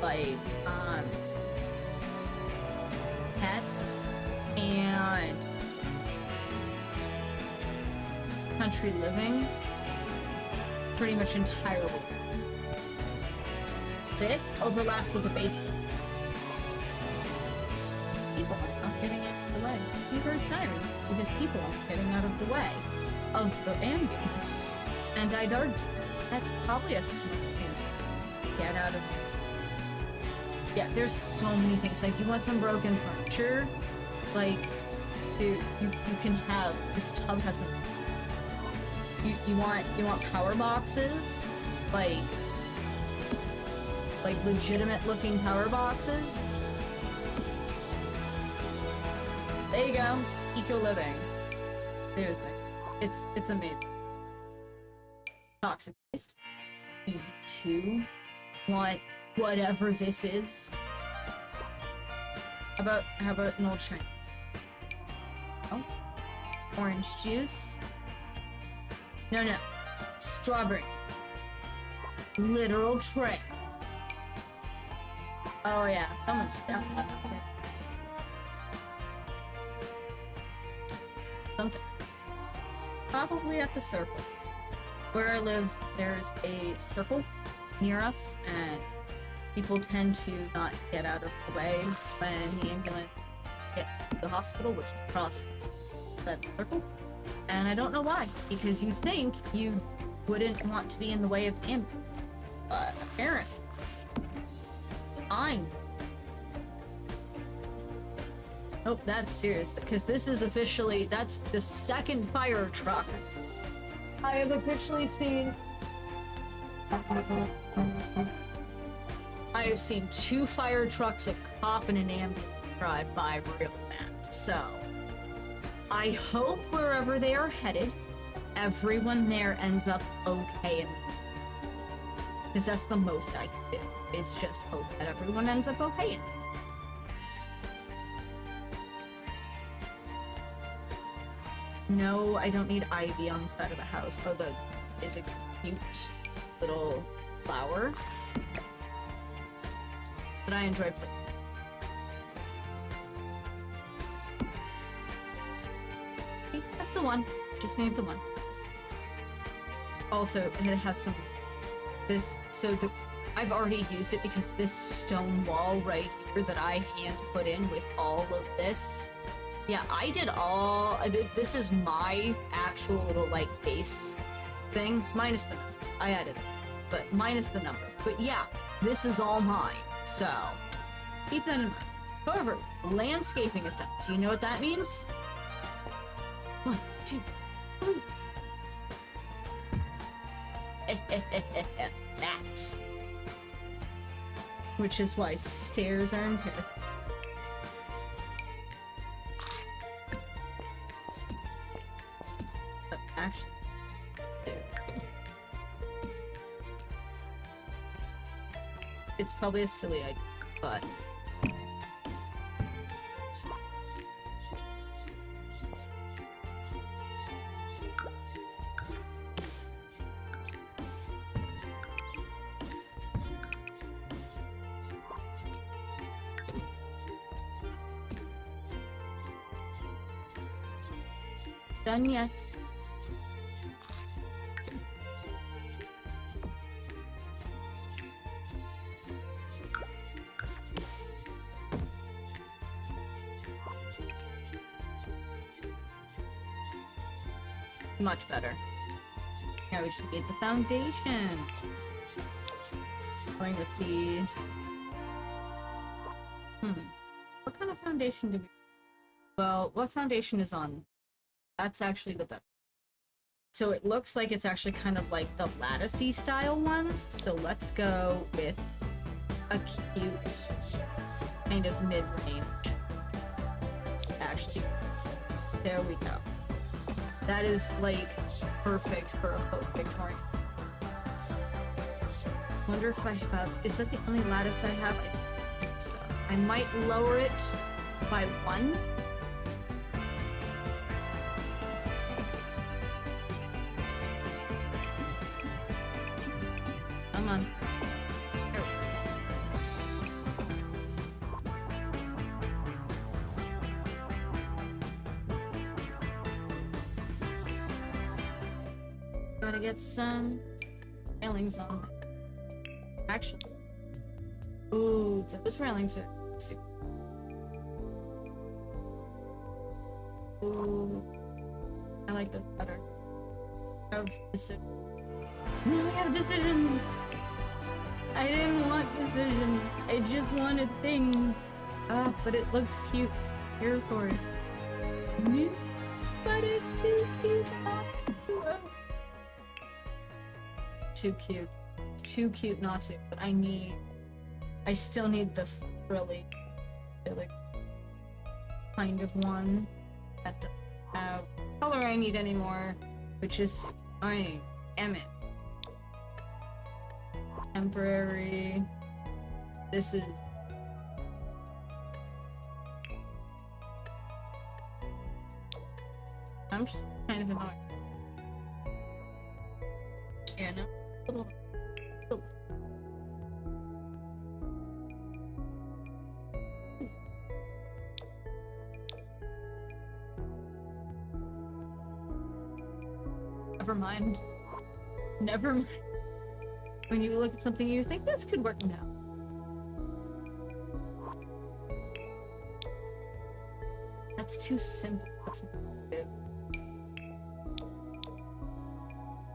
like pets and country living pretty much entirely. This overlaps with the basement. People are not getting out of the way. You heard sirens because people are getting out of the way of the ambulance. And I'd argue that's probably a smart thing to get out of. Yeah, there's so many things. Like, you want some broken furniture? Like, dude, you can have this tub has no. You want power boxes? Like legitimate looking power boxes? There you go. Eco living. Seriously. It's amazing. Toxic waste. EV2. Whatever this is. How about an old train? Oh, orange juice. No, no, strawberry. Literal train. Oh yeah, someone's definitely okay. Something. Probably at the circle. Where I live, there's a circle near us, and people tend to not get out of the way when the ambulance gets to the hospital, which is across that circle. And I don't know why, because you'd think you wouldn't want to be in the way of the ambulance. But apparently, I'm. Oh, that's serious, because this is officially, that's the second fire truck I have officially seen. I have seen 2 fire trucks, a cop, and an ambulance drive by real fast. So, I hope wherever they are headed, everyone there ends up okay. Because that's the most I can do, is just hope that everyone ends up okay. No, I don't need ivy on the side of the house, although is a cute little flower that I enjoy playing. Okay, that's the one. Just named the one. Also, it has some I've already used it because this stone wall right here that I hand put in with all of this. Yeah, I did all. This is my actual little like base thing, minus the number. I added it, but minus the number. But yeah, this is all mine. So keep that in mind. However, landscaping is done. So you know what that means? 1, 2, 3. That. Which is why stairs are impaired. Actually, there. It's probably a silly idea, but done yet. Much better. Now we just need the foundation. Going with the... What kind of foundation do we... Well, what foundation is on? That's actually the best. So it looks like it's actually kind of like the latticey style ones. So let's go with a cute kind of mid-range. Actually, there we go. That is like perfect for a folk Victorian. Wonder if I have. Is that the only lattice I have? I think so. I might lower it by 1. Come on. There we go. Gotta get some railings on there. Actually, ooh, those railings are super. Ooh, I like those better. I have decisions. Now I have decisions. I didn't want decisions. I just wanted things. Ah, but it looks cute. Here for it. But it's too cute. Too cute. Too cute not to. But I still need the frilly kind of one that doesn't have the color I need anymore, which is annoying. Damn it. Temporary. This is I'm just kind of annoyed. Yeah, no. Little. Never mind. Never mind. When you look at something, you think this could work now. That's too simple. That's good.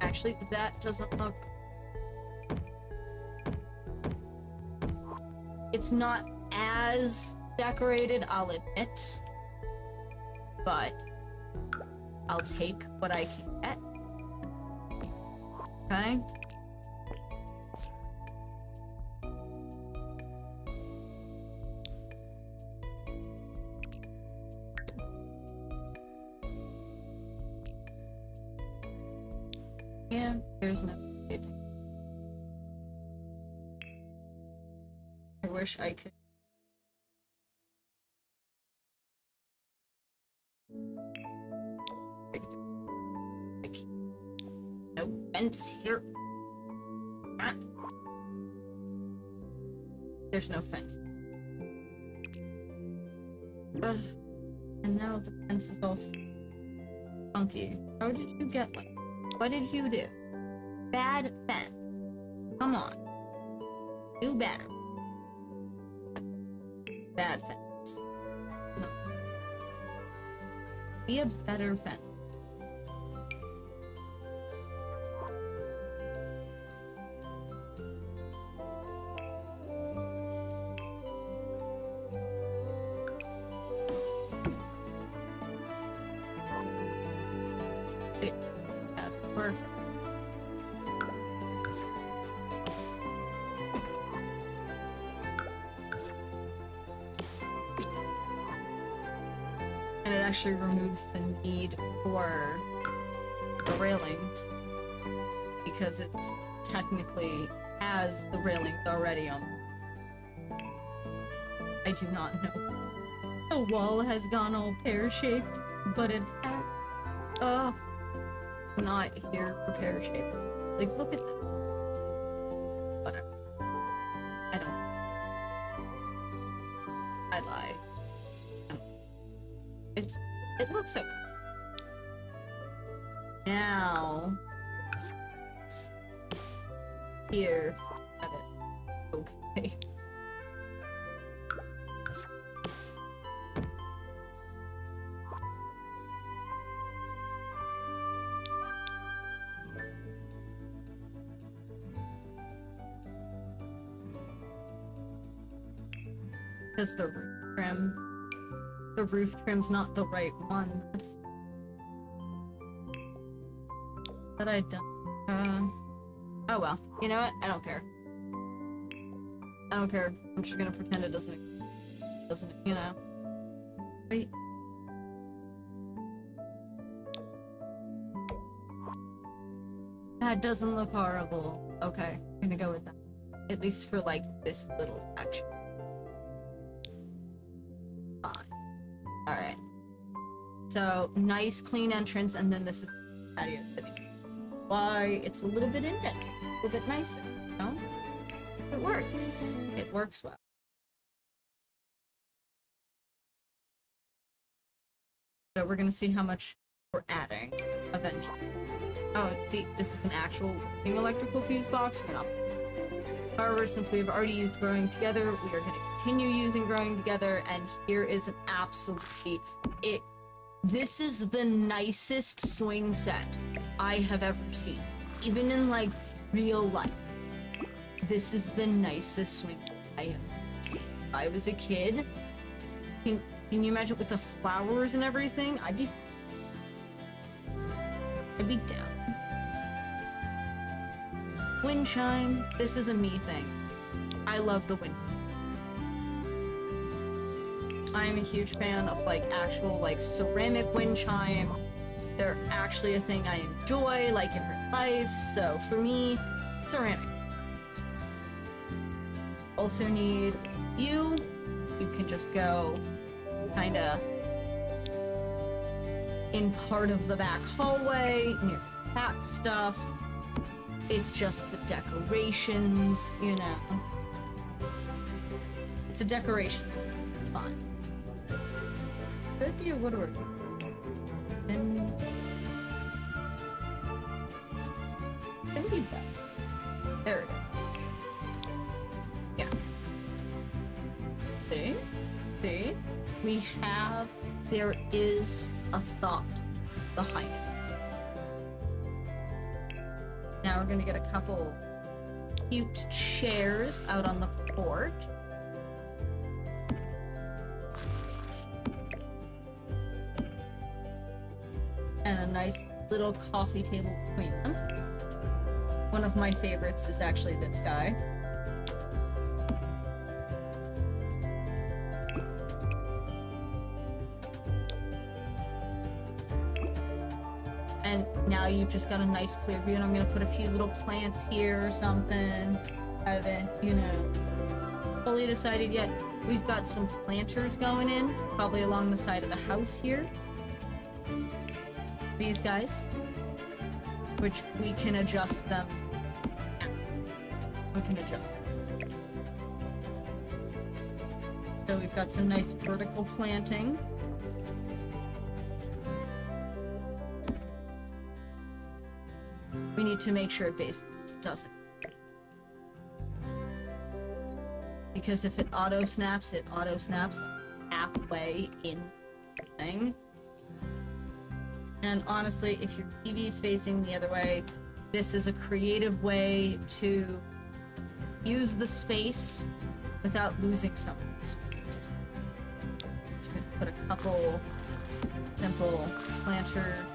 Actually, that doesn't look... It's not as decorated, I'll admit. But I'll take what I can get. Okay? Yeah, there's no shaping. I wish I could. No fence here. Ah. There's no fence. Ugh. And now the fence is all funky. How did you get like? What did you do? Bad fence. Come on. Do better. Bad fence. No. Be a better fence. That's perfect. And it actually removes the need for the railings because it's technically has the railings already on. I do not know. The wall has gone all pear-shaped, but intact. Oh, not here for pear-shaped. Like, look at this. Whatever. I don't. I lie. It looks okay. Now, here, have it. Okay. Because the roof trim's not the right one. That's that I done. Oh well. You know what? I don't care. I don't care. I'm just gonna pretend it doesn't, you know. Wait. That doesn't look horrible. Okay, I'm gonna go with that. At least for like this little section. Alright. So, nice clean entrance, and then this is patio. Why it's a little bit indented, a little bit nicer, you know? It works. It works well. So we're gonna see how much we're adding eventually. Oh, see, this is an actual electrical fuse box. We're not. However, since we've already used Growing Together, we are going to continue using Growing Together, and here is an absolutely... This is the nicest swing set I have ever seen. Even in, like, real life. This is the nicest swing I have ever seen. If I was a kid, can you imagine with the flowers and everything? I'd be down. Wind chime. This is a me thing. I love the wind. I'm a huge fan of like actual like ceramic wind chime. They're actually a thing I enjoy like in real life. So for me, ceramic. Also need you. You can just go kinda in part of the back hallway near cat stuff. It's just the decorations, you know. It's a decoration. Fine. Could be a woodworking. And I need that. There it is. Yeah. See? We have, there is a thought behind it. Now we're gonna get a couple cute chairs out on the porch. And a nice little coffee table between them. One of my favorites is actually this guy. And now you've just got a nice clear view, and I'm gonna put a few little plants here or something. I haven't, you know, fully decided yet. We've got some planters going in, probably along the side of the house here. These guys, which we can adjust them. We can adjust them. So we've got some nice vertical planting. We need to make sure it doesn't. Because if it auto snaps halfway in the thing. And honestly, if your TV's facing the other way, this is a creative way to use the space without losing some of the space. Just gonna put a couple simple planter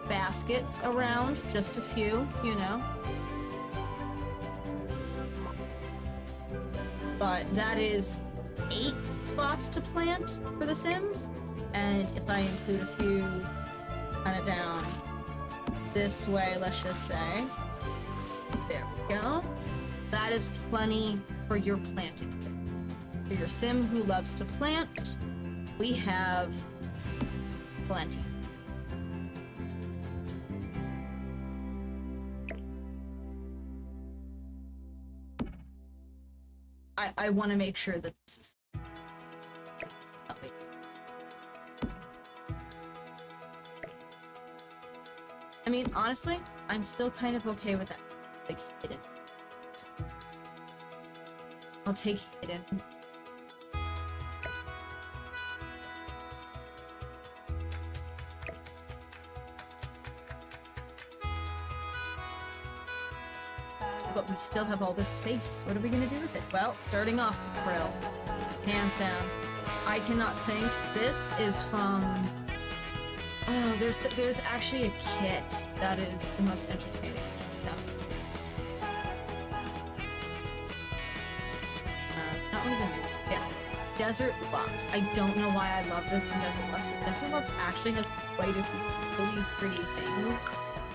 baskets around, just a few, you know. But that is 8 spots to plant for The Sims, and if I include a few kind of down this way, let's just say, there we go. That is plenty for your planting sim. For your sim who loves to plant, we have plenty. I want to make sure that this is... I mean, honestly, I'm still kind of okay with that. Like, hidden. I'll take hidden. But we still have all this space. What are we gonna do with it? Well, starting off, grill. Hands down. I cannot think. This is from... Oh, there's actually a kit that is the most entertaining. So, not one of the new. Yeah, Desert Lux. I don't know why I love this from Desert Lux, but Desert Lux actually has quite a few really pretty things,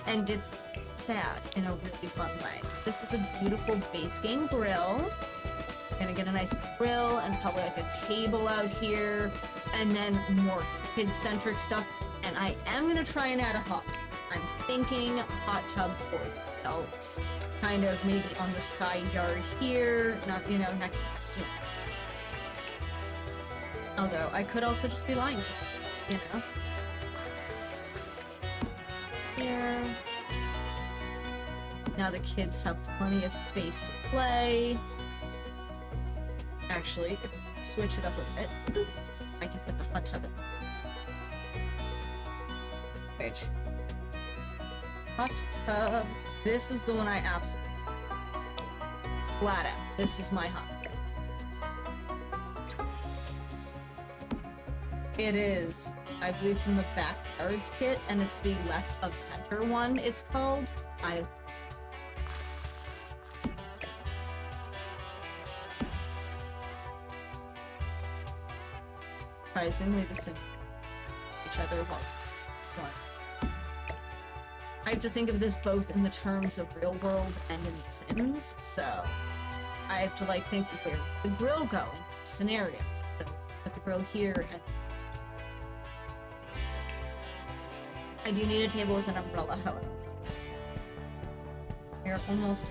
and it's sad in a really fun way. This is a beautiful base game grill. Gonna get a nice grill and probably like a table out here, and then more kid-centric stuff. And I am gonna try and add a hot tub. I'm thinking hot tub for adults, kind of maybe on the side yard here, not, you know, next to the swings. Although I could also just be lying to you, you know. Here. Now the kids have plenty of space to play. Actually, if we switch it up a bit, I can put the hot tub in. Page. Hot tub. This is the one I absolutely flat out. This is my hot tub. It is, I believe, from the Backyards kit, and it's the left of center one, it's called. Surprisingly, the same each other well. So I have to think of this both in the terms of real world and in The Sims, so I have to like think where the grill go in this scenario. So put the grill here and I do need a table with an umbrella, however. We're almost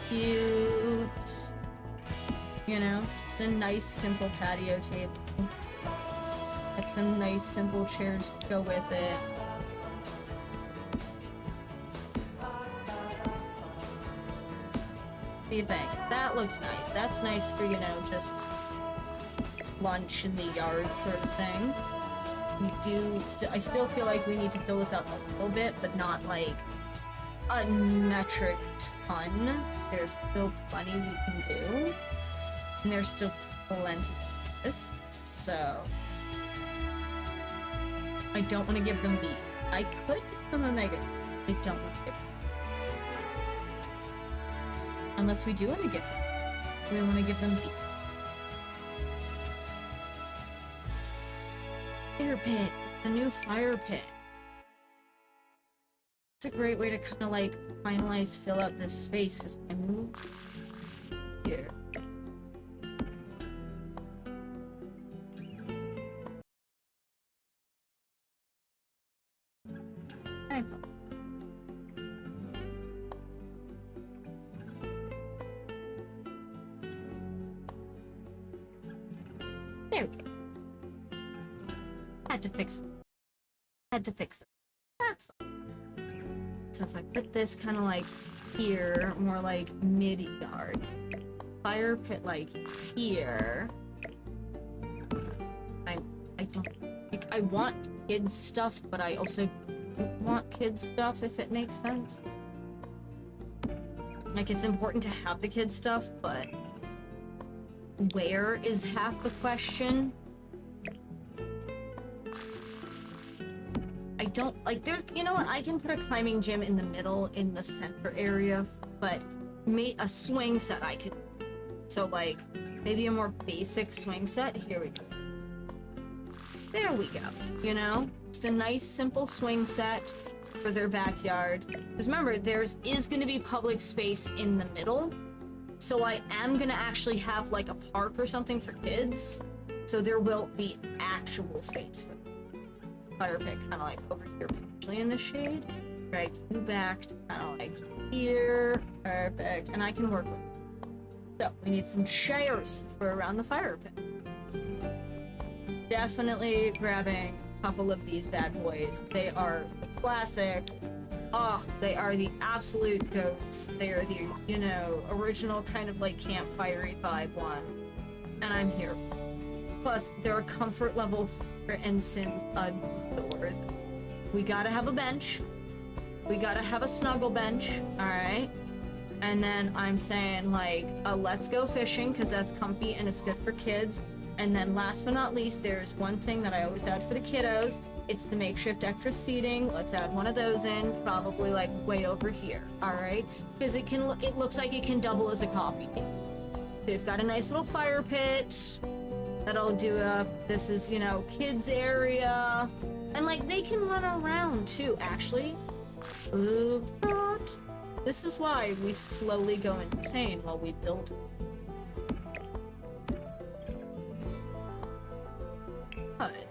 cute. You know, just a nice simple patio table. Get some nice simple chairs to go with it. What do you think? That looks nice. That's nice for, you know, just lunch in the yard sort of thing. We do I still feel like we need to fill this out a little bit, but not like a metric ton. There's still plenty we can do. And there's still plenty of lists, so I don't want to give them B. I could give them a negative. I don't want to give them B. Unless we do want to give them. We want to give them B. Fire pit. The new fire pit. It's a great way to kind of like finalize, fill out this space because I moved here. There we go. Had to fix it. That's all. So if I put this kind of like here, more like mid-yard. Fire pit like here. I don't like, I want kids stuff, but I also don't want kids stuff, if it makes sense. Like, it's important to have the kids stuff, but where is half the question? I don't like, there's, you know what, I can put a climbing gym in the middle in the center area, but a swing set I could, so like maybe a more basic swing set. Here we go. There we go. You know, just a nice simple swing set for their backyard. Because remember, there's going to be public space in the middle, so I am gonna actually have like a park or something for kids, so there will be actual space for them. Fire pit kind of like over here, partially in the shade. Drag you back to kind of like here. Perfect. And I can work with it. So we need some chairs for around the fire pit. Definitely grabbing a couple of these bad boys. They are the classic. Oh, they are the absolute goats. They are the, you know, original kind of like campfire-y vibe one. And I'm here. Plus, they're a comfort level and Sims adore. We gotta have a bench. We gotta have a snuggle bench, alright? And then I'm saying, like, let's go fishing, because that's comfy and it's good for kids. And then last but not least, there's one thing that I always add for the kiddos. It's the makeshift extra seating. Let's add one of those in, probably like way over here, alright? Because it looks like it can double as a coffee table. They've got a nice little fire pit. That'll do this is, you know, kids area. And like, they can run around too, actually. Ooh, what? This is why we slowly go insane while we build.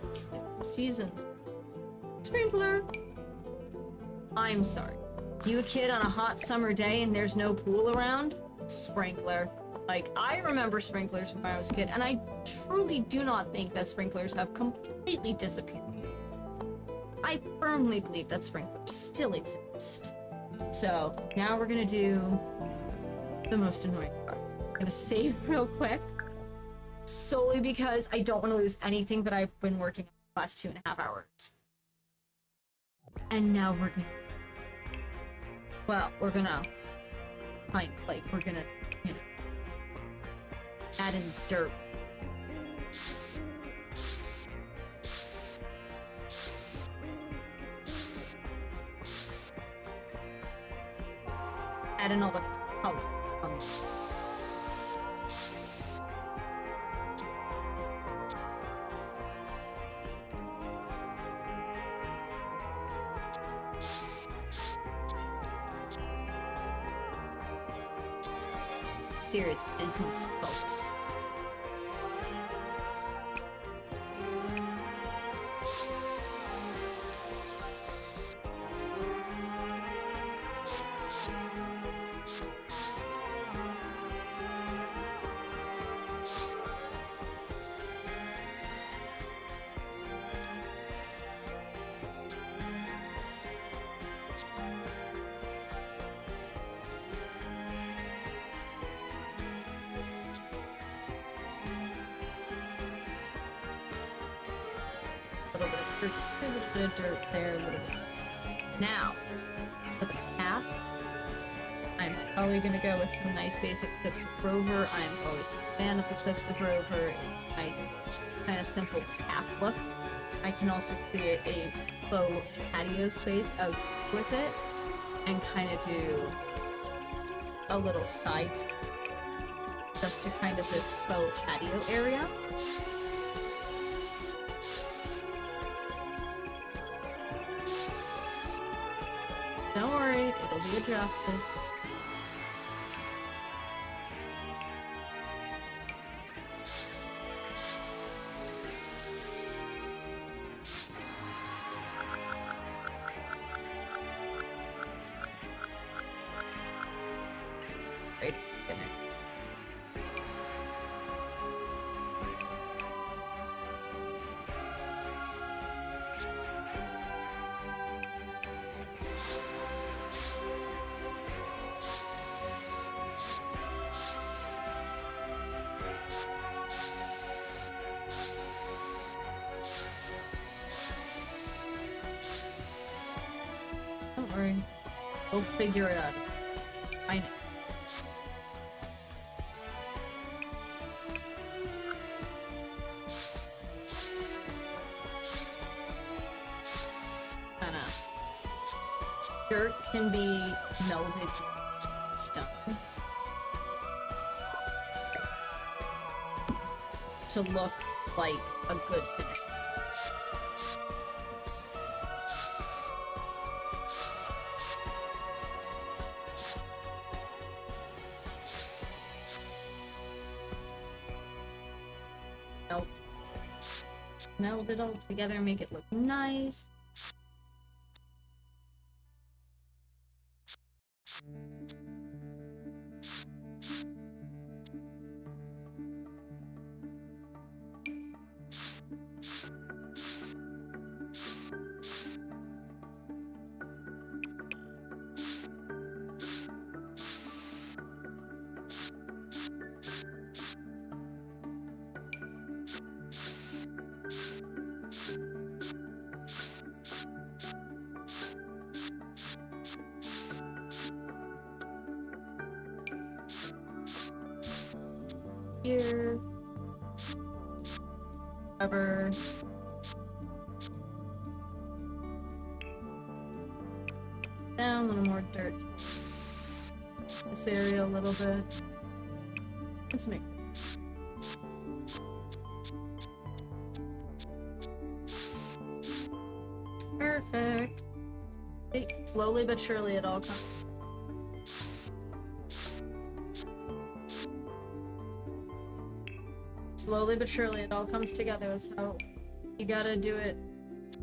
It's seasons. Sprinkler. I'm sorry. You a kid on a hot summer day and there's no pool around? Sprinkler. Like, I remember sprinklers from when I was a kid, and I truly do not think that sprinklers have completely disappeared. I firmly believe that sprinklers still exist. So, now we're gonna do the most annoying part. I'm gonna save real quick, solely because I don't want to lose anything that I've been working on the last 2.5 hours. And now we're gonna... Well, we're gonna... we're gonna, you know... add in dirt. Add in all the color. Serious business, folks. dirt here, a little bit of dirt there, a little bit. Now, for the path, I'm probably gonna go with some nice basic Cliffs of Rover. I'm always a fan of the Cliffs of Rover. A nice, kind of simple path look. I can also create a faux patio space out with it and kind of do a little side just to kind of this faux patio area. Don't worry, it'll be adjusted. Right, finish. Don't worry. We'll figure it out. I know. Kinda. Dirt can be melded in stone to look like a good finish. Meld it all together, make it look nice. Here. Cover. Down, a little more dirt. This area a little bit. Let's make perfect. Slowly but surely it all comes. Slowly but surely it all comes together. That's how you gotta do it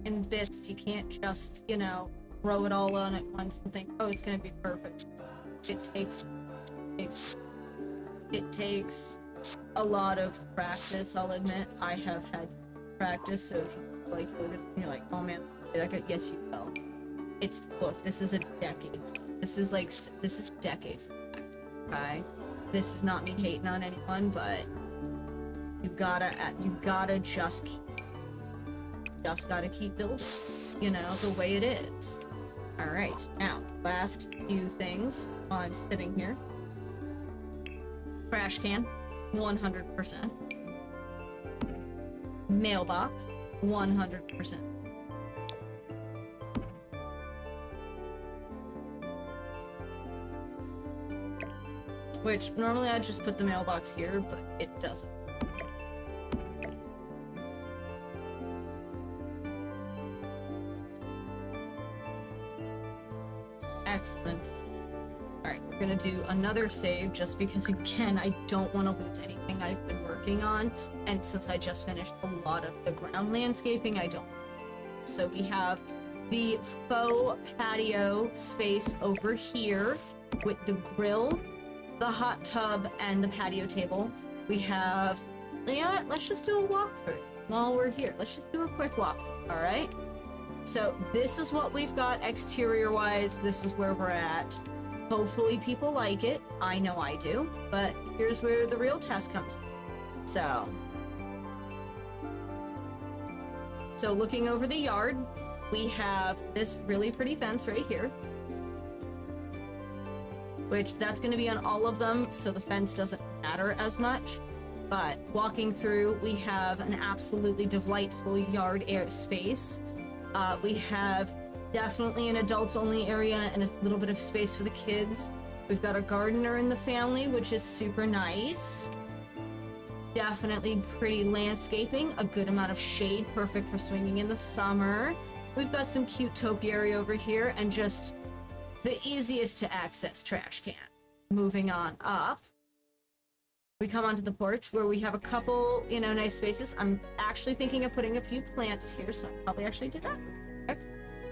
in bits. You can't just, you know, throw it all on at once and think, oh, it's gonna be perfect. It takes a lot of practice, I'll admit. I have had practice, so if you like this and you're like, oh man, yes you will. It's, look, this is a decade. This is decades of practice, okay? This is not me hating on anyone, but you gotta just gotta keep building, you know, the way it is. All right, now, last few things while I'm sitting here. Trash can, 100%. Mailbox, 100%. Which, normally I'd just put the mailbox here, but it doesn't. Excellent. Alright, we're gonna do another save just because, again, I don't want to lose anything I've been working on, and since I just finished a lot of the ground landscaping, I don't. So we have the faux patio space over here with the grill, the hot tub, and the patio table. We have, you know what, let's just do a walkthrough while we're here. Let's just do a quick walkthrough, alright? So this is what we've got exterior-wise. This is where we're at. Hopefully people like it. I know I do. But here's where the real test comes in. So So looking over the yard, we have this really pretty fence right here, which that's going to be on all of them, so the fence doesn't matter as much. But walking through, we have an absolutely delightful yard air space. We have definitely an adults-only area and a little bit of space for the kids. We've got a gardener in the family, which is super nice. Definitely pretty landscaping, a good amount of shade, perfect for swinging in the summer. We've got some cute topiary over here, and just the easiest to access trash can. Moving on up, we come onto the porch where we have a couple, you know, nice spaces. I'm actually thinking of putting a few plants here, so I'll probably actually do that. Okay.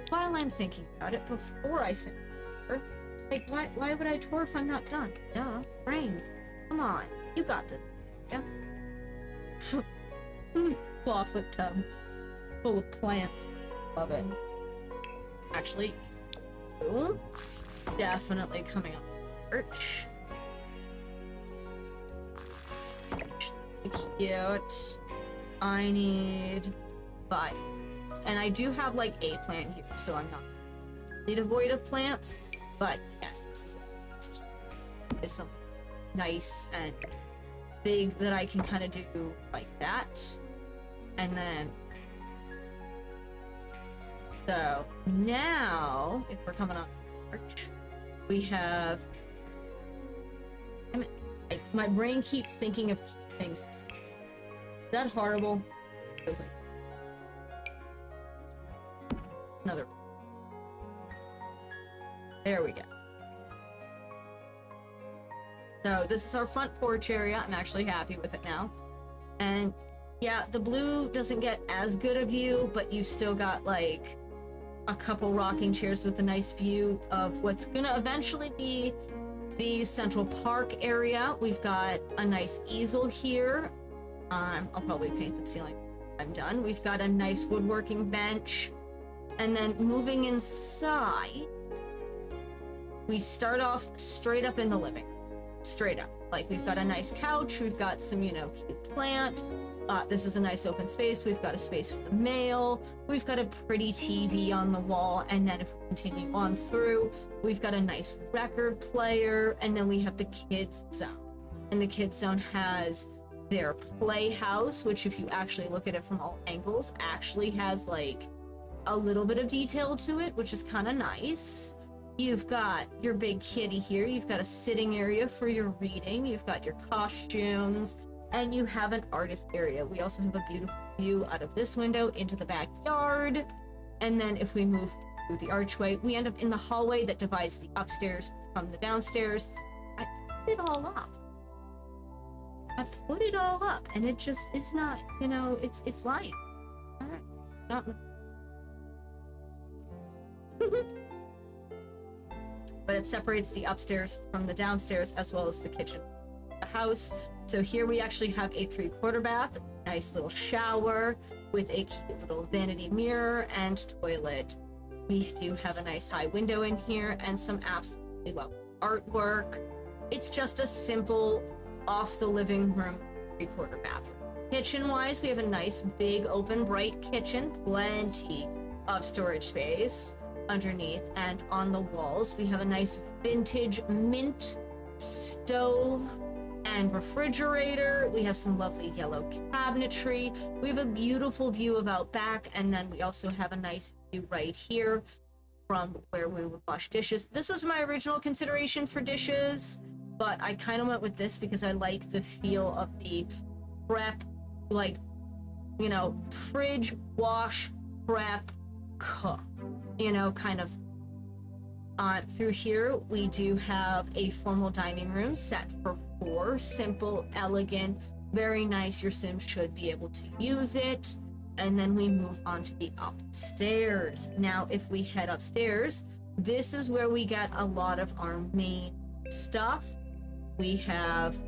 While I'm thinking about it, before I finish, like, why would I tour if I'm not done? Duh, brains. Come on, you got this. Yeah. Clawfoot tub full of plants. Love it. Actually, ooh, definitely coming on the porch. Cute. I need 5. And I do have like a plant here, so I'm not devoid of plants. But yes, this is something nice and big that I can kind of do like that. And then, so now, if we're coming on porch, we have, my brain keeps thinking of things. Is that horrible? It feels like another. There we go. So this is our front porch area. I'm actually happy with it now. And yeah, the blue doesn't get as good a view, but you've still got like a couple rocking chairs with a nice view of what's gonna eventually be the Central Park area. We've got a nice easel here. I'll probably paint the ceiling when I'm done. We've got a nice woodworking bench. And then moving inside, we start off straight up in the living room. Straight up. Like, we've got a nice couch, we've got some, you know, cute plant. This is a nice open space. We've got a space for the mail. We've got a pretty TV on the wall. And then if we continue on through, we've got a nice record player. And then we have the kids zone. And the kids zone has their playhouse, which if you actually look at it from all angles, actually has like a little bit of detail to it, which is kind of nice. You've got your big kitty here. You've got a sitting area for your reading. You've got your costumes, and you have an artist area. We also have a beautiful view out of this window into the backyard. And then if we move through the archway, we end up in the hallway that divides the upstairs from the downstairs. I put it all up. And it just is not, you know, it's light. All right, not. But it separates the upstairs from the downstairs as well as the kitchen, the house. So here we actually have a 3/4 bath, nice little shower with a cute little vanity mirror and toilet. We do have a nice high window in here and some absolutely lovely artwork. It's just a simple off the living room 3/4 bathroom. Kitchen wise, we have a nice big open bright kitchen, plenty of storage space underneath, and on the walls we have a nice vintage mint stove and refrigerator. We have some lovely yellow cabinetry. We have a beautiful view of out back, and then we also have a nice view right here from where we would wash dishes. This was my original consideration for dishes, but I kind of went with this because I like the feel of the prep, like, you know, fridge, wash, prep, cook, you know, kind of. Through here, we do have a formal dining room set for 4. Simple, elegant, very nice. Your Sims should be able to use it. And then we move on to the upstairs. Now, if we head upstairs, this is where we get a lot of our main stuff. We have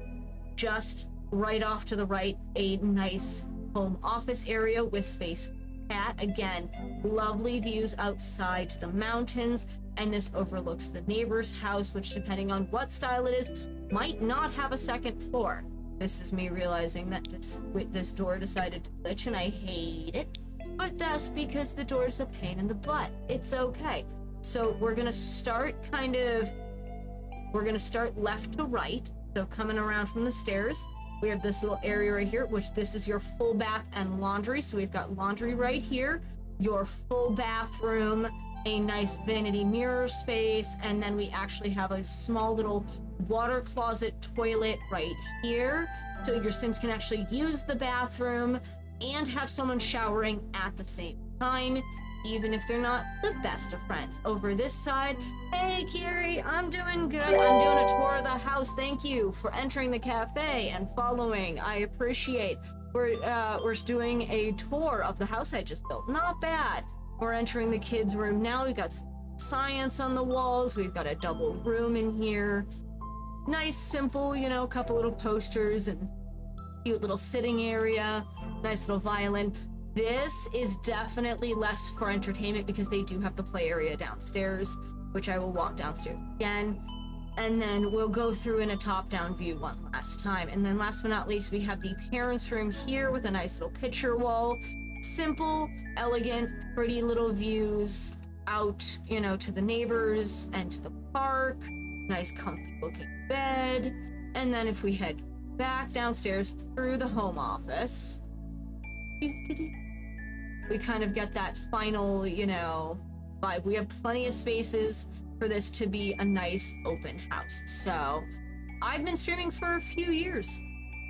just right off to the right a nice home office area with space for cat. Again, lovely views outside to the mountains, and this overlooks the neighbor's house, which, depending on what style it is, might not have a second floor. This is me realizing that this door decided to glitch, and I hate it. but that's because the door's a pain in the butt. It's okay. So we're gonna start left to right. So coming around from the stairs, we have this little area right here, which this is your full bath and laundry. So we've got laundry right here, your full bathroom, a nice vanity mirror space, and then we actually have a small little water closet toilet right here. So your Sims can actually use the bathroom and have someone showering at the same time, even if they're not the best of friends. Over this side, hey Kiri, I'm doing good. I'm doing a tour of the house. Thank you for entering the cafe and following. I appreciate. We're doing a tour of the house I just built. Not bad. We're entering the kids' room now. We've got some science on the walls. We've got a double room in here. Nice, simple, you know, couple little posters and cute little sitting area. Nice little violin. This is definitely less for entertainment because they do have the play area downstairs, which I will walk downstairs again. And then we'll go through in a top-down view one last time. And then last but not least, we have the parents' room here with a nice little picture wall. Simple, elegant, pretty little views out, you know, to the neighbors and to the park. Nice, comfy-looking bed. And then if we head back downstairs through the home office, we kind of get that final, you know, vibe. We have plenty of spaces for this to be a nice open house. So I've been streaming for a few years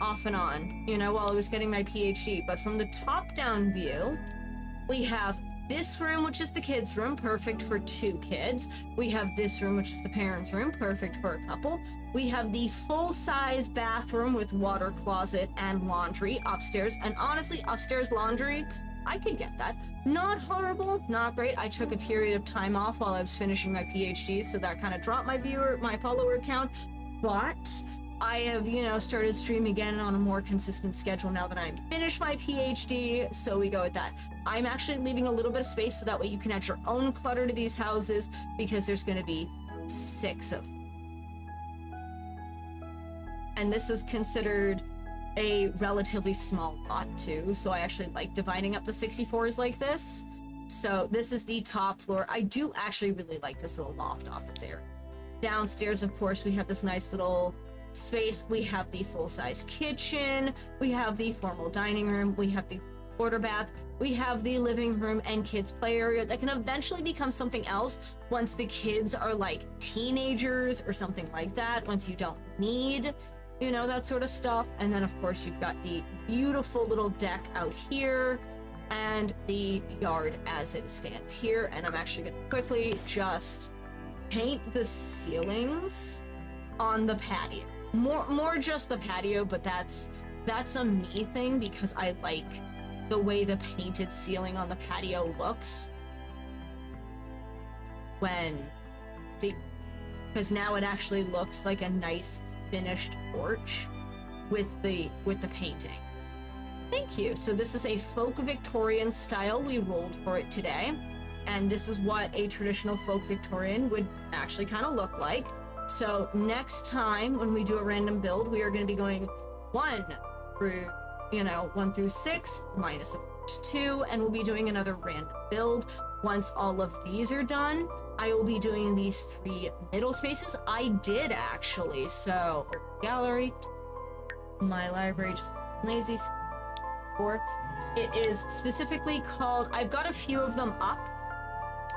off and on, you know, while I was getting my PhD. But from the top down view, we have this room, which is the kids' room, perfect for 2 kids. We have this room, which is the parents' room, perfect for a couple. We have the full-size bathroom with water closet and laundry upstairs. And honestly, upstairs laundry, I could get that. Not horrible, not great. I took a period of time off while I was finishing my PhD, so that kind of dropped my follower count. But I have, you know, started streaming again on a more consistent schedule now that I'm finished my PhD, so we go with that. I'm actually leaving a little bit of space so that way you can add your own clutter to these houses, because there's going to be 6 of them. And this is considered a relatively small lot too, so I actually like dividing up the 64s like this. So this is the top floor. I do actually really like this little loft office area. Downstairs, of course, we have this nice little space. We have the full-size kitchen, we have the formal dining room, we have the quarter bath, we have the living room and kids play area that can eventually become something else once the kids are like teenagers or something like that, once you don't need, you know, that sort of stuff. And then of course you've got the beautiful little deck out here and the yard as it stands here. And I'm actually gonna quickly just paint the ceilings on the patio. More just the patio, but that's a me thing because I like the way the painted ceiling on the patio looks because now it actually looks like a nice finished porch with the painting. Thank you. So this is a folk Victorian style. We rolled for it today, and this is what a traditional folk Victorian would actually kind of look like. So next time when we do a random build, we are going to be going 1 through, 1 through 6, minus of course 2, and we'll be doing another random build. Once all of these are done, I will be doing these 3 middle spaces. I did actually, so gallery, my library, just lazy. It is specifically called, I've got a few of them up.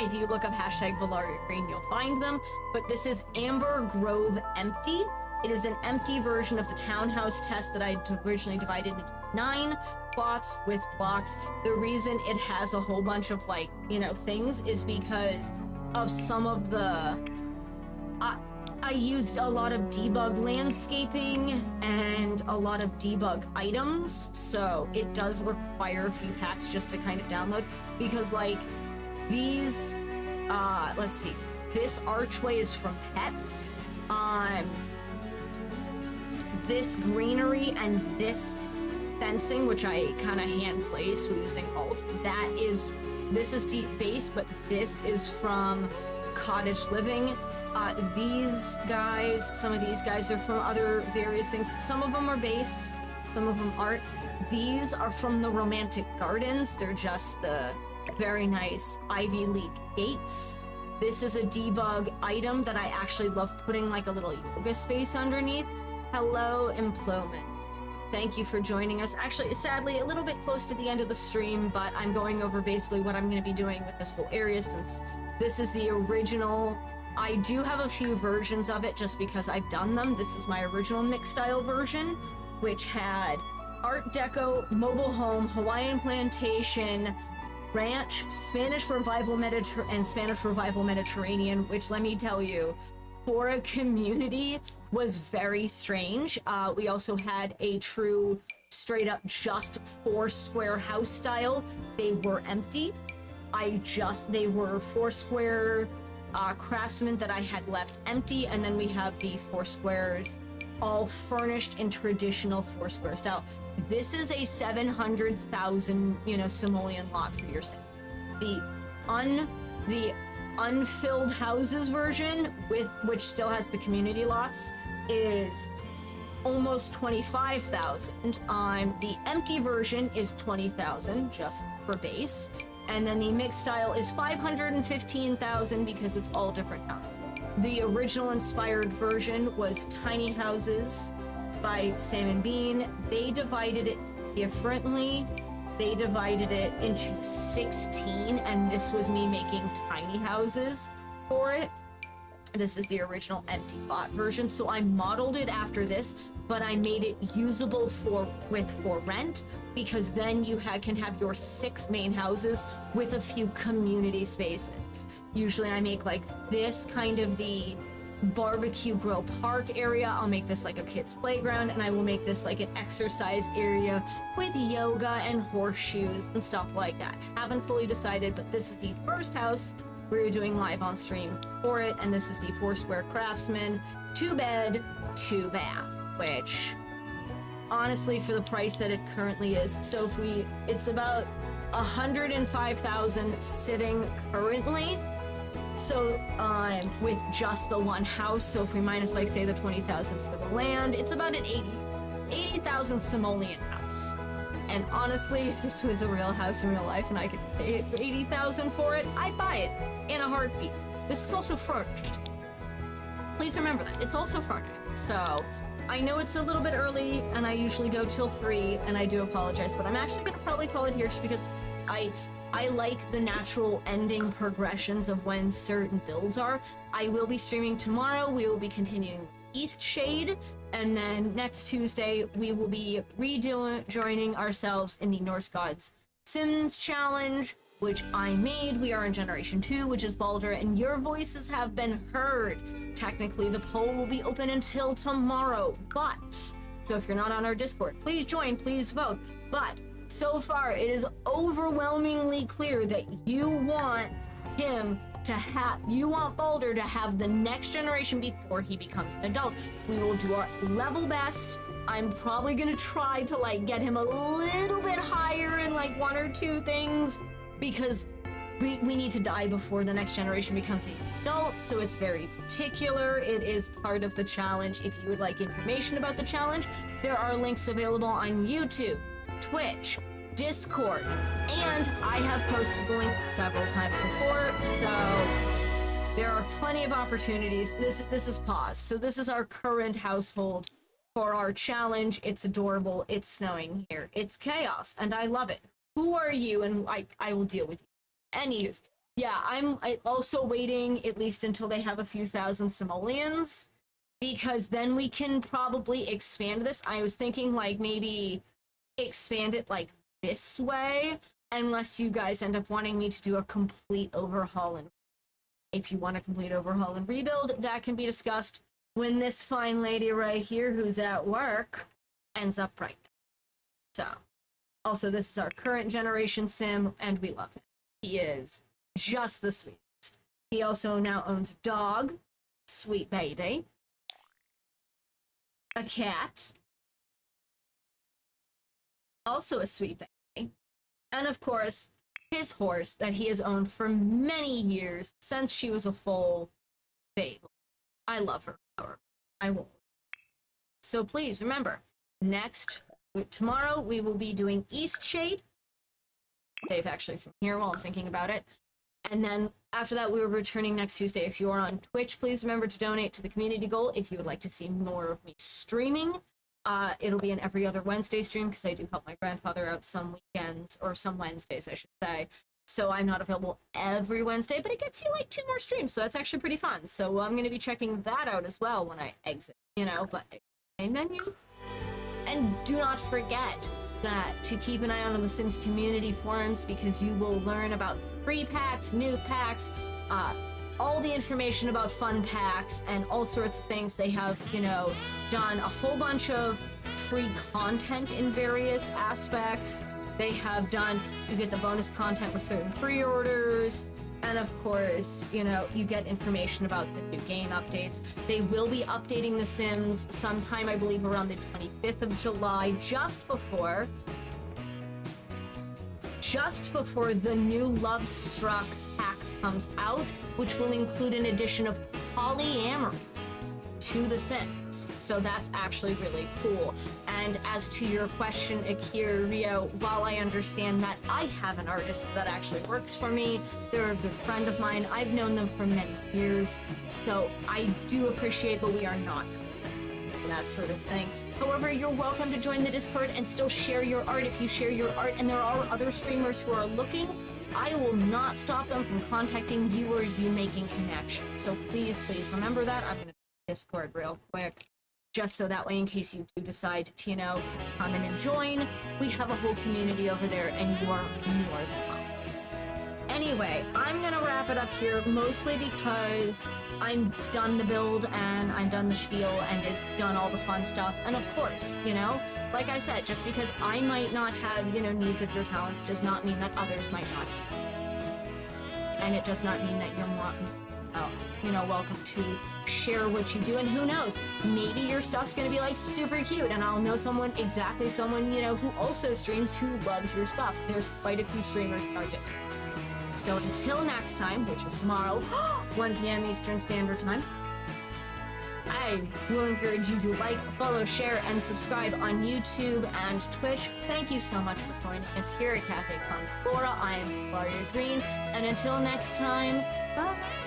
If you look up hashtag Valaria Green, you'll find them. But this is Amber Grove Empty. It is an empty version of the townhouse test that I originally divided into 9 plots with blocks. The reason it has a whole bunch of things is because of some of the... I used a lot of debug landscaping and a lot of debug items, so it does require a few packs just to kind of download, because these, let's see, this archway is from Pets. This greenery and this fencing, which I kind of hand place using Alt, this is Deep Base, but this is from Cottage Living. These guys, some of these guys are from other various things. Some of them are base, Some of them aren't. These are from the Romantic Gardens. They're just the very nice Ivy League gates. This is a debug item that I actually love putting like a little yoga space underneath. Hello, Imploman. Thank you for joining us. Actually, sadly, a little bit close to the end of the stream, but I'm going over basically what I'm going to be doing with this whole area since this is the original. I do have a few versions of it just because I've done them. This is my original mixed style version, which had Art Deco, mobile home, Hawaiian plantation, ranch, Spanish Revival and Spanish Revival Mediterranean, which let me tell you, for a community was very strange. We also had a true straight up just 4 square house style. They were empty. They were 4 square craftsmen that I had left empty, and then we have the 4 squares all furnished in traditional 4 square style. This is a 700,000, simoleon lot for your sim. The unfilled houses version, which still has the community lots, is almost 25,000. The empty version is 20,000 just for base, and then the mixed style is 515,000 because it's all different houses. The original inspired version was tiny houses by Sam and Bean. They divided it differently. They divided it into 16, and this was me making tiny houses for it. This is the original empty lot version, so I modeled it after this, but I made it usable for rent, because then you can have your 6 main houses with a few community spaces. Usually I make like this kind of the barbecue grill park area. I'll make this like a kid's playground, and I will make this like an exercise area with yoga and horseshoes and stuff like that. Haven't fully decided, but this is the first house we're doing live on stream for it, and this is the 4 square craftsman, 2 bed, 2 bath, which honestly for the price that it currently is, so it's about 105,000 sitting currently. So with just the one house, so if we minus like say the 20,000 for the land, it's about an 80,000 simoleon house. And honestly, if this was a real house in real life and I could pay 80,000 for it, I'd buy it in a heartbeat. This is also furnished. Please remember that it's also furnished. So I know it's a little bit early and I usually go till 3, and I do apologize, but I'm actually gonna probably call it here just because I like the natural ending progressions of when certain builds are. I will be streaming tomorrow. We will be continuing Eastshade, and then next Tuesday we will be joining ourselves in the Norse Gods Sims Challenge, which I made. We are in Generation 2, which is Baldur, and your voices have been heard. Technically, the poll will be open until tomorrow, but so if you're not on our Discord, please join, please vote. But so far, it is overwhelmingly clear that you want Baldur to have the next generation before he becomes an adult. We will do our level best. I'm probably gonna try to like get him a little bit higher in like 1 or 2 things, because we need to die before the next generation becomes an adult, so it's very particular. It is part of the challenge. If you would like information about the challenge, there are links available on YouTube, Twitch, Discord, and I have posted the link several times before, so there are plenty of opportunities. This is paused, so this is our current household for our challenge. It's adorable. It's snowing here. It's chaos, and I love it. Who are you? And I will deal with you. Anyways, yeah, I'm also waiting at least until they have a few thousand simoleons, because then we can probably expand this. I was thinking like maybe expand it like this way, unless you guys end up wanting me to do a complete overhaul. And if you want a complete overhaul and rebuild, that can be discussed when this fine lady right here who's at work ends up pregnant. So also, this is our current generation sim, and we love him. He is just the sweetest. He also now owns a dog, sweet baby, a cat, also a sweet baby, and of course, his horse that he has owned for many years, since she was a full babe. I love her, however. I won't. So please remember, next tomorrow we will be doing Eastshade. Save actually from here while I'm thinking about it. And then after that, we were returning next Tuesday. If you are on Twitch, please remember to donate to the community goal if you would like to see more of me streaming. It'll be an every other Wednesday stream because I do help my grandfather out some weekends, or some Wednesdays, I should say. So I'm not available every Wednesday, but it gets you like 2 more streams, so that's actually pretty fun. So I'm going to be checking that out as well when I exit, you know, but main menu. And do not forget that to keep an eye out on the Sims community forums, because you will learn about free packs, new packs, all the information about fun packs and all sorts of things. They have, you know, done a whole bunch of free content in various aspects. They have done, you get the bonus content with certain pre-orders, and of course, you know, you get information about the new game updates. They will be updating The Sims sometime, I believe, around the 25th of July, just before the new Love Struck pack comes out, which will include an addition of polyamory to The Sims. So that's actually really cool. And as to your question, Akira Rio, while I understand that I have an artist that actually works for me, they're a good friend of mine, I've known them for many years, so I do appreciate, but we are not that sort of thing. However, you're welcome to join the Discord and still share your art if you share your art, and there are other streamers who are looking. I will not stop them from contacting you or you making connections. So please remember that. I'm going to Discord real quick, just so that way, in case you do decide to, you know, come in and join, we have a whole community over there, and you are more than welcome. Anyway, I'm gonna wrap it up here, mostly because I'm done the build, and I'm done the spiel, and it's done all the fun stuff, and of course, you know, like I said, just because I might not have, you know, needs of your talents does not mean that others might not. And it does not mean that you're more, you know, welcome to share what you do, and who knows, maybe your stuff's gonna be like super cute, and I'll know someone, you know, who also streams who loves your stuff. There's quite a few streamers in our Discord. So until next time, which is tomorrow, 1 p.m. Eastern Standard Time, I will encourage you to like, follow, share, and subscribe on YouTube and Twitch. Thank you so much for joining us here at Cafe Con Flora. I am Gloria Green, and until next time, bye!